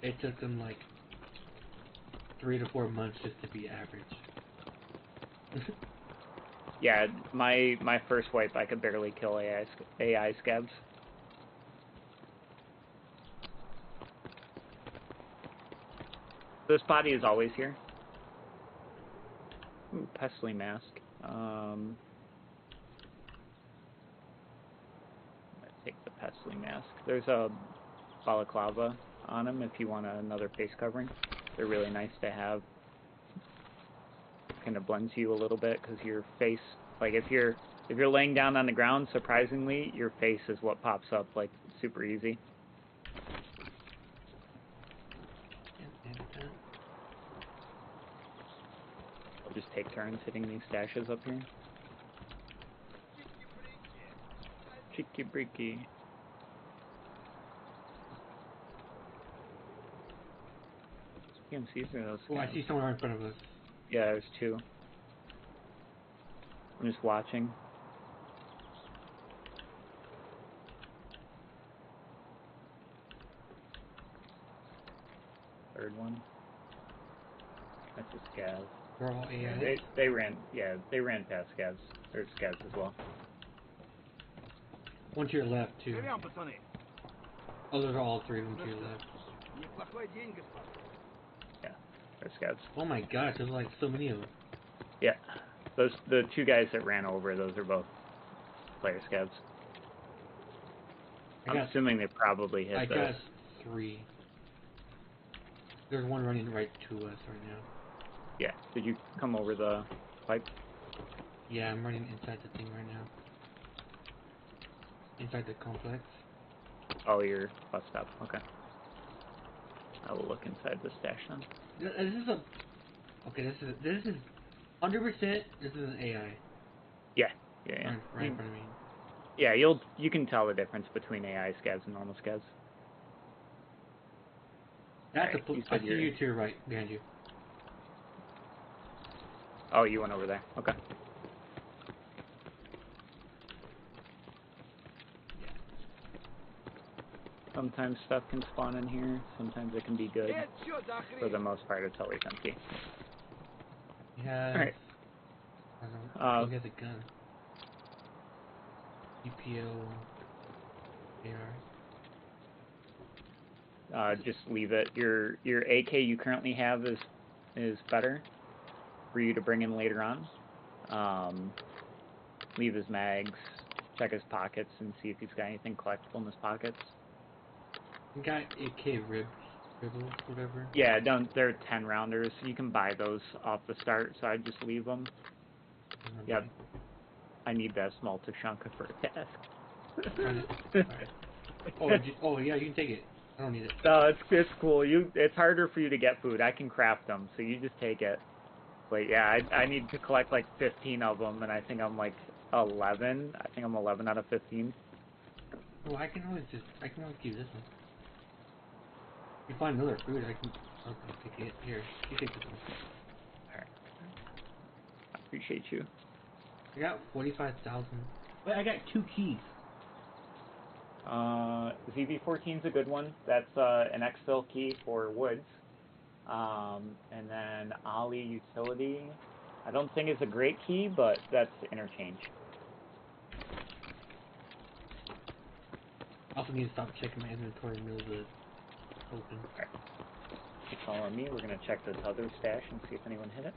it took them like 3 to 4 months just to be average. Yeah, my first wipe, I could barely kill AI scabs. This body is always here. Ooh, Pestly mask. I'm gonna take the Pestly mask. There's a balaclava on him if you want another face covering. They're really nice to have. Kind of blends you a little bit because your face, like if you're laying down on the ground, surprisingly, your face is what pops up like super easy. I'll just take turns hitting these stashes up here. Cheeky breaky. PMCs are those. Oh, I see someone right in front of us. Yeah, there's two. I'm just watching. Third one. That's a scav. They're all AI. They ran past scavs. There's scavs as well. One to your left too. Oh, those are all 3 of them to your left. Yeah, there's scavs. Oh my gosh, there's like so many of them. Yeah, the 2 guys that ran over, those are both player scavs. I'm assuming they probably hit I got 3. There's one running right to us right now. Yeah, did you come over the pipe? Yeah, I'm running inside the thing right now. Inside the complex. Oh, you're bus stop. Okay. I will look inside the stash then. This is a... Okay, this is 100%, this is an AI. Yeah. Right in front of me. Yeah, you can tell the difference between AI scavs and normal scavs. That's right, I see you to your right, behind you. Oh, you went over there. Okay. Sometimes stuff can spawn in here. Sometimes it can be good. For the most part, it's always empty. Yeah. All right. I think he has a gun. EPO. AR. Just leave it. Your AK you currently have is better for you to bring in later on. Leave his mags, check his pockets, and see if he's got anything collectible in his pockets. You got AK ribs, whatever. Yeah, they're 10 rounders. You can buy those off the start, so I just leave them. Yep. I need that small Tushonka for a task. Alright. Oh yeah, you can take it. I don't need it. No, it's cool. It's harder for you to get food. I can craft them, so you just take it. But yeah, I need to collect like 15 of them, and I think I'm like 11. I think I'm 11 out of 15. Oh, I can always keep this one. If you find another food, I'll take it. Here, you take this one. Alright. I appreciate you. I got 45,000. Wait, I got 2 keys. ZV14's a good one. That's an exfil key for woods. And then Ollie Utility. I don't think it's a great key, but that's interchange. I also need to stop checking my inventory in the middle of the open. Alright. Follow me. We're going to check this other stash and see if anyone hit it.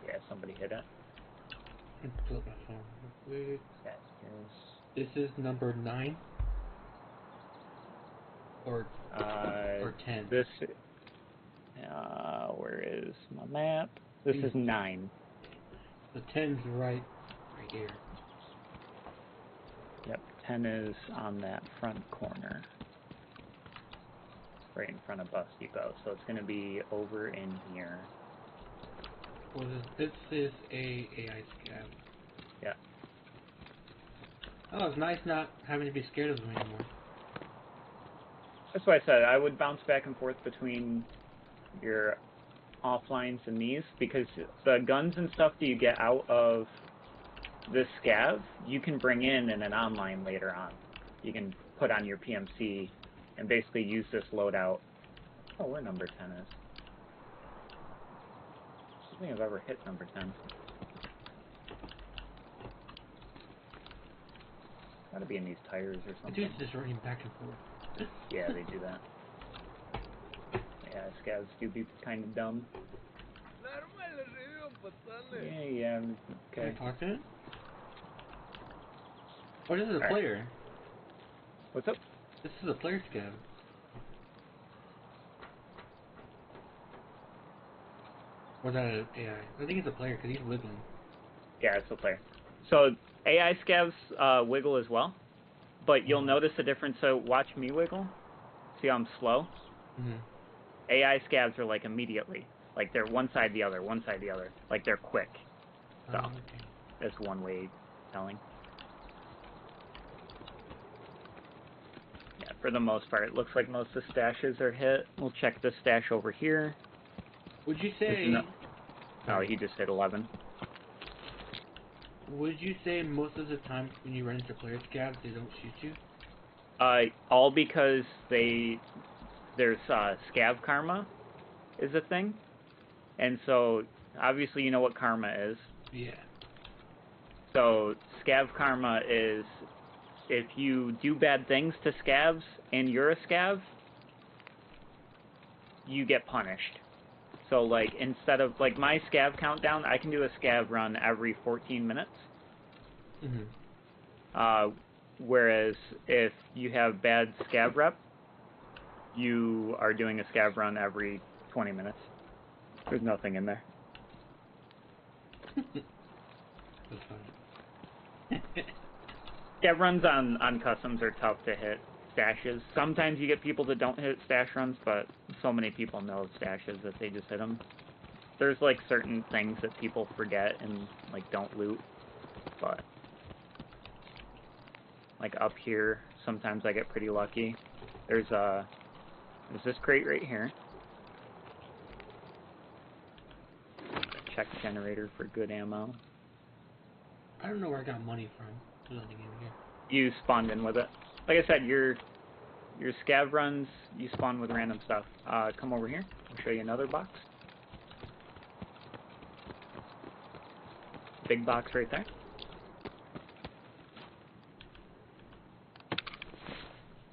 Yeah, somebody hit it. Pull up my phone real quick. That is... This is number 9? Or 10? This... where is my map? This is 9. The 10's right here. Yep, 10 is on that front corner. Right in front of Bus Depot. So it's going to be over in here. Well, this is a AI scav. Yeah. Oh, it's nice not having to be scared of them anymore. That's why I said I would bounce back and forth between your offlines and these, because the guns and stuff that you get out of this scav, you can bring in an online later on. You can put on your PMC and basically use this loadout. Oh, where number 10 is. I don't think I've ever hit number 10. Gotta be in these tires or The something. dude's just running back and forth. Yeah, they do that. Yeah, scavs do be kind of dumb. Yeah, Can I okay. talk to it? Oh, this is a Alright. player. What's up? This is a player scav. Or is that an AI? I think it's a player because he's wiggling. Yeah, it's a player. So AI scavs wiggle as well, but you'll notice the difference. So watch me wiggle. See how I'm slow? Mm-hmm. AI scavs are like immediately. Like they're one side the other, one side the other. Like they're quick. So Okay. that's one way of telling. Yeah, for the most part, it looks like most of the stashes are hit. We'll check the stash over here. Would you say... Oh, he just hit 11. Would you say most of the time when you run into player scavs, they don't shoot you? All because there's scav karma is a thing. And so, obviously you know what karma is. Yeah. So, scav karma is if you do bad things to scavs and you're a scav, you get punished. So, like, instead of, like, my scav countdown, I can do a scav run every 14 minutes. Mm-hmm. Whereas if you have bad scav rep, you are doing a scav run every 20 minutes. There's nothing in there. That's funny. Scav runs on customs are tough to hit stashes. Sometimes you get people that don't hit stash runs, but so many people know stashes that they just hit them. There's like certain things that people forget and like don't loot, but like up here, sometimes I get pretty lucky. There's this crate right here. Check generator for good ammo. I don't know where I got money from. There's nothing in here. You spawned in with it. Like I said, your scav runs, you spawn with random stuff. Come over here. I'll show you another box. Big box right there.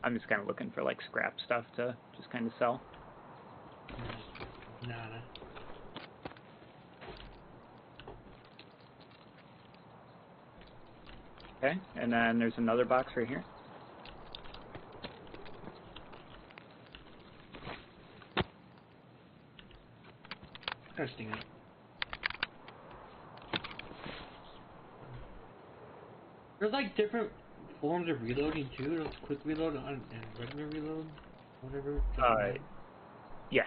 I'm just kind of looking for like scrap stuff to just kind of sell. Nada. Okay, and then there's another box right here. Interesting. There's like different forms of reloading too. There's quick reload and regular reload, whatever. Yeah.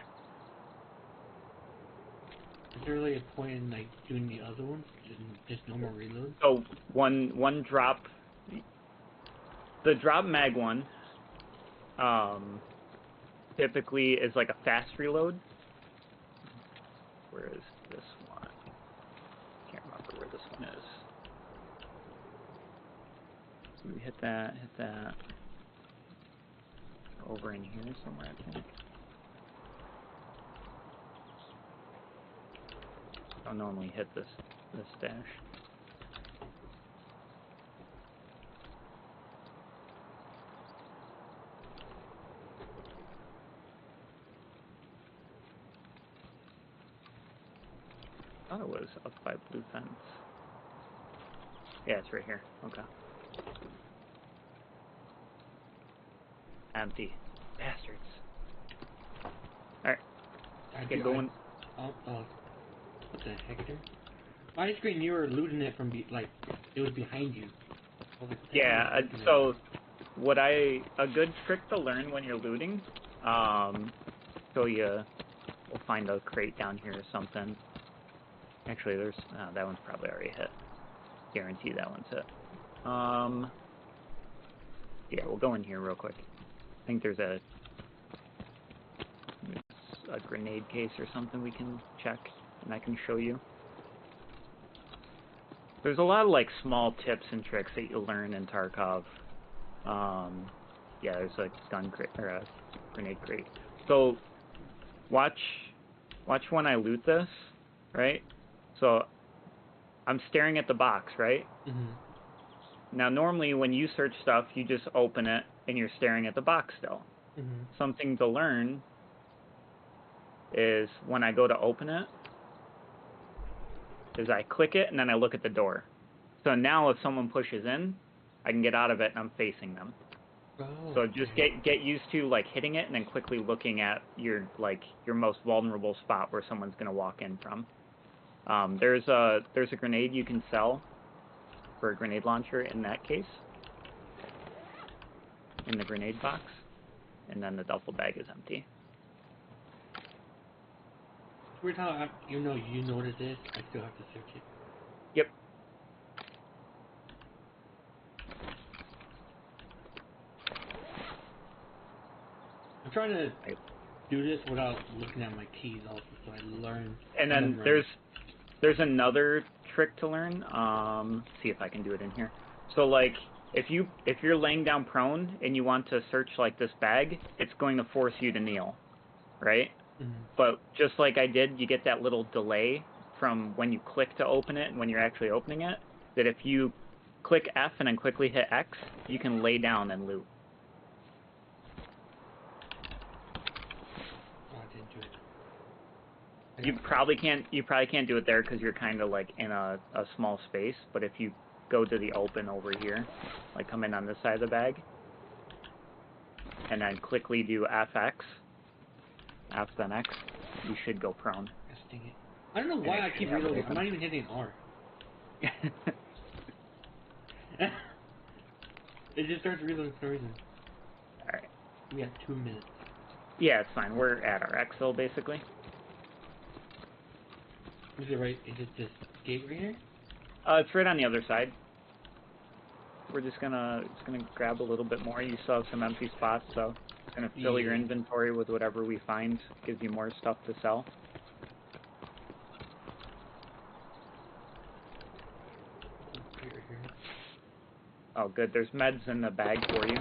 Is there really a point in like doing the other ones? Just normal reload? So one drop. The drop mag one typically is like a fast reload. Where is this one? Can't remember where this one is. We hit that, hit that. Over in here somewhere, I think. Don't normally hit this stash. I thought it was up by blue fence. Yeah, it's right here. Okay. Empty. Bastards. Alright. Get going. What the heck, dude? My screen, you were looting it from, it was behind you. Yeah, so a good trick to learn when you're looting, so we'll find a crate down here or something. Actually, that one's probably already hit. Guarantee that one's hit. Yeah, we'll go in here real quick. I think there's a grenade case or something we can check, and I can show you. There's a lot of like small tips and tricks that you'll learn in Tarkov. Yeah, there's a gun crate or a grenade crate. So watch when I loot this, right? So I'm staring at the box, right? Mm-hmm. Now normally when you search stuff, you just open it and you're staring at the box still. Mm-hmm. Something to learn is when I go to open it, is I click it and then I look at the door. So now if someone pushes in, I can get out of it and I'm facing them. Oh, so just get used to like hitting it and then quickly looking at your most vulnerable spot where someone's gonna walk in from. There's a grenade you can sell for a grenade launcher in that case, in the grenade box, and then the duffel bag is empty. Weird how, even though you know what it is, I still have to search it. Yep. I'm trying to do this without looking at my keys also, so I learn. And then there's another trick to learn. See if I can do it in here. So like if you're laying down prone and you want to search like this bag, it's going to force you to kneel, right? Mm-hmm. But just like I did, you get that little delay from when you click to open it and when you're actually opening it, that if you click F and then quickly hit X, you can lay down and loot. Oh, I didn't do it. You probably can't do it there because you're kind of like in a small space, but if you go to the open over here, like come in on this side of the bag, and then quickly do FX, F then X, you should go prone. Gosh, dang it. I don't know why I keep reloading. I'm not even hitting R. It just starts reloading for no reason. Alright. We have 2 minutes. Yeah, it's fine. We're at our exfil basically. Is it right? Is it this gate right here? It's right on the other side. We're just gonna grab a little bit more. You still have some empty spots, so it's gonna fill your inventory with whatever we find. Gives you more stuff to sell. Right here. Oh, good. There's meds in the bag for you.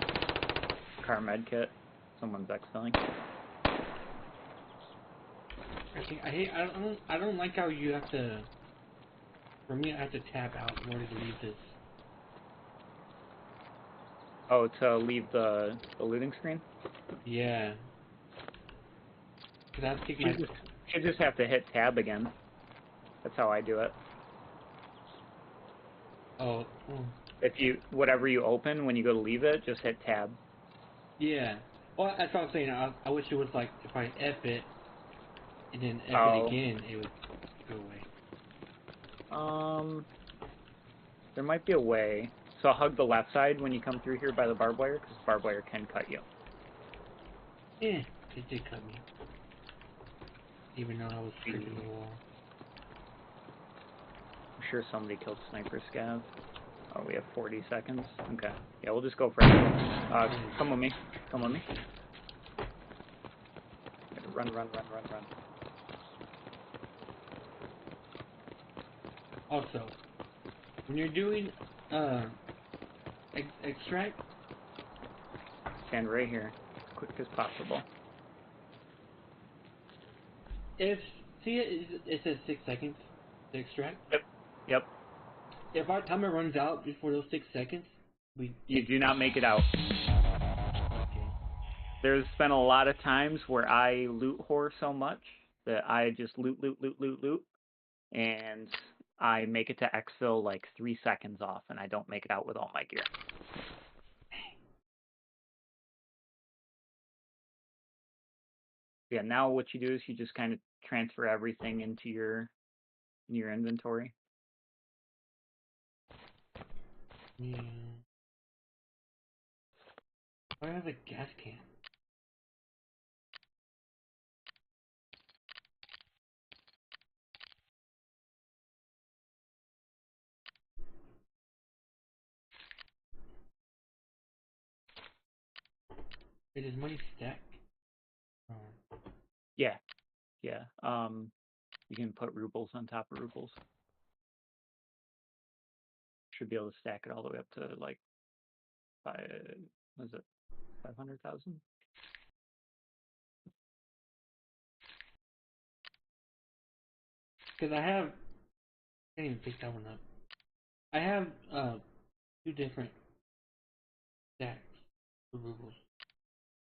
Car med kit. Someone's exfilling. I don't like how you have to. For me, I have to tab out in order to leave this. Oh, to leave the looting screen? Yeah. Cause I have to take my. You just have to hit tab again. That's how I do it. Oh. If whatever you open when you go to leave it, just hit tab. Yeah. Well, that's what I'm saying. I wish it was like if I F it and then F it again, it would go away. There might be a way. So hug the left side when you come through here by the barbed wire, because barbed wire can cut you. It did cut me. Even though I was creeping the wall. I'm sure somebody killed Sniper Scav. Oh, we have 40 seconds. Okay. Yeah, we'll just go for it. Come with me. Come with me. Run. Also, when you're doing Extract? Stand right here, as quick as possible. If see it says 6 seconds to extract. Yep. If our timer runs out before those 6 seconds, you do not make it out. Okay. There's been a lot of times where I loot whore so much that I just loot, and I make it to exfil like 3 seconds off, and I don't make it out with all my gear. Yeah, now what you do is you just kind of transfer everything into your inventory. Yeah. I have a gas can. It is money stack. Yeah. You can put rubles on top of rubles. Should be able to stack it all the way up to like 500,000? Because I can't even pick that one up. I have 2 different stacks for rubles.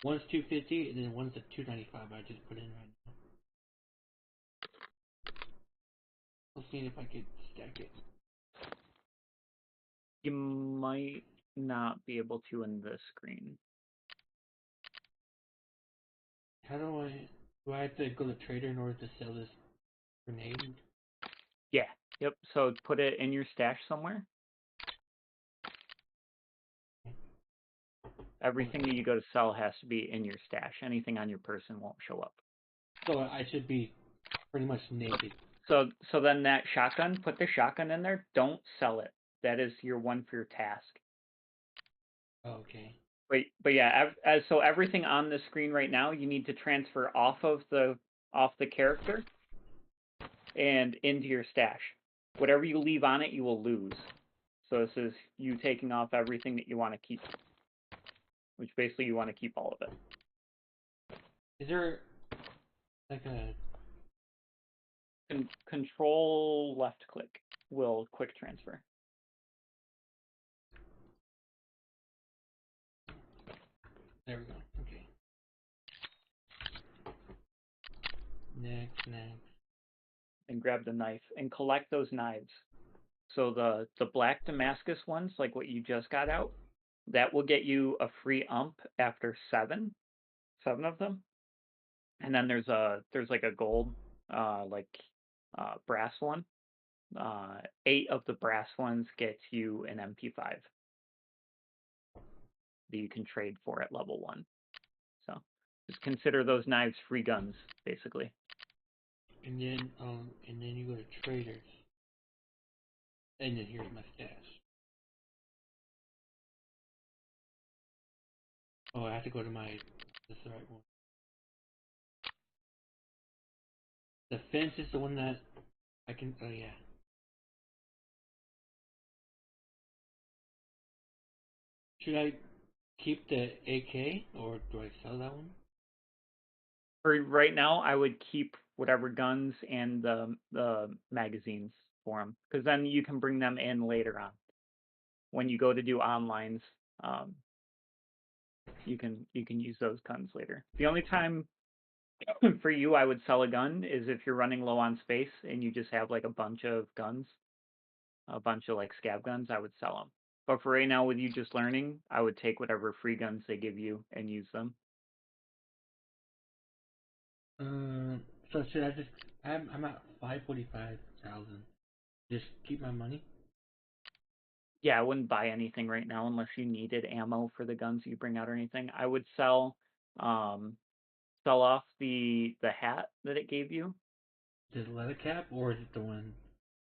One's 250 and then one's a 295. I just put in right now. I'll see if I could stack it. You might not be able to in this screen. How do I have to go to trader in order to sell this grenade? Yeah. Yep. So put it in your stash somewhere. Everything that you go to sell has to be in your stash. Anything on your person won't show up. So I should be pretty much naked. So then that shotgun, put the shotgun in there. Don't sell it. That is your one for your task. Okay. But yeah, so everything on the screen right now, you need to transfer off the character and into your stash. Whatever you leave on it, you will lose. So this is you taking off everything that you want to keep, which basically you want to keep all of it. Is there like a Control left click will quick transfer. There we go. Okay. Next. And grab the knife and collect those knives. So the black Damascus ones, like what you just got out, that will get you a free ump after 7 of them. And then there's like a gold brass one. 8 of the brass ones gets you an MP5 that you can trade for at level 1. So just consider those knives free guns, basically. And then you go to traders. And then here's my stash. Oh, I have to go to that's the right one. The fence is the one that I can, oh yeah. Should I keep the AK or do I sell that one? For right now, I would keep whatever guns and the magazines for them, because then you can bring them in later on. When you go to do onlines, you can use those guns later. The only time for you I would sell a gun is if you're running low on space and you just have like a bunch of guns, a bunch of like scav guns. I would sell them. But for right now, with you just learning, I would take whatever free guns they give you and use them. So should I just? I'm at 545,000. Just keep my money. Yeah, I wouldn't buy anything right now unless you needed ammo for the guns you bring out or anything. I would sell off the hat that it gave you. The leather cap, or is it the one?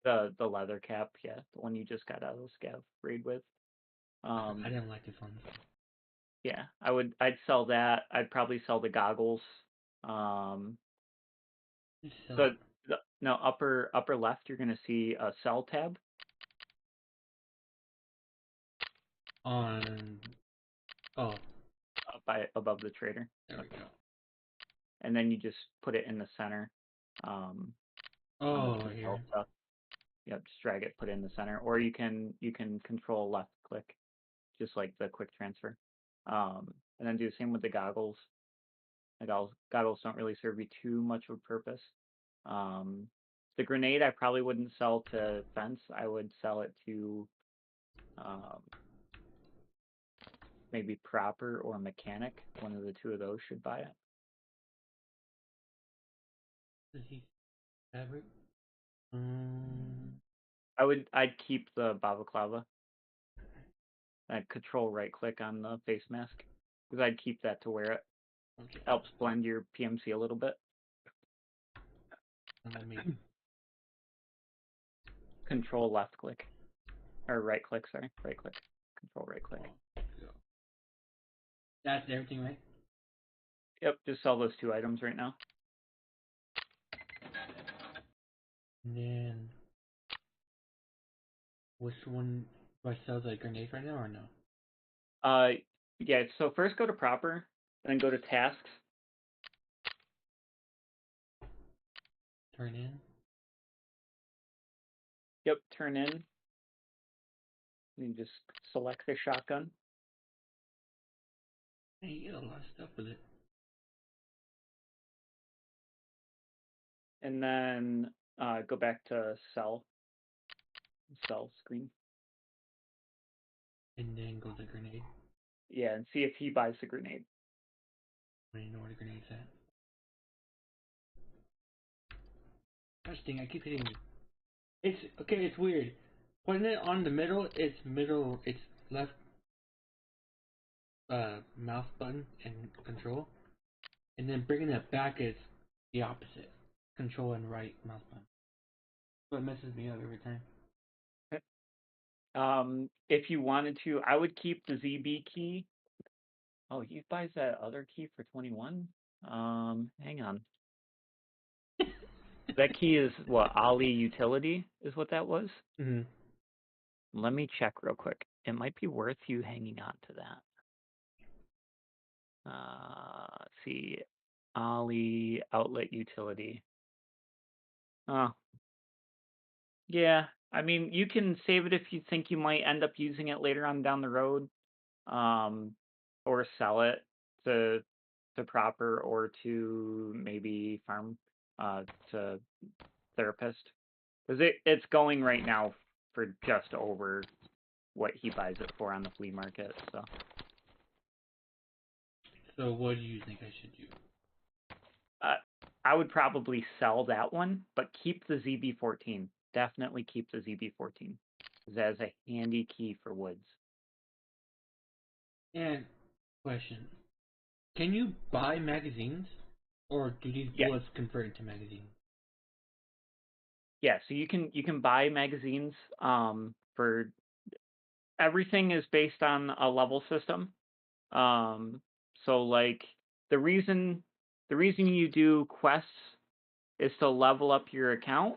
The leather cap, yeah, the one you just got out of the scav raid with. I didn't like this one. Yeah, I'd sell that. I'd probably sell the goggles. No, upper left, you're gonna see a sell tab. On. Oh, above the trader. there we go. And then you just put it in the center. Oh, here. Stuff. Yep, just drag it, put it in the center, or you can control left click, just like the quick transfer, and then do the same with the goggles. The goggles don't really serve you too much of a purpose. The grenade I probably wouldn't sell to fence. I would sell it to maybe proper or mechanic. One of the two of those should buy it. Does he fabric? I'd keep the balaclava. I'd control right click on the face mask because I'd keep that to wear it. Okay. Helps blend your PMC a little bit. Let me. Control left click. Or right click, sorry. Right click. Control right click. That's everything, right? Yep, just sell those two items right now. And then. Which one do I sell the grenade right now or no? Yeah, so first go to proper, then go to tasks. Turn in. Yep, turn in. You just select the shotgun. Hey, you get a lot of stuff with it. And then go back to sell screen. And then go to grenade. Yeah, and see if he buys the grenade. I don't even know where the grenade's at. Interesting, I keep hitting it. It's okay, it's weird. Putting it on the middle, it's left mouse button and control. And then bringing it back is the opposite. Control and right mouse button. So it messes me up every time. If you wanted to, I would keep the ZB key. Oh, he buys that other key for 21? Hang on. That key is what, Ali Utility is what that was? Mm-hmm. Let me check real quick. It might be worth you hanging on to that. Let's see. Ali Outlet Utility. Oh. Yeah, I mean, you can save it if you think you might end up using it later on down the road. Or sell it to proper or to maybe farm to therapist, because it's going right now for just over what he buys it for on the flea market. So what do you think I should do? I would probably sell that one, but keep the ZB14. Definitely keep the ZB14. That is a handy key for woods. And question: can you buy magazines, or do these bullets convert into magazines? Yeah, so you can buy magazines. For everything is based on a level system. So like the reason you do quests is to level up your account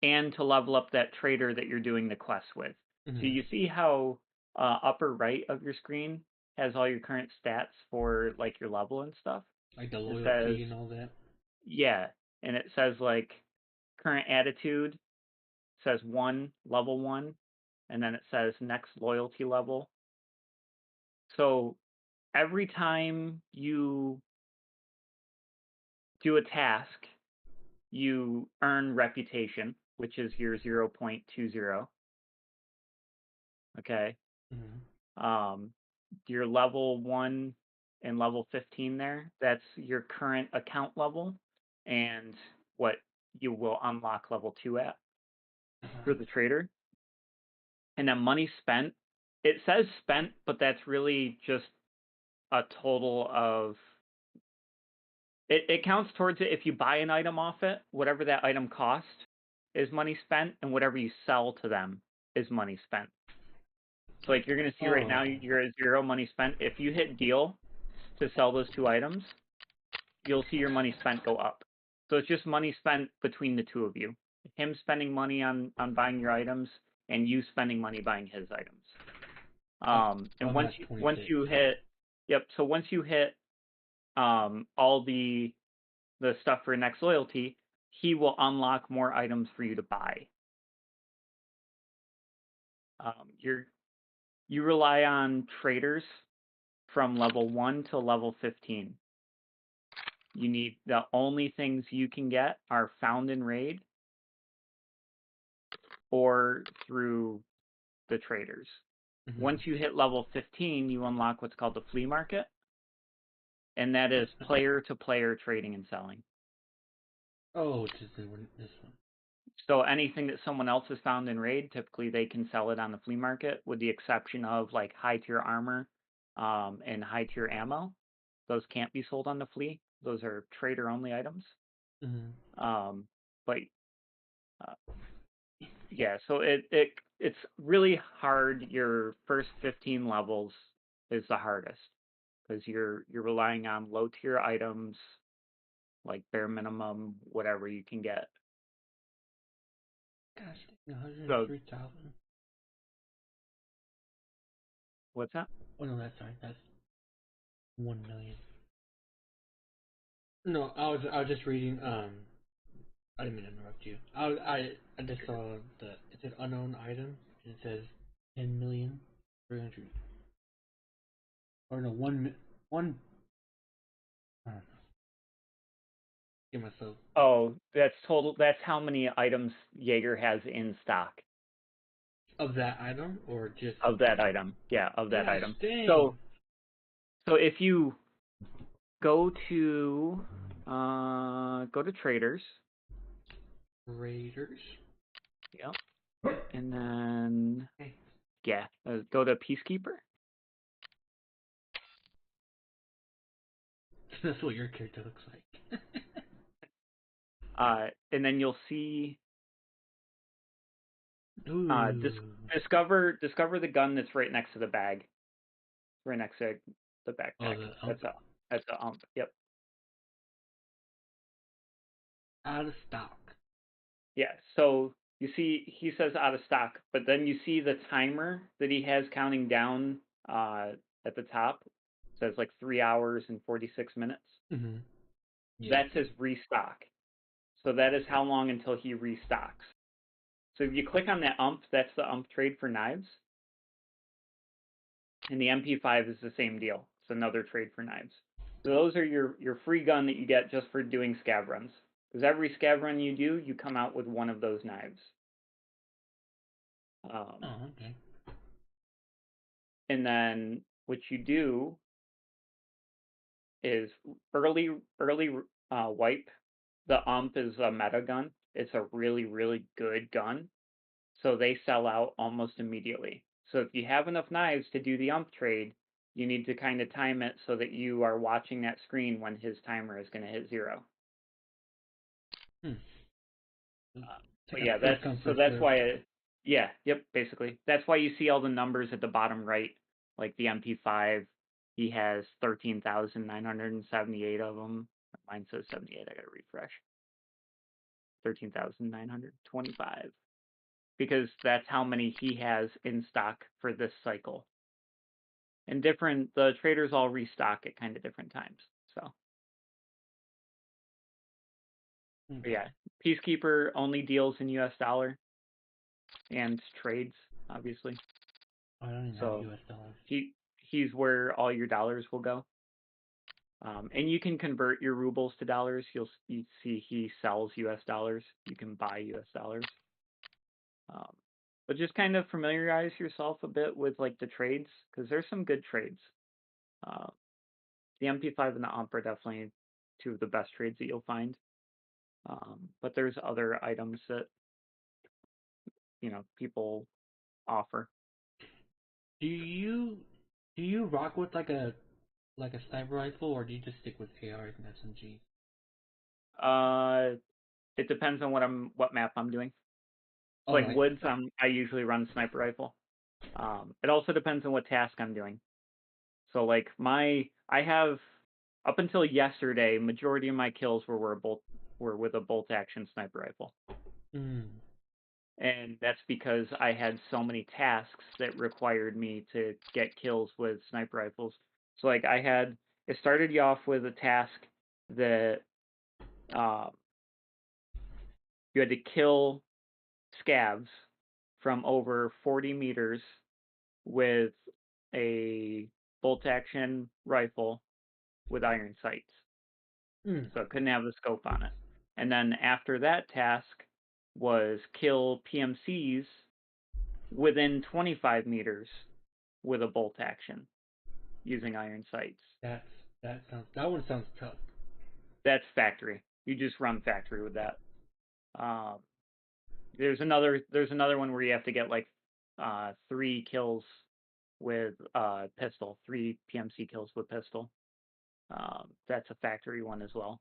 and to level up that trader that you're doing the quest with. Mm-hmm. So you see how upper right of your screen has all your current stats for like your level and stuff? Like the loyalty and all that? Yeah, and it says like current attitude, says 1, level 1, and then it says next loyalty level. So every time you do a task, you earn reputation, which is your 0.20. Okay. Mm-hmm. Your level 1 and level 15 there, that's your current account level and what you will unlock level 2 at for the trader. And then money spent, it says spent, but that's really just a total of, it counts towards it if you buy an item off it, whatever that item cost is money spent, and whatever you sell to them is money spent. So like you're going to see right now, you're at 0 money spent. If you hit deal to sell those 2 items, you'll see your money spent go up. So it's just money spent between the 2 of you. Him spending money on buying your items and you spending money buying his items. And I'm once at you 26. hit, yep. So once you hit all the stuff for next loyalty, he will unlock more items for you to buy. You rely on traders from level 1 to level 15. The only things you can get are found in raid or through the traders. Mm-hmm. Once you hit level 15, you unlock what's called the flea market, and that is player-to-player trading and selling. Oh, it's just this one. So anything that someone else has found in raid, typically they can sell it on the flea market, with the exception of like high-tier armor and high-tier ammo. Those can't be sold on the flea. Those are trader-only items. Mm-hmm. But yeah, so it's really hard. Your first 15 levels is the hardest because you're relying on low-tier items, like bare minimum, whatever you can get. Gosh, 103,000. What's that? Oh no, that's 1 million. No, I was just reading. I didn't mean to interrupt you. I just saw it said unknown item. And it says 10,300,000. Or no, 1. I don't know. Give myself. Oh, that's total. That's how many items Jaeger has in stock. Of that item, or just of that item? Yeah, of that item. Dang. So if you go to traders. Raiders. Yep. And then go to peacekeeper. That's what your character looks like. And then you'll see Ooh. discover the gun that's right next to the bag. Right next to the backpack. That's the ump. Yep. Out of stock. Yeah, so you see he says out of stock, but then you see the timer that he has counting down at the top. It says like 3 hours and 46 minutes. Mm-hmm. Yeah. That's his restock. So that is how long until he restocks. So if you click on that ump, that's the ump trade for knives. And the MP5 is the same deal. It's another trade for knives. So those are your free gun that you get just for doing scav runs. Because every scav run you do, you come out with one of those knives. Okay. And then what you do is early wipe. The ump is a meta gun. It's a really, really good gun. So they sell out almost immediately. So if you have enough knives to do the ump trade, you need to kind of time it so that you are watching that screen when his timer is going to hit 0. But yeah, that's why basically. That's why you see all the numbers at the bottom right, like the MP5. He has 13,978 of them. Mine says 78. I gotta refresh. 13,925. Because that's how many he has in stock for this cycle. And the traders all restock at kind of different times. So. But yeah, Peacekeeper only deals in US dollar and trades, obviously. I don't even have US dollars. He's where all your dollars will go. And you can convert your rubles to dollars. You see he sells US dollars. You can buy US dollars. But just kind of familiarize yourself a bit with like the trades, because there's some good trades. The MP5 and the ump are definitely two of the best trades that you'll find. But there's other items that people offer. Do you rock with like a sniper rifle, or do you just stick with ARs and SMGs? It depends on what map I'm doing. Like woods, I usually run sniper rifle. It also depends on what task I'm doing. So like I have up until yesterday, majority of my kills were with a bolt action sniper rifle. and that's because I had so many tasks that required me to get kills with sniper rifles. So like it started you off with a task that uh, you had to kill scavs from over 40 meters with a bolt action rifle with iron sights. So it couldn't have the scope on it. And then after that task was kill PMCs within 25 meters with a bolt action using iron sights. That one sounds tough. That's factory. You just run factory with that. There's another one where you have to get like 3 kills with pistol, 3 PMC kills with pistol. That's a factory one as well.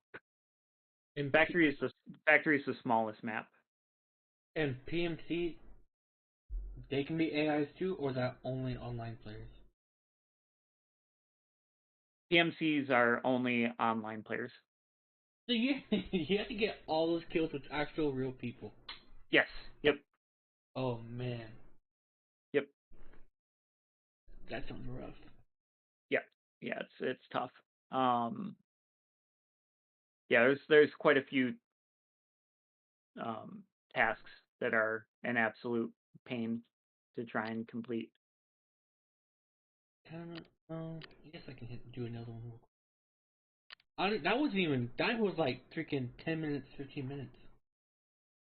And Factory is the smallest map. And PMC, they can be AIs too, or is that only online players? PMCs are only online players. So you you have to get all those kills with actual real people. Yes. Yep. Oh man. Yep. That sounds rough. Yep. Yeah, it's tough. Yeah, there's quite a few tasks that are an absolute pain to try and complete. I guess I can do another one. That was like freaking 10 minutes, 15 minutes.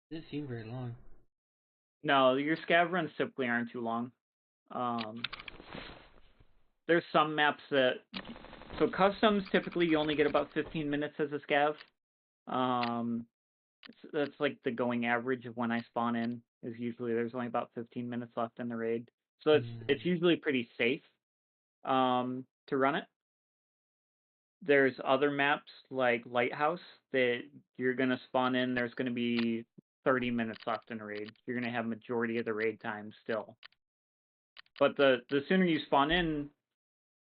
It didn't seem very long. No, your scav runs typically aren't too long. There's some maps that, so customs typically you only get about 15 minutes as a scav. That's like the going average of when I spawn in, is usually there's only about 15 minutes left in the raid. So it's usually pretty safe to run it. There's other maps like Lighthouse that you're gonna spawn in, there's gonna be 30 minutes left in a raid. You're gonna have majority of the raid time still. But the sooner you spawn in,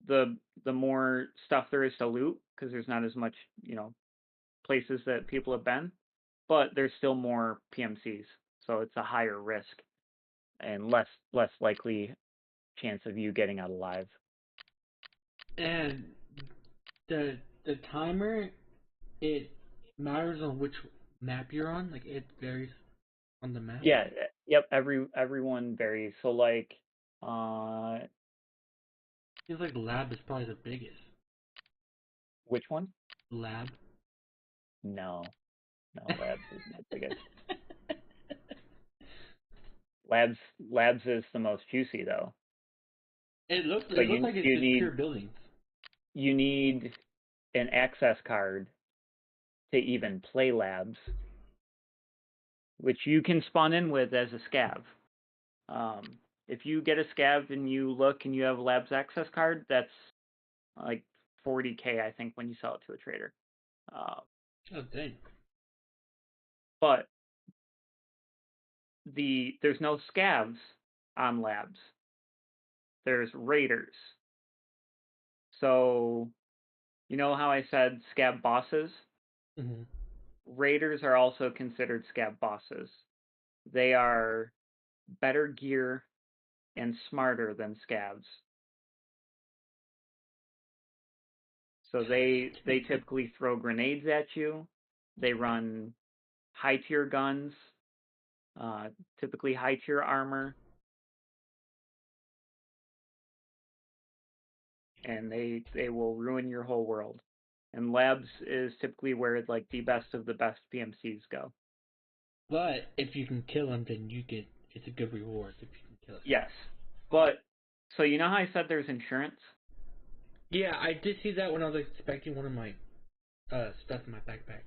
the more stuff there is to loot, because there's not as much, places that people have been. But there's still more PMCs, so it's a higher risk and less likely chance of you getting out alive. And the timer, it matters on which map you're on. Like it varies on the map. Yeah. Yep. Everyone varies. So like, Seems like lab is probably the biggest. which one? Lab. No, labs isn't the biggest. Labs is the most juicy though. It looks But like it's just pure buildings. You need an access card to even play labs, which you can spawn in with as a scav. If you get a scav and you look and you have a labs access card, that's like 40K, I think, when you sell it to a trader. Oh dang. But there's no scavs on labs. There's raiders. So, you know how I said scav bosses? Mm-hmm. Raiders are also considered scav bosses. They are better gear and smarter than scavs. So they typically throw grenades at you. They run high tier guns, typically high tier armor, and they will ruin your whole world. And labs is typically where like the best of the best PMCs go. But if you can kill them, then it's a good reward if you can kill them. Yes, but so you know how I said there's insurance? Yeah, I did see that when I was inspecting one of my stuff in my backpack.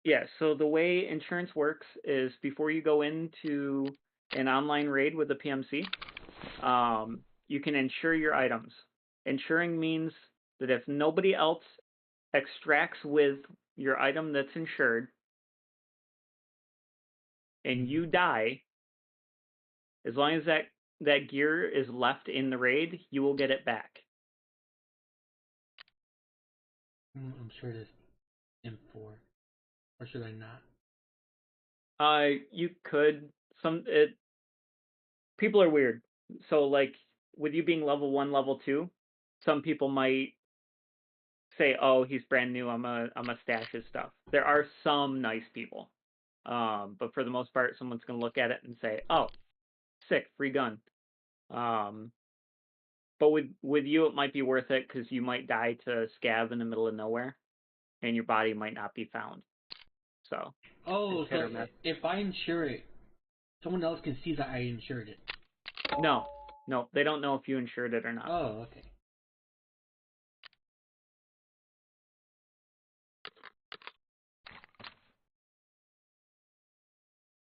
Yeah, so the way insurance works is before you go into an online raid with a PMC, you can insure your items. Insuring means that if nobody else extracts with your item that's insured and you die, as long as that gear is left in the raid, you will get it back. I'm sure it is M4. Or should I not? You could people are weird. So like with you being level 1, level 2, some people might say, "Oh, he's brand new. I'm a stash his stuff." There are some nice people, but for the most part, someone's gonna look at it and say, "Oh, sick, free gun." Um, but with you, it might be worth it because you might die to scav in the middle of nowhere, and your body might not be found. So Oh, it's hit so or miss. if I insure it, someone else can see that I insured it. No, they don't know if you insured it or not. Oh, okay.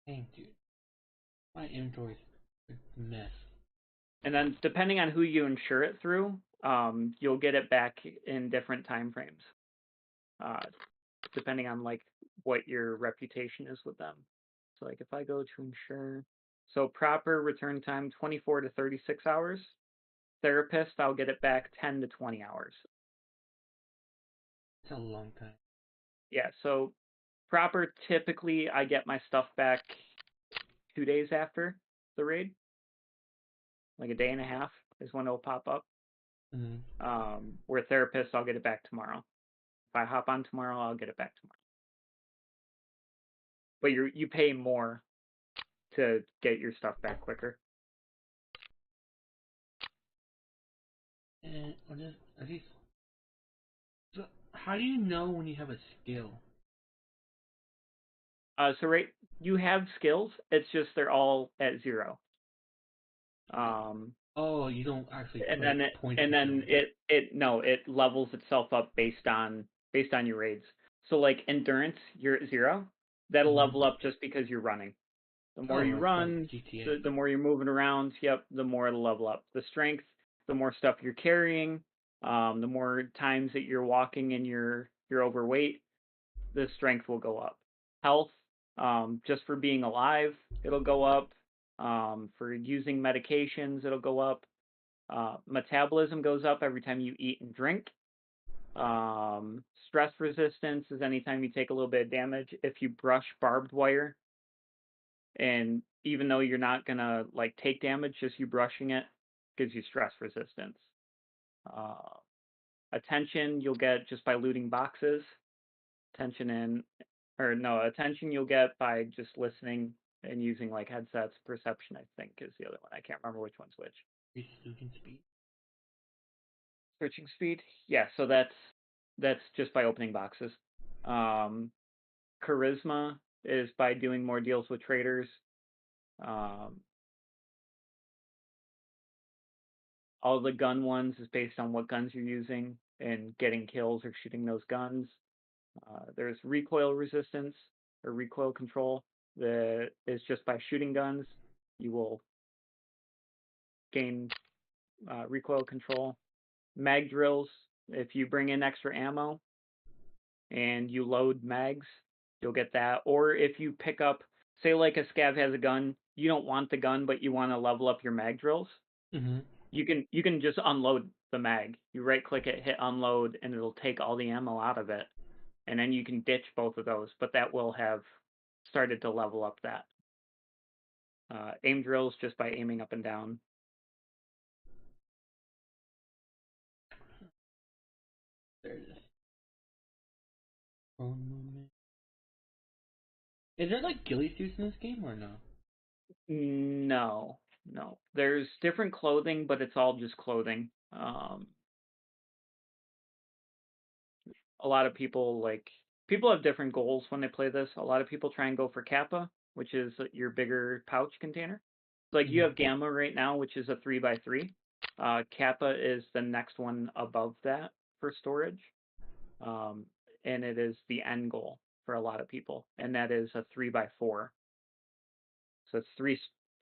Dang, dude. My inventory's a mess. And then depending on who you insure it through, you'll get it back in different time frames, depending on like what your reputation is with them. So like if I go to insure, so proper return time 24 to 36 hours. Therapist, I'll get it back 10 to 20 hours. It's a long time. Yeah, so proper, typically I get my stuff back 2 days after the raid. Like a day and a half is when it'll pop up. Mm-hmm. Where therapist, I'll get it back tomorrow. If I hop on tomorrow, I'll get it back tomorrow. But you pay more to get your stuff back quicker. And are these? So how do you know when you have a skill? So right, you have skills. It's just they're all at 0. Oh, you don't actually And put then points. it levels itself up based on your raids. So like endurance, you're at 0. That'll Mhm. level up just because you're running. The more you like run, GTA. the more you're moving around. Yep, the more it'll level up. The strength, the more stuff you're carrying, the more times that you're walking and you're overweight, the strength will go up. Health, just for being alive, it'll go up. For using medications, it'll go up. Metabolism goes up every time you eat and drink. Stress resistance is anytime you take a little bit of damage. If you brush barbed wire, and even though you're not gonna like take damage, just you brushing it gives you stress resistance. Attention you'll get just by looting boxes. Attention you'll get by just listening and using like headsets. Perception I think is the other one. I can't remember which one's which. Searching speed. Searching speed, yeah. So that's just by opening boxes. Charisma is by doing more deals with traders. All the gun ones is based on what guns you're using and getting kills or shooting those guns. There's recoil resistance or recoil control that is just by shooting guns. You will gain recoil control. Mag drills, if you bring in extra ammo and you load mags, you'll get that. Or if you pick up, say like a scav has a gun, you don't want the gun, but you want to level up your mag drills. Mm-hmm. You can just unload the mag. You right click it, hit unload, and it'll take all the ammo out of it. And then you can ditch both of those, but that will have started to level up that. Aim drills just by aiming up and down. There it is. Moment. Is there like ghillie suits in this game or no? No. There's different clothing, but it's all just clothing. A lot of people have different goals when they play this. A lot of people try and go for Kappa, which is your bigger pouch container. Like you have Gamma right now, which is a 3x3. Kappa is the next one above that for storage. And it is the end goal for a lot of people, and that is a 3x4. So it's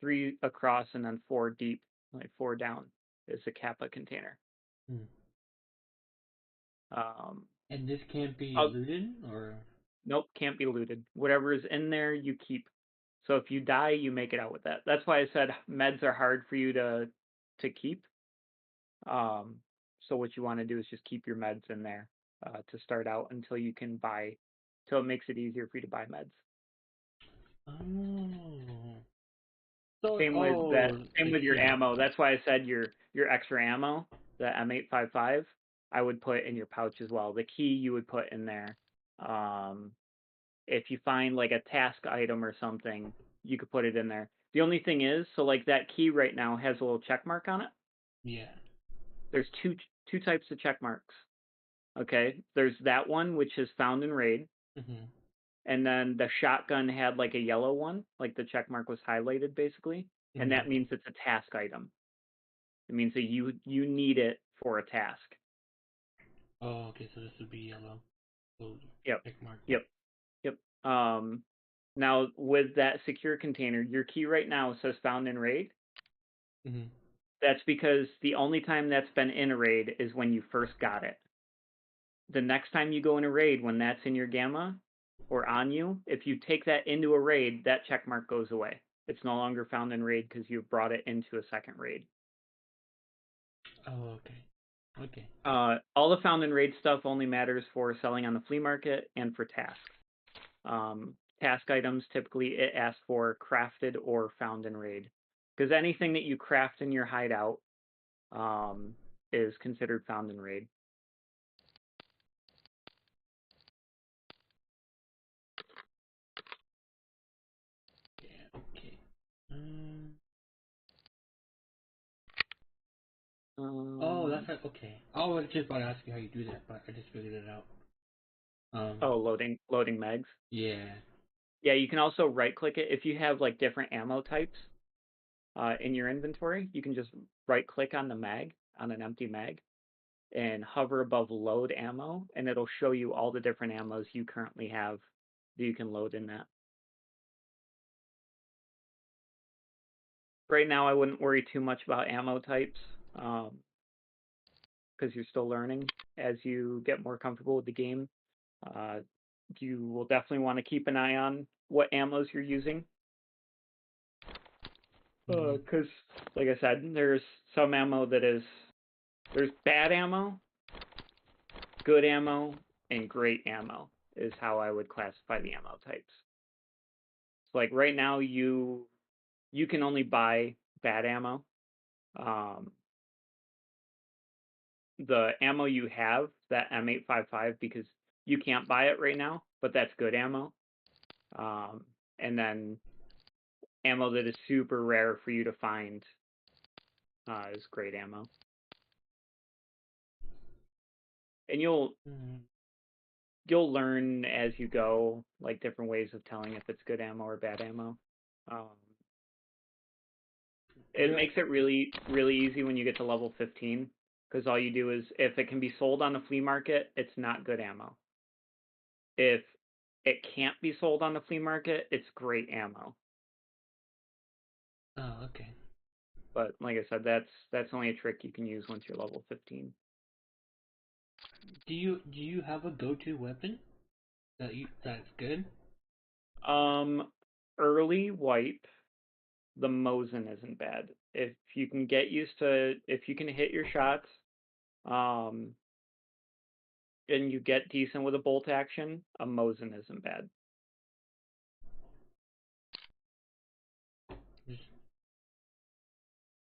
three across and then 4 deep, like 4 down is a Kappa container. And this can't be looted, or? Nope, can't be looted. Whatever is in there, you keep. So if you die, you make it out with that. That's why I said meds are hard for you to keep. So what you want to do is just keep your meds in there to start out until you can buy, till it makes it easier for you to buy meds. Oh. So, Same with that. oh, Same the with your key. ammo. That's why I said your extra ammo, the M855, I would put in your pouch as well. The key you would put in there. If you find like a task item or something, you could put it in there. The only thing is, so like that key right now has a little check mark on it. Yeah. There's two types of check marks. Okay, there's that one which is found in raid, Mm-hmm. and then the shotgun had like a yellow one, like the check mark was highlighted basically, and that means it's a task item. It means that you need it for a task. Oh, okay. So this would be yellow. So Yep. check mark. Yep. Yep. Now with that secure container, your key right now says found in raid. Mm-hmm. That's because the only time that's been in a raid is when you first got it. The next time you go in a raid, when that's in your gamma or on you, if you take that into a raid, that check mark goes away. It's no longer found in raid because you've brought it into a second raid. Oh, okay. Okay. All the found in raid stuff only matters for selling on the flea market and for tasks. Task items, typically it asks for crafted or found in raid. Because anything that you craft in your hideout is considered found in raid. Yeah, okay. Oh, that's like, okay. I was just about to ask you how you do that, but I just figured it out. Loading mags. Yeah. Yeah, you can also right click it if you have like different ammo types in your inventory. You can just right click on the mag, on an empty mag, and hover above load ammo, and it'll show you all the different ammos you currently have that you can load in that. Right now, I wouldn't worry too much about ammo types because you're still learning. As you get more comfortable with the game, you will definitely want to keep an eye on what ammos you're using. Because, like I said, there's some ammo that is, there's bad ammo, good ammo, and great ammo is how I would classify the ammo types. So like right now, you can only buy bad ammo. The ammo you have, that M855, because you can't buy it right now, but that's good ammo. And then ammo that is super rare for you to find is great ammo. And you'll learn as you go, like different ways of telling if it's good ammo or bad ammo. It makes it really, really easy when you get to level 15, because all you do is, if it can be sold on the flea market, it's not good ammo. If it can't be sold on the flea market, it's great ammo. Oh, okay. But like I said, that's only a trick you can use once you're level 15. Do you have a go-to weapon that's good? Early wipe, the Mosin isn't bad. If you can get used to, if you can hit your shots, and you get decent with a bolt action, a Mosin isn't bad.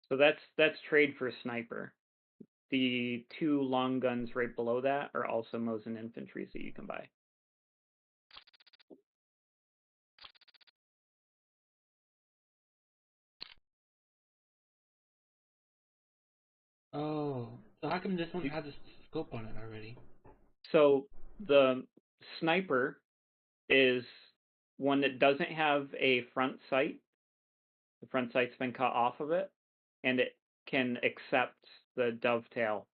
So that's trade for sniper. The two long guns right below that are also Mosin infantries that you can buy. Oh, so how come this one has a scope on it already? So the sniper is one that doesn't have a front sight. The front sight's been cut off of it, and it can accept the dovetail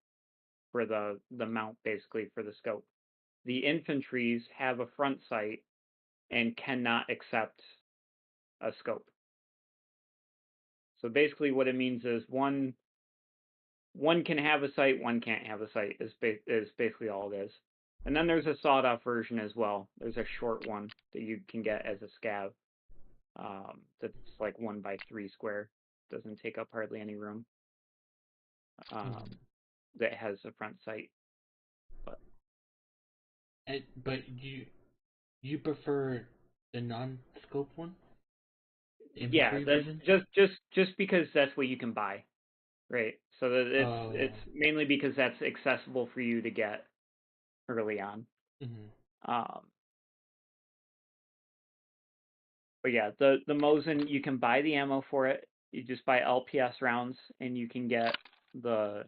for the mount, basically, for the scope. The infantries have a front sight and cannot accept a scope. So basically what it means is one can have a sight, one can't have a sight, is basically all it is. And then there's a sawed-off version as well. There's a short one that you can get as a scav. That's like 1x3 square. Doesn't take up hardly any room. That has a front sight. But you prefer the non-scope one? The Yeah, infantry that's version? just because that's what you can buy, right? So that Oh. it's mainly because that's accessible for you to get early on. Um, but yeah, the Mosin, you can buy the ammo for it. You just buy LPS rounds and you can get the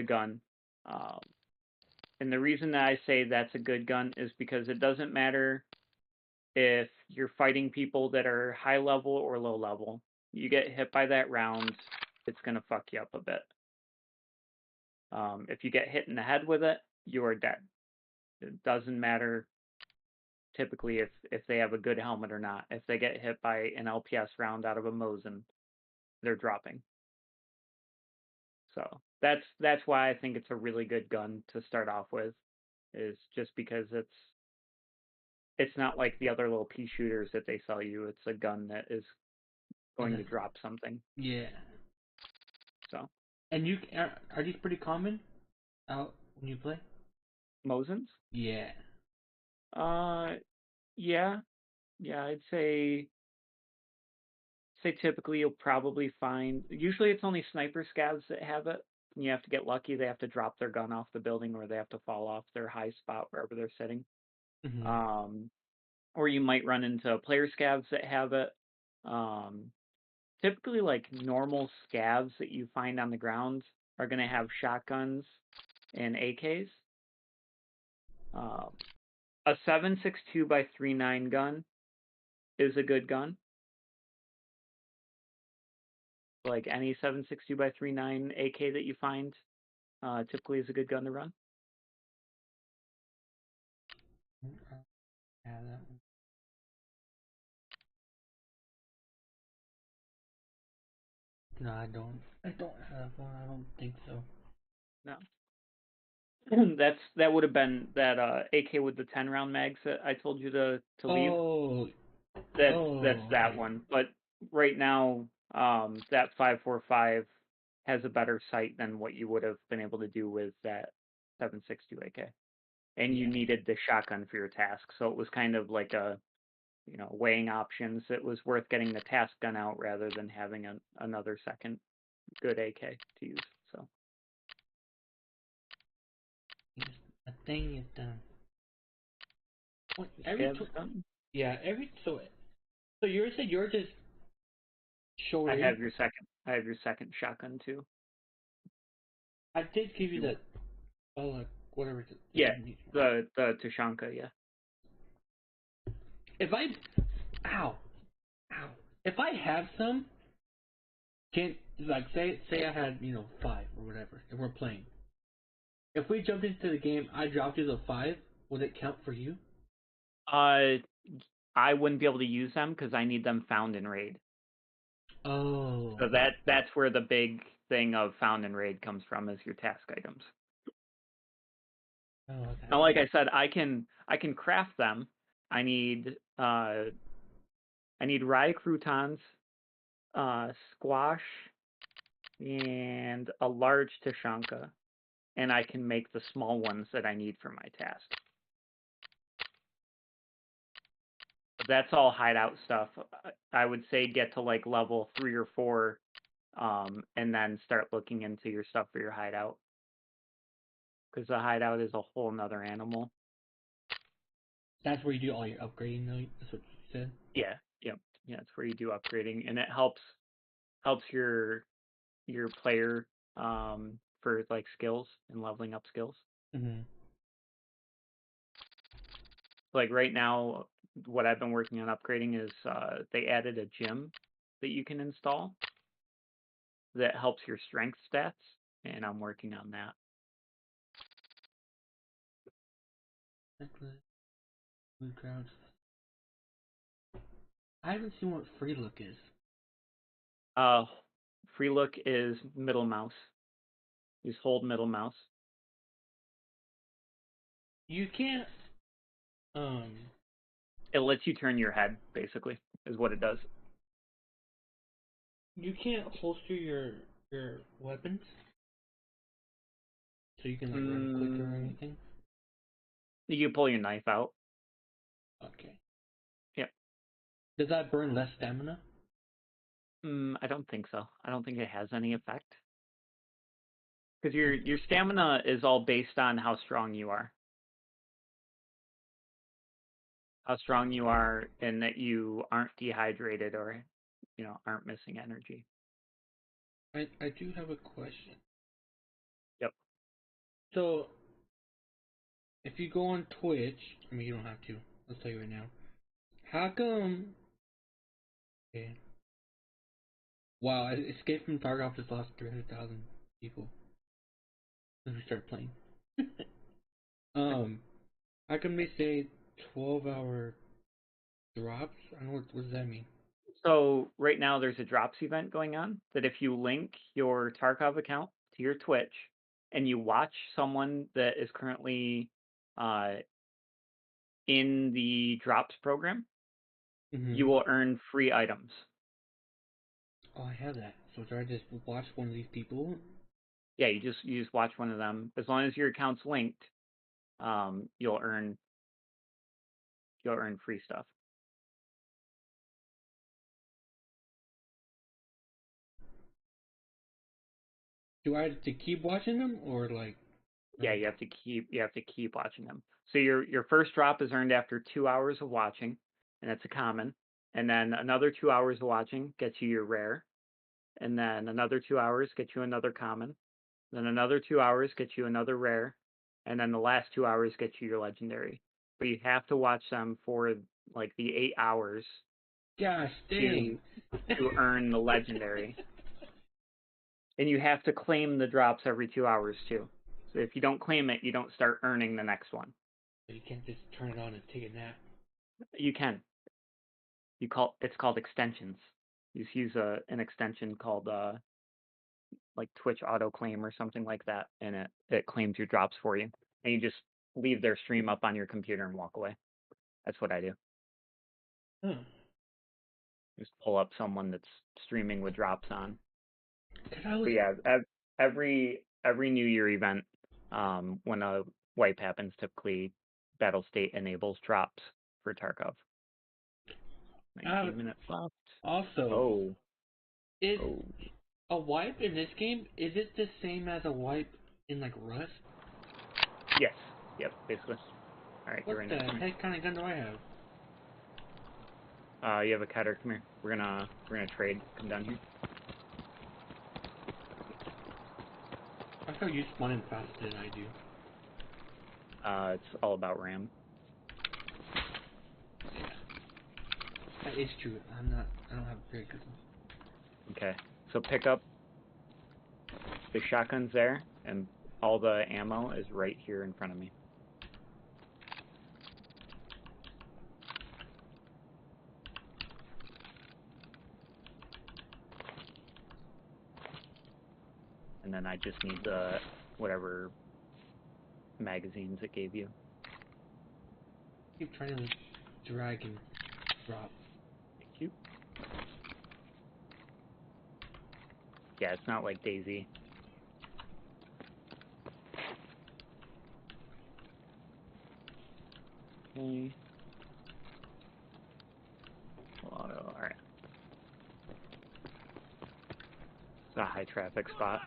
gun. And the reason that I say that's a good gun is because it doesn't matter if you're fighting people that are high level or low level. You get hit by that round, it's gonna fuck you up a bit. If you get hit in the head with it, you are dead. It doesn't matter typically if they have a good helmet or not. If they get hit by an LPS round out of a Mosin, they're dropping. So that's why I think it's a really good gun to start off with, is just because it's not like the other little pea shooters that they sell you. It's a gun that is going to drop something. Yeah. So. And are these pretty common out when you play? Mosins? Yeah. Yeah. I'd say typically you'll probably find. Usually it's only sniper scavs that have it. You have to get lucky. They have to drop their gun off the building, or they have to fall off their high spot wherever they're sitting. Or you might run into player scavs that have it. Typically, like normal scavs that you find on the ground are going to have shotguns and AKs. A 7.62 by 3.9 gun is a good gun. Like any 7.62 by 3.9 AK that you find, typically is a good gun to run. Yeah, that one. No, I don't. I don't have one. I don't think so. No. That would have been that AK with the 10 round mags that I told you to leave. Oh. That's that one. But right now, that 5.45 has a better sight than what you would have been able to do with that 7.62 AK. And you needed the shotgun for your task, so it was kind of like a, weighing options. It was worth getting the task gun out rather than having another second good AK to use. So A thing is done. What, yeah, so you're saying you're just short. I have your second shotgun too. I did give you that. Whatever. Yeah, the Tashanka. Yeah. If I, ow, if I have some, say I had 5 or whatever, and we're playing. If we jumped into the game, I dropped you the 5. Would it count for you? I wouldn't be able to use them because I need them found in raid. Oh. So that's where the big thing of found in raid comes from, is your task items. Oh, okay. Now, like I said, I can craft them. I need rye croutons, squash, and a large Tashanka, and I can make the small ones that I need for my task. That's all hideout stuff. I would say get to like level 3 or 4, and then start looking into your stuff for your hideout. Because the hideout is a whole nother animal. That's where you do all your upgrading, though. That's what you said. Yeah, yep, yeah. That's where you do upgrading, and it helps your player for like skills and leveling up skills. Like right now, what I've been working on upgrading is they added a gym that you can install that helps your strength stats, and I'm working on that. I haven't seen what free look is. Free look is middle mouse. Just hold middle mouse. You can't. It lets you turn your head, basically, is what it does. You can't holster your weapons, so you can like run quicker or anything. You pull your knife out. Okay. Yep. Does that burn less stamina? I don't think so. I don't think it has any effect. Because your stamina is all based on how strong you are. How strong you are and that you aren't dehydrated or, aren't missing energy. I do have a question. Yep. So, if you go on Twitch, I mean, you don't have to. I'll tell you right now. How come? Okay. Wow, Escape from Tarkov just lost 300,000 people. Let me start playing. How come they say 12-hour drops? I don't know what does that mean. So right now there's a drops event going on that if you link your Tarkov account to your Twitch and you watch someone that is currently in the drops program, you will earn free items. Oh, I have that. So should I just watch one of these people? Yeah, you just watch one of them. As long as your account's linked, you'll earn free stuff. Do I have to keep watching them or like? Yeah, you have to keep watching them. So your first drop is earned after 2 hours of watching, and it's a common. And then another 2 hours of watching gets you your rare. And then another 2 hours gets you another common. Then another 2 hours gets you another rare. And then the last 2 hours get you your legendary. But you have to watch them for like the 8 hours Gosh dang. to earn the legendary. And you have to claim the drops every 2 hours too. So if you don't claim it, you don't start earning the next one. You can't just turn it on and take a nap. You can. It's called extensions. You just use an extension called like Twitch auto claim or something like that, and it claims your drops for you. And you just leave their stream up on your computer and walk away. That's what I do. Just pull up someone that's streaming with drops on. But yeah, every New Year event, when a wipe happens, typically Battle State enables drops for Tarkov. 19 minutes left. Also, is a wipe in this game, is it the same as a wipe in like Rust? Yes. Yep, basically. Alright, what the heck kind of gun do I have? You have a cutter. Come here. We're gonna trade. Come down here. I thought you spawn in faster than I do. It's all about RAM. Yeah. That is true. I don't have a very good one. Okay. So pick up the shotguns there, and all the ammo is right here in front of me. And then I just need the whatever magazines it gave you. Keep trying to drag and drop. Thank you. Yeah, it's not like Daisy. Okay. Auto, alright. It's a high traffic spot.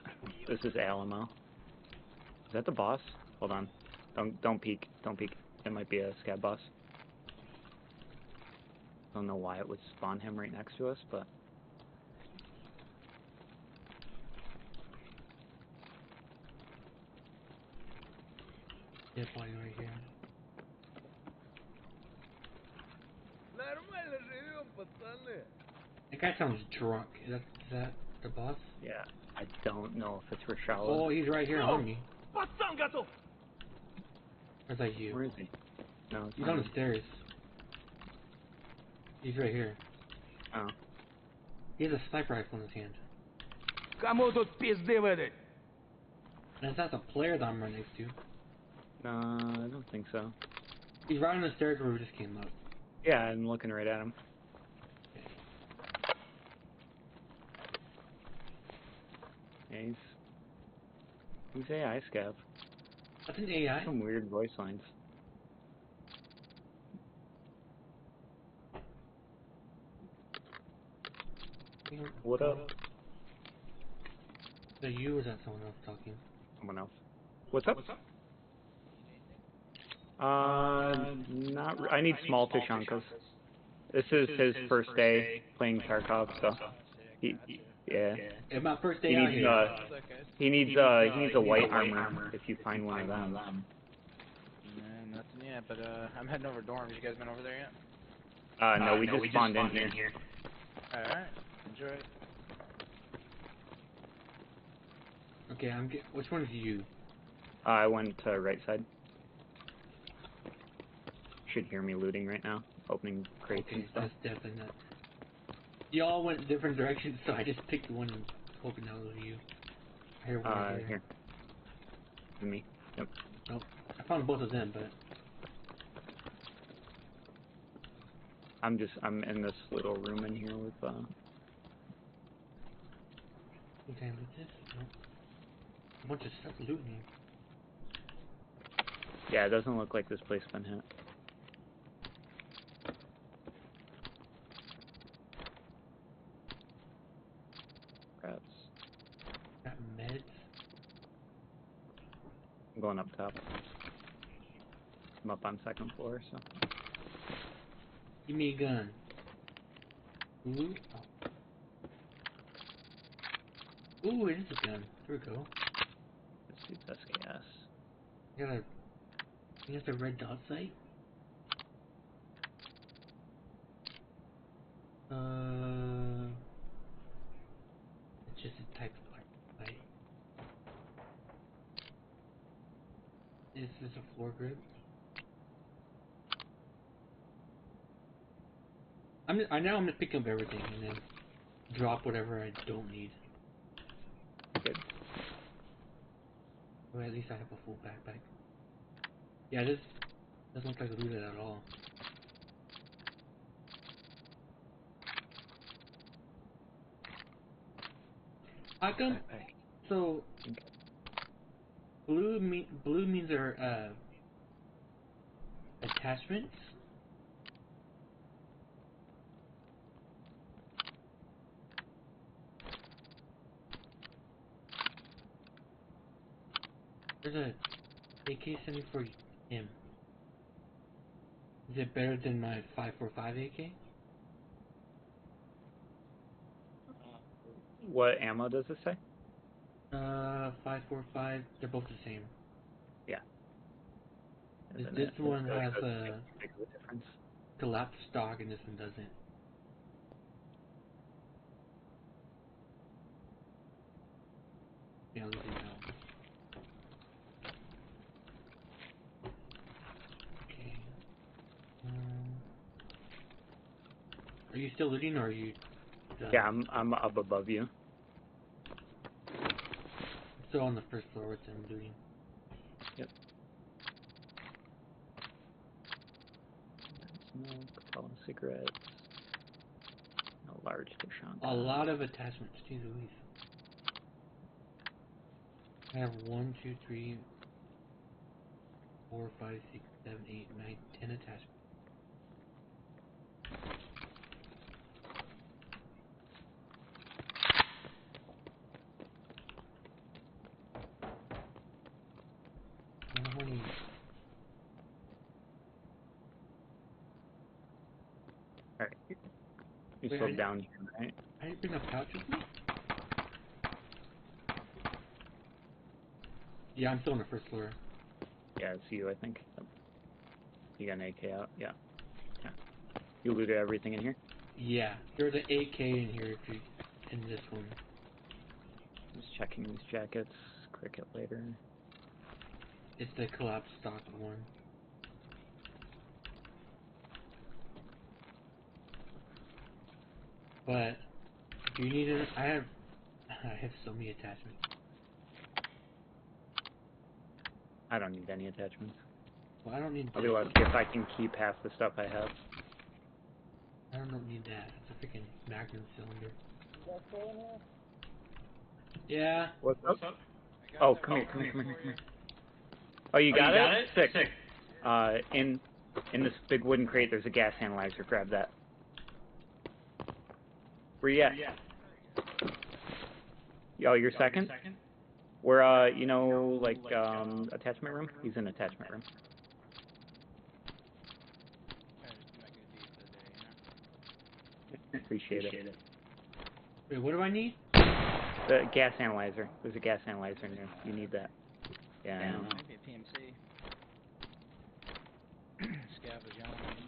This is Alamo. Is that the boss? Hold on. Don't peek. Don't peek. It might be a scab boss. Don't know why it would spawn him right next to us, but Yeah, spawning right here. That guy sounds drunk. Is that the boss? yeah, I don't know if it's Rashala. Oh, he's right here on me. Or is that you? Where is he? No, it's he's not on him. the stairs. He's right here. Oh. He has a sniper rifle in his hand. That's not the player that I'm right next to. No, I don't think so. He's right on the stairs where we just came up. Yeah, I'm looking right at him. Yeah, he's AI scav. That's an AI? Some weird voice lines. What up? Is that you or is that someone else talking? Someone else. What's up? I need small Tushonkas. This is his first day playing Tarkov, so yeah. It's my first day out here. He needs a white armor if you find one of them. Nothing yet, but I'm heading over dorms. You guys been over there yet? No, we just spawned in here. Alright, enjoy. Okay, which one is you? I went to right side. Should hear me looting right now, opening crates and stuff. That's definitely not. You all went different directions, so I just picked one and hoping that was you. I hear one here. Me. Yep. Nope. I found both of them, but I'm in this little room in here with okay, with this. Nope. A bunch of stuff looting here. Yeah, it doesn't look like this place been hit. Perhaps. Got meds. I'm going up top. I'm up on second floor, so. Give me a gun. Ooh. Oh. Ooh, it is a gun. There we go. This dude's SKS. You got the red dot sight? It's just a type of light. Is this a floor grip? I'm gonna pick up everything and then drop whatever I don't need. Good. Well, at least I have a full backpack. Yeah, this doesn't look like looted at all. How come? So blue means they're attachments. There's a AK-74 for him. Is it better than my 545 AK? What ammo does it say? 545. They're both the same. Yeah. This one has a big of a difference. collapsed stock, and this one doesn't. Yeah, look at that. Okay. Are you still looting, or are you done? Yeah, I'm up above you. I'm still on the first floor with them looting. Yep. Smoke, bottle of cigarettes. No large Tushonka. A lot of attachments, geez Louise. I have 1, 2, 3, 4, 5, 6, 7, 8, 9, 10 attachments. Alright. You're still down here, right? I didn't bring a pouch with me? Yeah, I'm still on the first floor. Yeah, it's you, I think. Yep. You got an AK out? Yeah. Yeah. You looted everything in here? Yeah, there's an AK in here if you in this one. Just checking these jackets. Cricket later. It's the collapsed stock one. But do you need it? I have so many attachments. I don't need any attachments. Well, I don't need. I'll be lucky if I can keep half the stuff I have. I don't need that. It's a freaking Magnum cylinder. Yeah. What's up? Oh, come here. Oh, you got it? Sick. In this big wooden crate, there's a gas analyzer. Grab that. Where you at? Oh, you're second? We're, you know, like, attachment room? He's in attachment room. Appreciate it. Wait, what do I need? The gas analyzer. There's a gas analyzer in there. You need that. Yeah, I know. Maybe a PMC. Scav is yelling at me.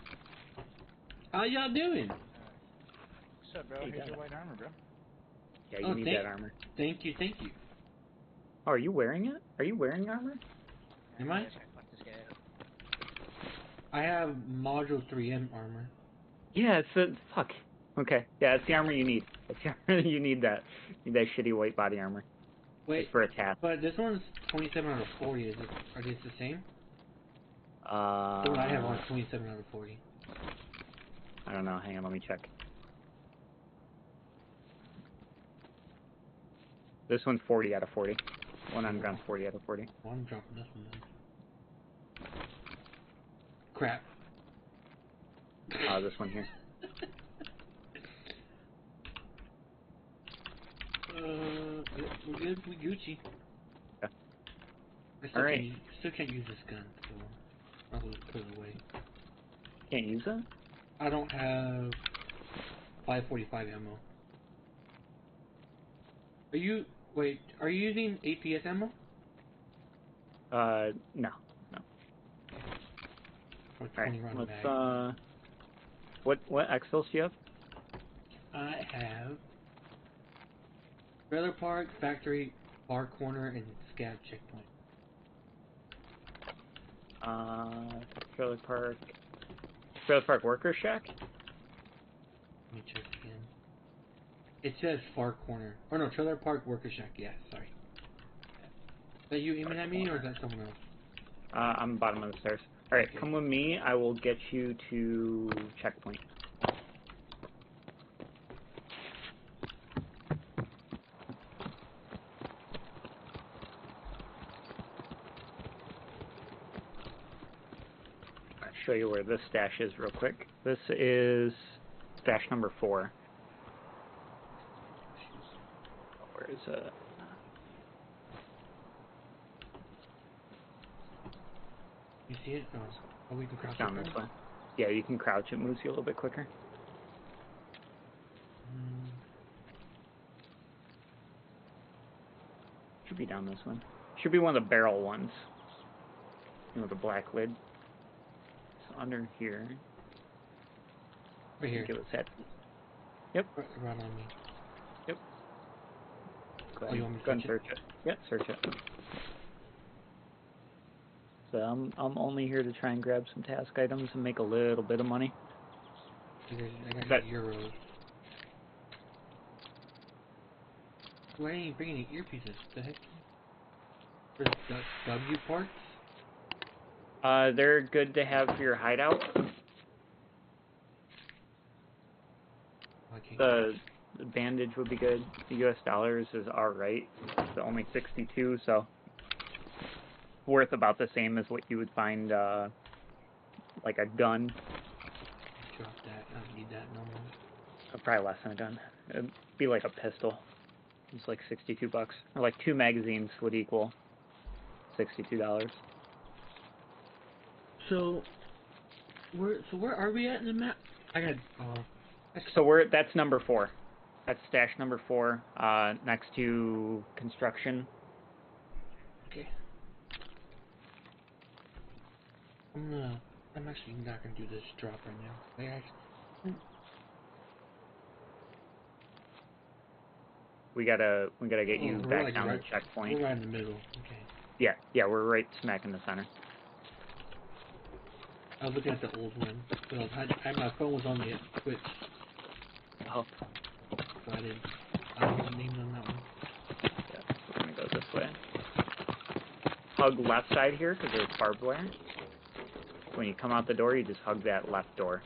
How y'all doing? What's up, bro? Hey, Here's got your it. white armor, bro. Yeah, you need that armor. Thank you, thank you. Oh, are you wearing it? Are you wearing armor? Am I? Fuck this guy. I have module 3M armor. Yeah, it's a... Fuck. Okay. Yeah, it's the armor you need. It's the armor you need that. You need that shitty white body armor. Wait, It's for a task. but this one's 27 out of 40. Are these the same? The one I have on 27 out of 40. I don't know. Hang on, let me check. This one's 40 out of 40. One on ground's 40 out of 40. Well, I'm dropping this one then. Crap. This one here. We're good. We Gucci. Yeah. I Alright. still can't use this gun, so I'll just put it away. Can't use it? I don't have 545 ammo. Are you using APS ammo? No. Or 20 Alright, round let's, mag? what XLs do you have? I have trailer park, factory, bar corner, and scav checkpoint. Trailer park worker shack? Let me check again. It says far corner. Oh no, trailer park worker shack. Yeah, sorry. Is that you aiming at me, or is that someone else? I'm bottom of the stairs. Alright, Okay. come with me. I will get you to checkpoint. I'll show you where this stash is real quick. This is stash number 4. Where is it? You see it? Oh, we can crouch Down it this there? way. Yeah, you can crouch. It moves you a little bit quicker. Should be down this one. Should be one of the barrel ones. You know, the black lid. It's under here. Right here. I think it was that. Yep. Right on me. Yep. Go Oh, ahead. you want me to Go and search search it? Yep, search it. So I'm only here to try and grab some task items and make a little bit of money. I got euros. Why ain't you bringing any earpieces? The heck? There's W parts? They're good to have for your hideout. The bandage would be good. The US dollars is alright. It's only 62, so worth about the same as what you would find, like a gun. Drop that. I don't need that no more. Probably less than a gun. It'd be like a pistol. It's like $62. Or like 2 magazines would equal $62. So where are we at in the map? I got So that's number 4. That's stash number 4, next to construction. okay. I'm actually not gonna do this drop right now. We gotta get you back like down right, to checkpoint. We're right in the middle. Okay. Yeah, we're right smack in the center. I was looking at the old one. So my phone was on the Twitch, Oh, so I didn't get the name on that one. yeah, we're gonna go this way. Hug left side here, because there's barbed wire. When you come out the door, you just hug that left door.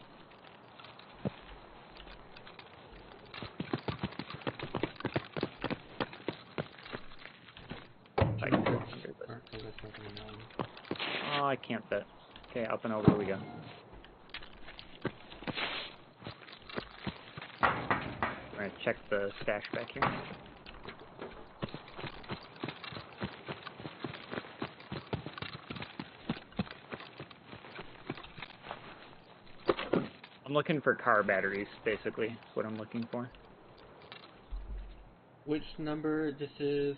Oh, I can't fit. Okay, up and over we go. We're gonna check the stash back here. I'm looking for car batteries, basically, is what I'm looking for. Which number? This is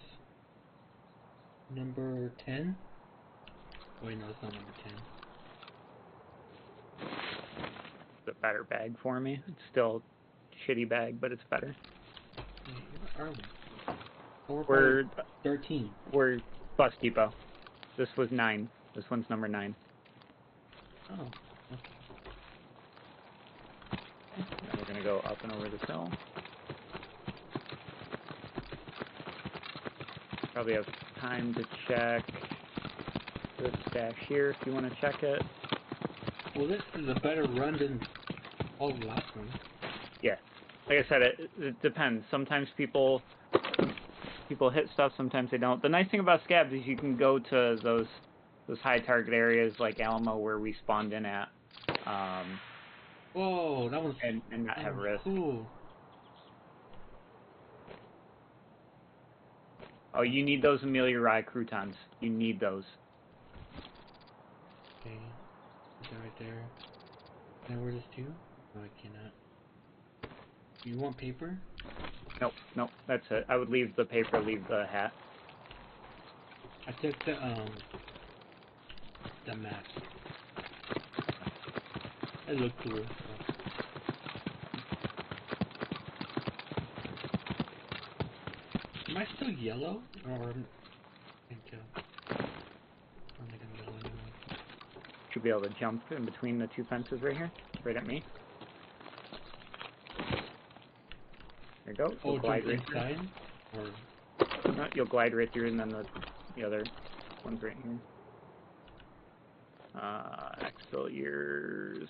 number 10? Wait, no, it's not number 10. It's a better bag for me. It's still a shitty bag, but it's better. Wait, where are we? Oh, We're 13. We're Bus Depot. This was 9. This one's number 9. Oh, okay. And we're gonna go up and over this hill. Probably have time to check this stash here if you want to check it. Well, this is a better run than all the last ones. Yeah. Like I said, it depends. Sometimes people hit stuff, sometimes they don't. The nice thing about scabs is you can go to those high target areas like Alamo where we spawned in at. Whoa, that was and not have risk. Cool. Oh, you need those Amelia Rye croutons. You need those. Okay, is that right there? Can I wear this too? No, I cannot. You want paper? Nope, that's it. I would leave the paper, leave the hat. I took the mask. It looked cool. So. Am I still yellow? Or I can't tell. I don't think I'm yellow anymore. Should be able to jump in between the two fences right here, right at me. There you go. Oh, You'll glide jump right inside? Or... through. No, you'll glide right through, and then the other one's right here. Exfil years.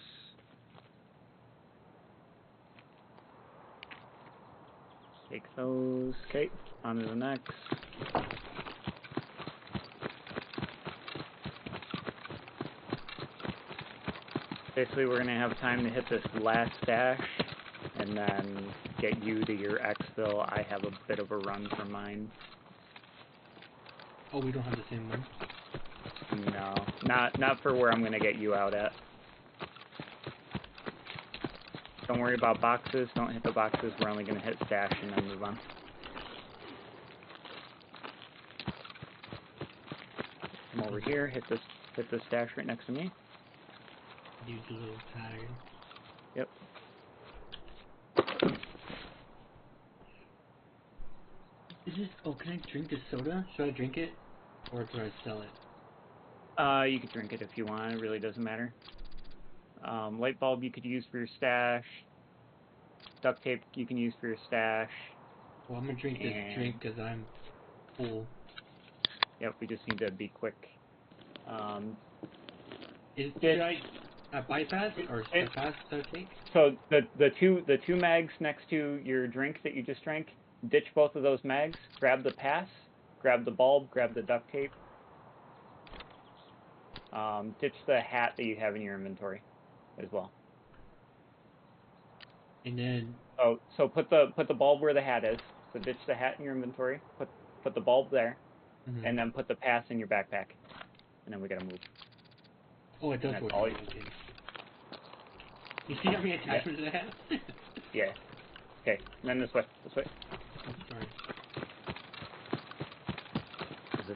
Take those. Okay, on to the next. Basically, we're going to have time to hit this last stash, and then get you to your exfil. I have a bit of a run for mine. Oh, we don't have the same one? No, not for where I'm going to get you out at. Don't worry about boxes. Don't hit the boxes. We're only going to hit stash and then move on. Come over here. Hit this stash right next to me. Dude's a little tired. Yep. Is this... Oh, can I drink this soda? Should I drink it? Or do I sell it? You could drink it if you want. It really doesn't matter. Light bulb you could use for your stash. Duct tape you can use for your stash. Well, I'm gonna drink this drink because I'm full. Yep, we just need to be quick. Should I bypass or pass the take? So the two mags next to your drink that you just drank, ditch both of those mags, grab the pass, grab the bulb, grab the duct tape. Ditch the hat that you have in your inventory as well. And then so put the bulb where the hat is. So ditch the hat in your inventory. Put the bulb there, and then put the pass in your backpack. And then we gotta move. Oh, it does work. All Okay. You see how many attachments it has? Yeah. Okay. And then this way. This way. I'm sorry. 'Cause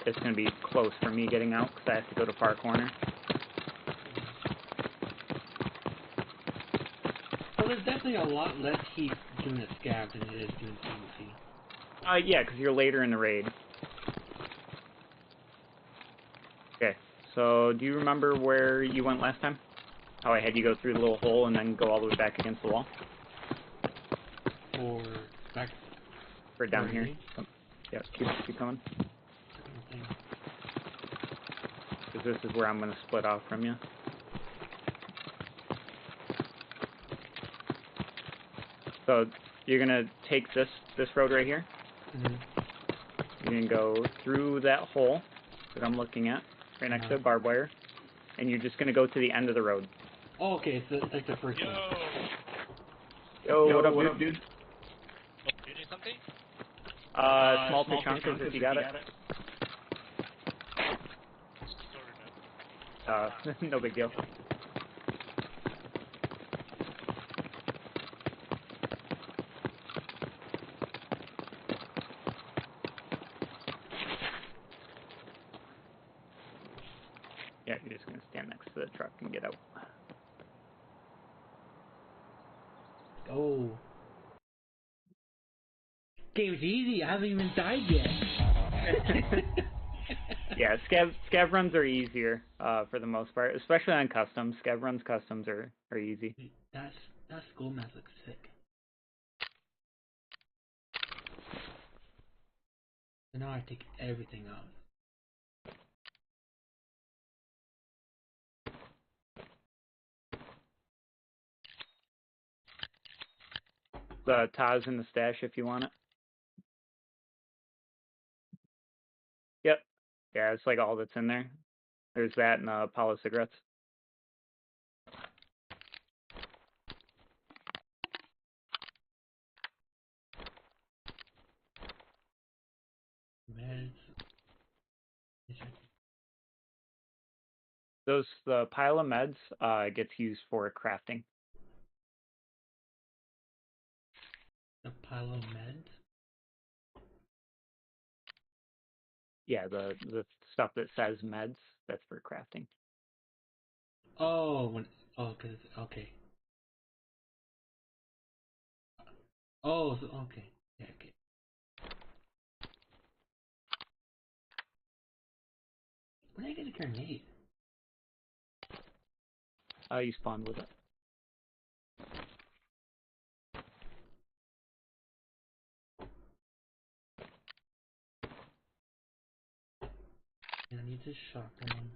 it's gonna be close for me getting out because I have to go to far corner. Well, there's definitely a lot less heat doing a scab than it is doing PvP. Yeah, because you're later in the raid. Okay. So do you remember where you went last time? How I had you go through the little hole and then go all the way back against the wall? Or back... Or down here? Yeah, keep coming. Because this is where I'm going to split off from you. So you're going to take this road right here. You're going to go through that hole that I'm looking at, right next to the barbed wire. And you're just going to go to the end of the road. Oh, okay, so it's like the first one. Yo, what up, dude? Small to chunkers if you got it. No big deal. Yeah, you're just gonna stand next to the truck and get out. Oh. Game's easy. I haven't even died yet. Yeah, scav runs are easier for the most part, especially on customs. Scav runs customs are easy. That skull mask looks sick. So now I take everything off. The Taz in the stash if you want it. Yep. Yeah, it's like all that's in there. There's that and Apollo cigarettes. Meds. The pile of meds gets used for crafting. A pile of meds? Yeah, the stuff that says meds, that's for crafting. Oh, cause it's, okay. Oh, so, okay. Yeah, okay. When did I get a grenade? You spawned with it. And I need this shotgun.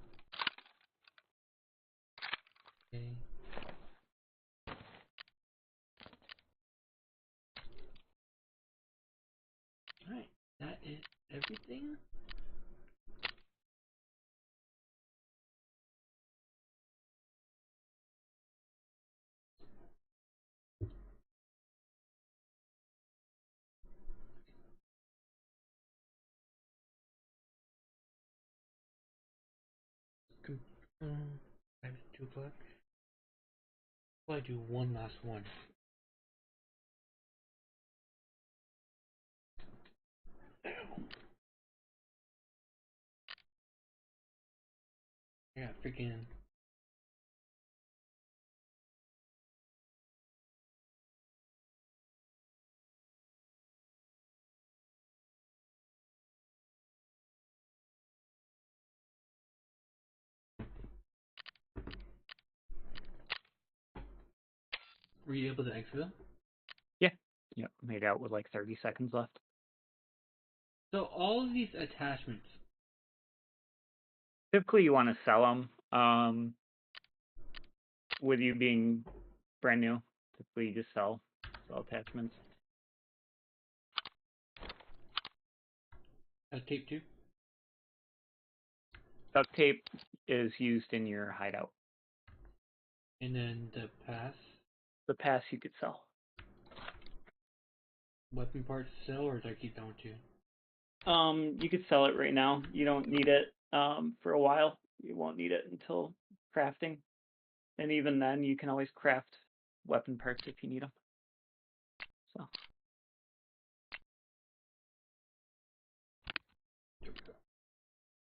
Okay. Alright, that is everything? Time is 2 o'clock. I'll do one last one. Yeah, freaking. Were you able to exit them? Yeah. Yep, made out with like 30 seconds left. So all of these attachments. Typically you want to sell them. With you being brand new, typically you just sell attachments. Tape too? Duct tape is used in your hideout. And then the pass. The pass you could sell. Weapon parts sell, or do I keep that one too? You could sell it right now. You don't need it for a while. You won't need it until crafting. And even then, you can always craft weapon parts if you need them. So. There we go.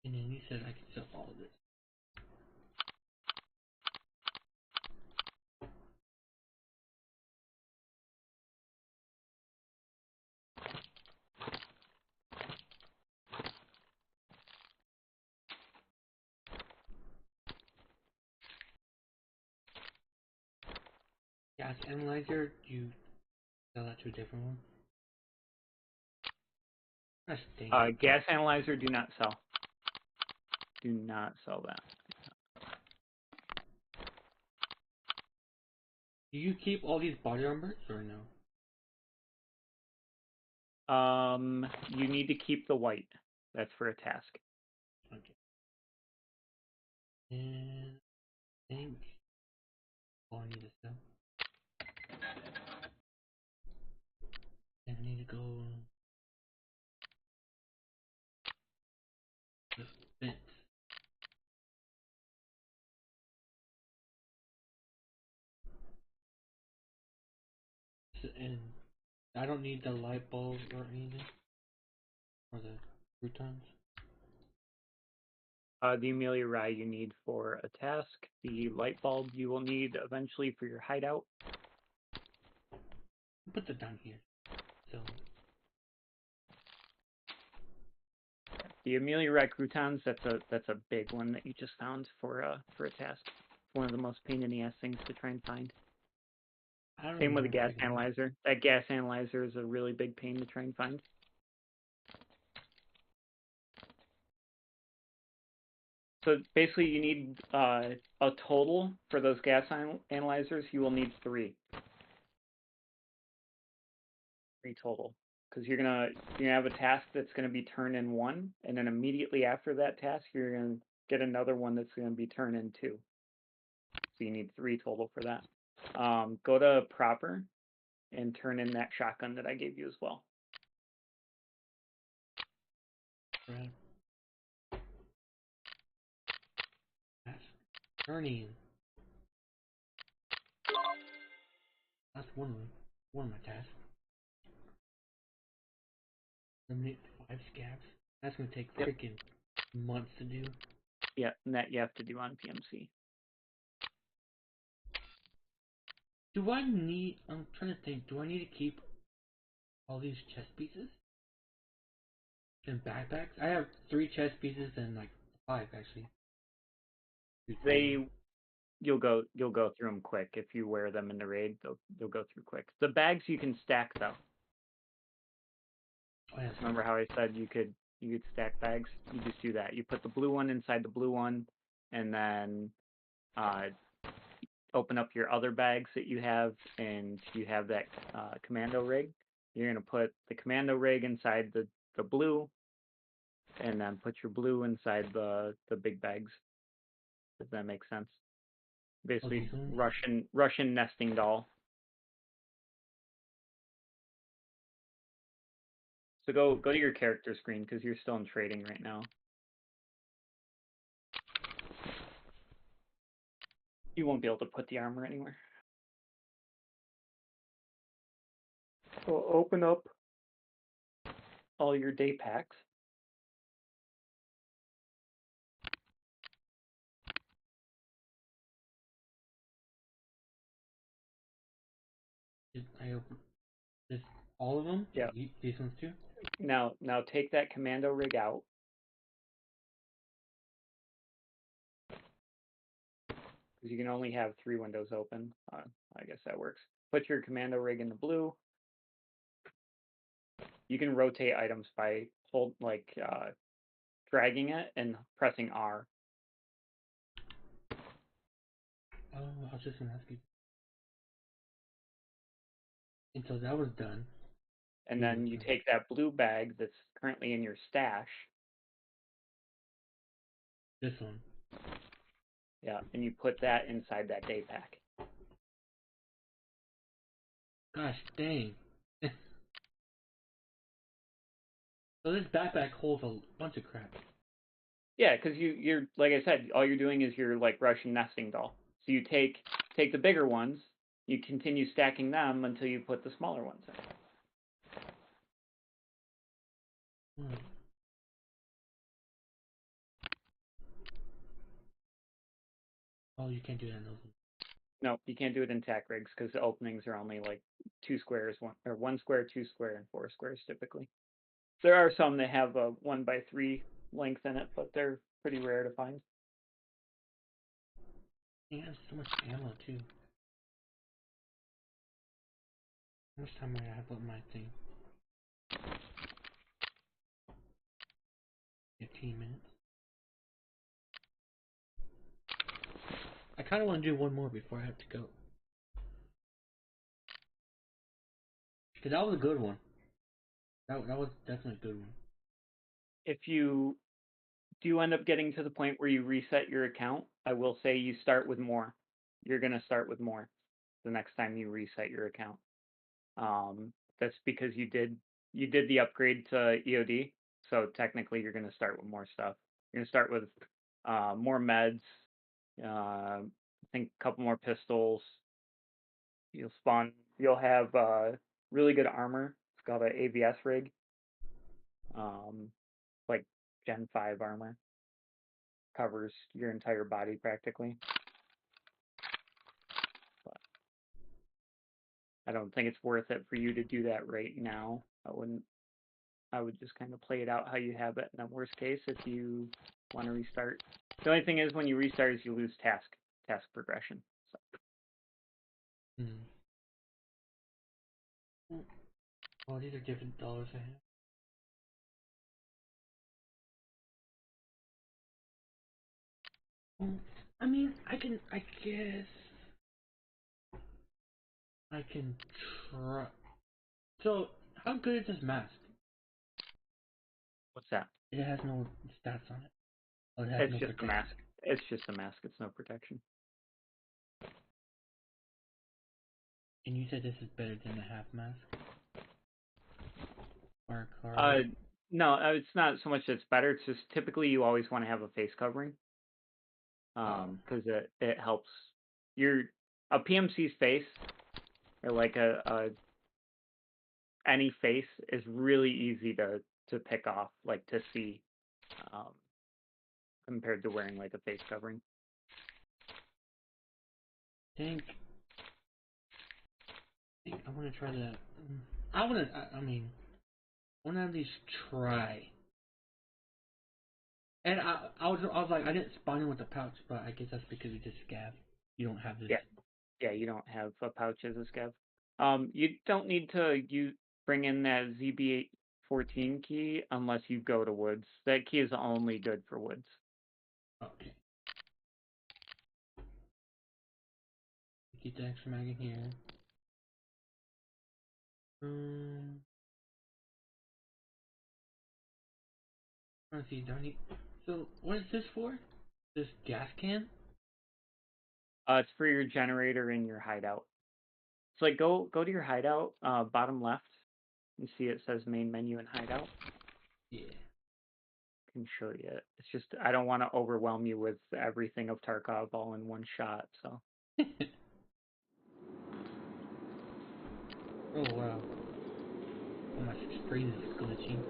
And then you said I could sell all of this. Gas analyzer, do you sell that to a different one? That's dangerous. Gas analyzer, do not sell. Do not sell that. Do you keep all these body armors or no? You need to keep the white. That's for a task. Okay. And I think all I need is sell. And I need to go the fence. And I don't need the light bulb or anything. Or the croutons. The Amelia Rye you need for a task. The light bulb you will need eventually for your hideout. Put that down here. So The Amelia Rye croutons, that's a big one that you just found for a task. It's one of the most pain in the ass things to try and find. I don't Same with the remember gas picking it up. analyzer. That gas analyzer is a really big pain to try and find. So basically you need a total for those gas analyzers, you will need 3. 3 total. Because you're gonna have a task that's gonna be turn in 1, and then immediately after that task you're gonna get another one that's gonna be turn in 2. So you need 3 total for that. Go to proper and turn in that shotgun that I gave you as well. Right. That's turning. That's one of my tasks. Eliminate 5 scabs. That's gonna take Yep. freaking months to do. Yeah, and that you have to do on PMC. Do I need? I'm trying to think. Do I need to keep all these chest pieces and backpacks? I have 3 chest pieces and like 5 actually. You'll go through them quick if you wear them in the raid. They'll go through quick. The bags you can stack though. Oh, yeah, Remember how I said you could stack bags? You just do that. You put the blue one inside the blue one, and then open up your other bags that you have, and you have that commando rig. You're gonna put the commando rig inside the blue, and then put your blue inside the big bags. If that makes sense. Basically, Russian nesting doll. So go to your character screen because you're still in trading right now. You won't be able to put the armor anywhere. So open up all your day packs. I open this, all of them. Yeah. These ones too. Now take that commando rig out. Because you can only have 3 windows open. I guess that works. Put your commando rig in the blue. You can rotate items by dragging it and pressing R. Oh, I was just gonna ask you. And so that was done. And then you take that blue bag that's currently in your stash. This one. Yeah, and you put that inside that day pack. Gosh dang. So this backpack holds a bunch of crap. Yeah, because you're like I said, all you're doing is you're like Russian nesting doll. So you take the bigger ones, you continue stacking them until you put the smaller ones in. Oh, you can't do that in those ones. No, you can't do it in tack rigs because the openings are only like 2 squares, 1 square, 2 square, and 4 squares typically. There are some that have a 1x3 length in it, but they're pretty rare to find. Yeah, so much ammo too. How much time do I have on my thing? 15 minutes. I kind of want to do one more before I have to go. Because that was a good one. That was definitely a good one. If you do end up getting to the point where you reset your account, I will say you start with more. You're going to start with more the next time you reset your account. That's because you did the upgrade to EOD, so technically you're going to start with more stuff. You're gonna start with more meds. I think a couple more pistols. You'll spawn. You'll have really good armor. It's called an AVS rig. Like Gen 5 armor. Covers your entire body practically. But I don't think it's worth it for you to do that right now. I wouldn't. I would just kind of play it out how you have it. And then worst case, if you want to restart, the only thing is when you restart is you lose task progression. So. Oh, these are different dollars I have. I mean, I guess I can try. So, how good is this mask? What's that? It has no stats on it. Oh, it has It's no just protection. a mask. It's just a mask. It's no protection. And you said this is better than the half mask? Or card? No, it's not so much that it's better. It's just typically you always want to have a face covering. Because it helps a PMC's face, or like any face is really easy to pick off, like to see, compared to wearing like a face covering. I think I want to try that. I want to. I mean, I want to at least try. And I was like, I didn't spawn in with the pouch, but I guess that's because you just scav. You don't have this. Yeah, you don't have a pouch as a scav. You don't need to bring in that ZB14 key unless you go to woods. That key is only good for woods. Okay. Keep the extra mag in here. Let's see, do I need... So, what is this for? This gas can? It's for your generator in your hideout. So like go to your hideout, bottom left. You see it says main menu and hideout. Yeah. I can show you. It's just I don't want to overwhelm you with everything of Tarkov all in one shot. So. Oh wow. Oh, my screen is glitching.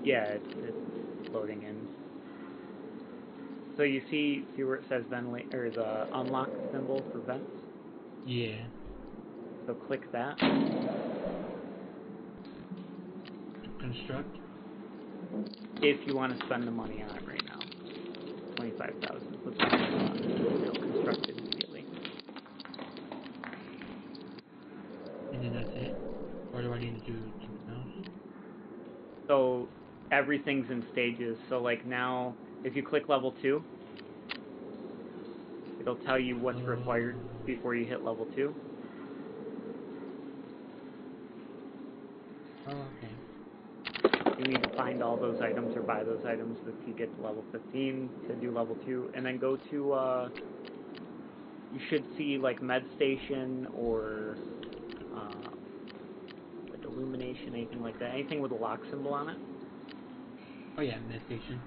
Yeah, it's loading in. So you see where it says ventilate or the unlock symbol for vents? Yeah. So click that. Construct? If you want to spend the money on it right now. 25,000. It'll construct it immediately. And then that's it? Or do I need to do something else? So everything's in stages. So like now, if you click level 2, it'll tell you what's required before you hit level 2. Oh, okay. You need to find all those items or buy those items if you get to level 15 to do level 2. And then go to, you should see like med station or like illumination, anything like that. Anything with a lock symbol on it. Oh yeah, med station.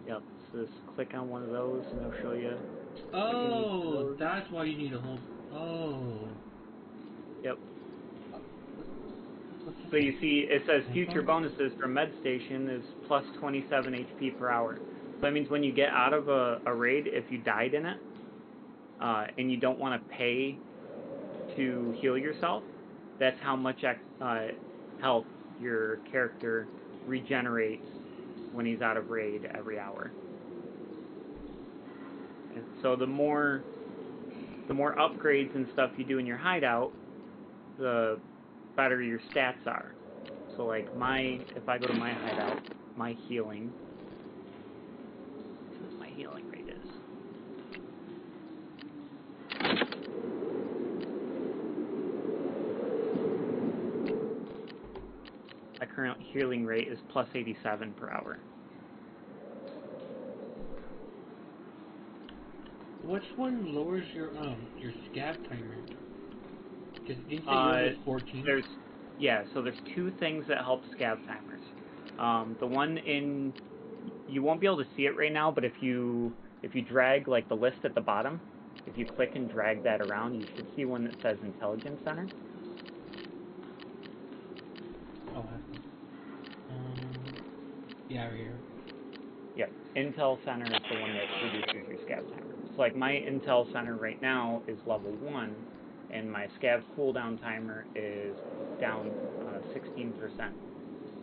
Yep, so just click on one of those and it'll show you. Oh, that's why you need a whole... Oh. Yep. So you see, it says future bonuses for med station is plus 27 HP per hour. So that means when you get out of a raid, if you died in it, and you don't want to pay to heal yourself, that's how much health your character regenerates when he's out of raid every hour. And so the more upgrades and stuff you do in your hideout, the better your stats are. So like if I go to my hideout, my healing, let's see what my healing rate is. My current healing rate is plus 87 per hour. Which one lowers your scav timer? Because didn't you say yours was 14? So there's two things that help scav timers. The one in you won't be able to see it right now, but if you drag like the list at the bottom, if you click and drag that around, you should see one that says Intelligence Center. Oh, yeah, right here. Yep, Intel Center is the one that reduces your scav timer. So like my Intel Center right now is level 1, and my scav cooldown timer is down 16%.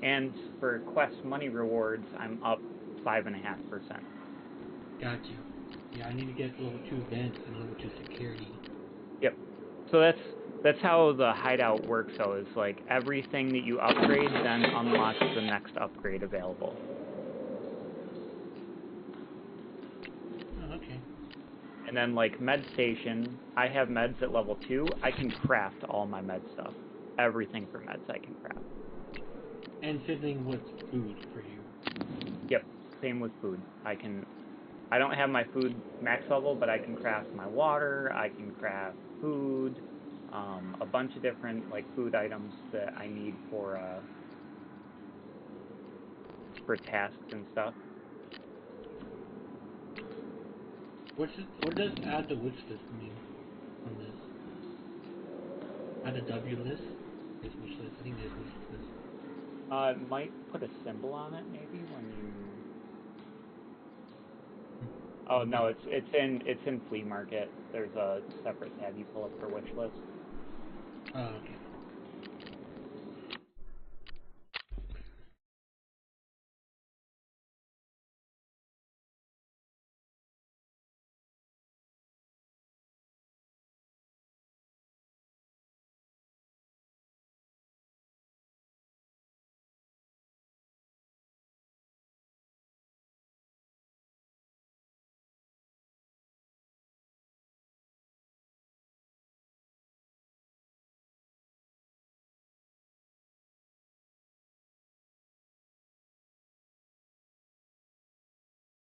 And for quest money rewards, I'm up 5.5%. Got you. Yeah, I need to get level 2 vents and level 2 security. Yep. So that's how the hideout works. So is like everything that you upgrade then unlocks the next upgrade available. Oh, okay. And then like med station, I have meds at level 2. I can craft all my med stuff. Everything for meds I can craft. And fiddling with food for you. Yep. Same with food. I don't have my food max level, but I can craft my water, I can craft food, a bunch of different like food items that I need for tasks and stuff. What does add the wish list mean on this? Add a W list? This wish list. I think there's wish list. It might put a symbol on it maybe when you. Oh no, it's in flea market. There's a separate tab you pull up for wish list. Oh, okay.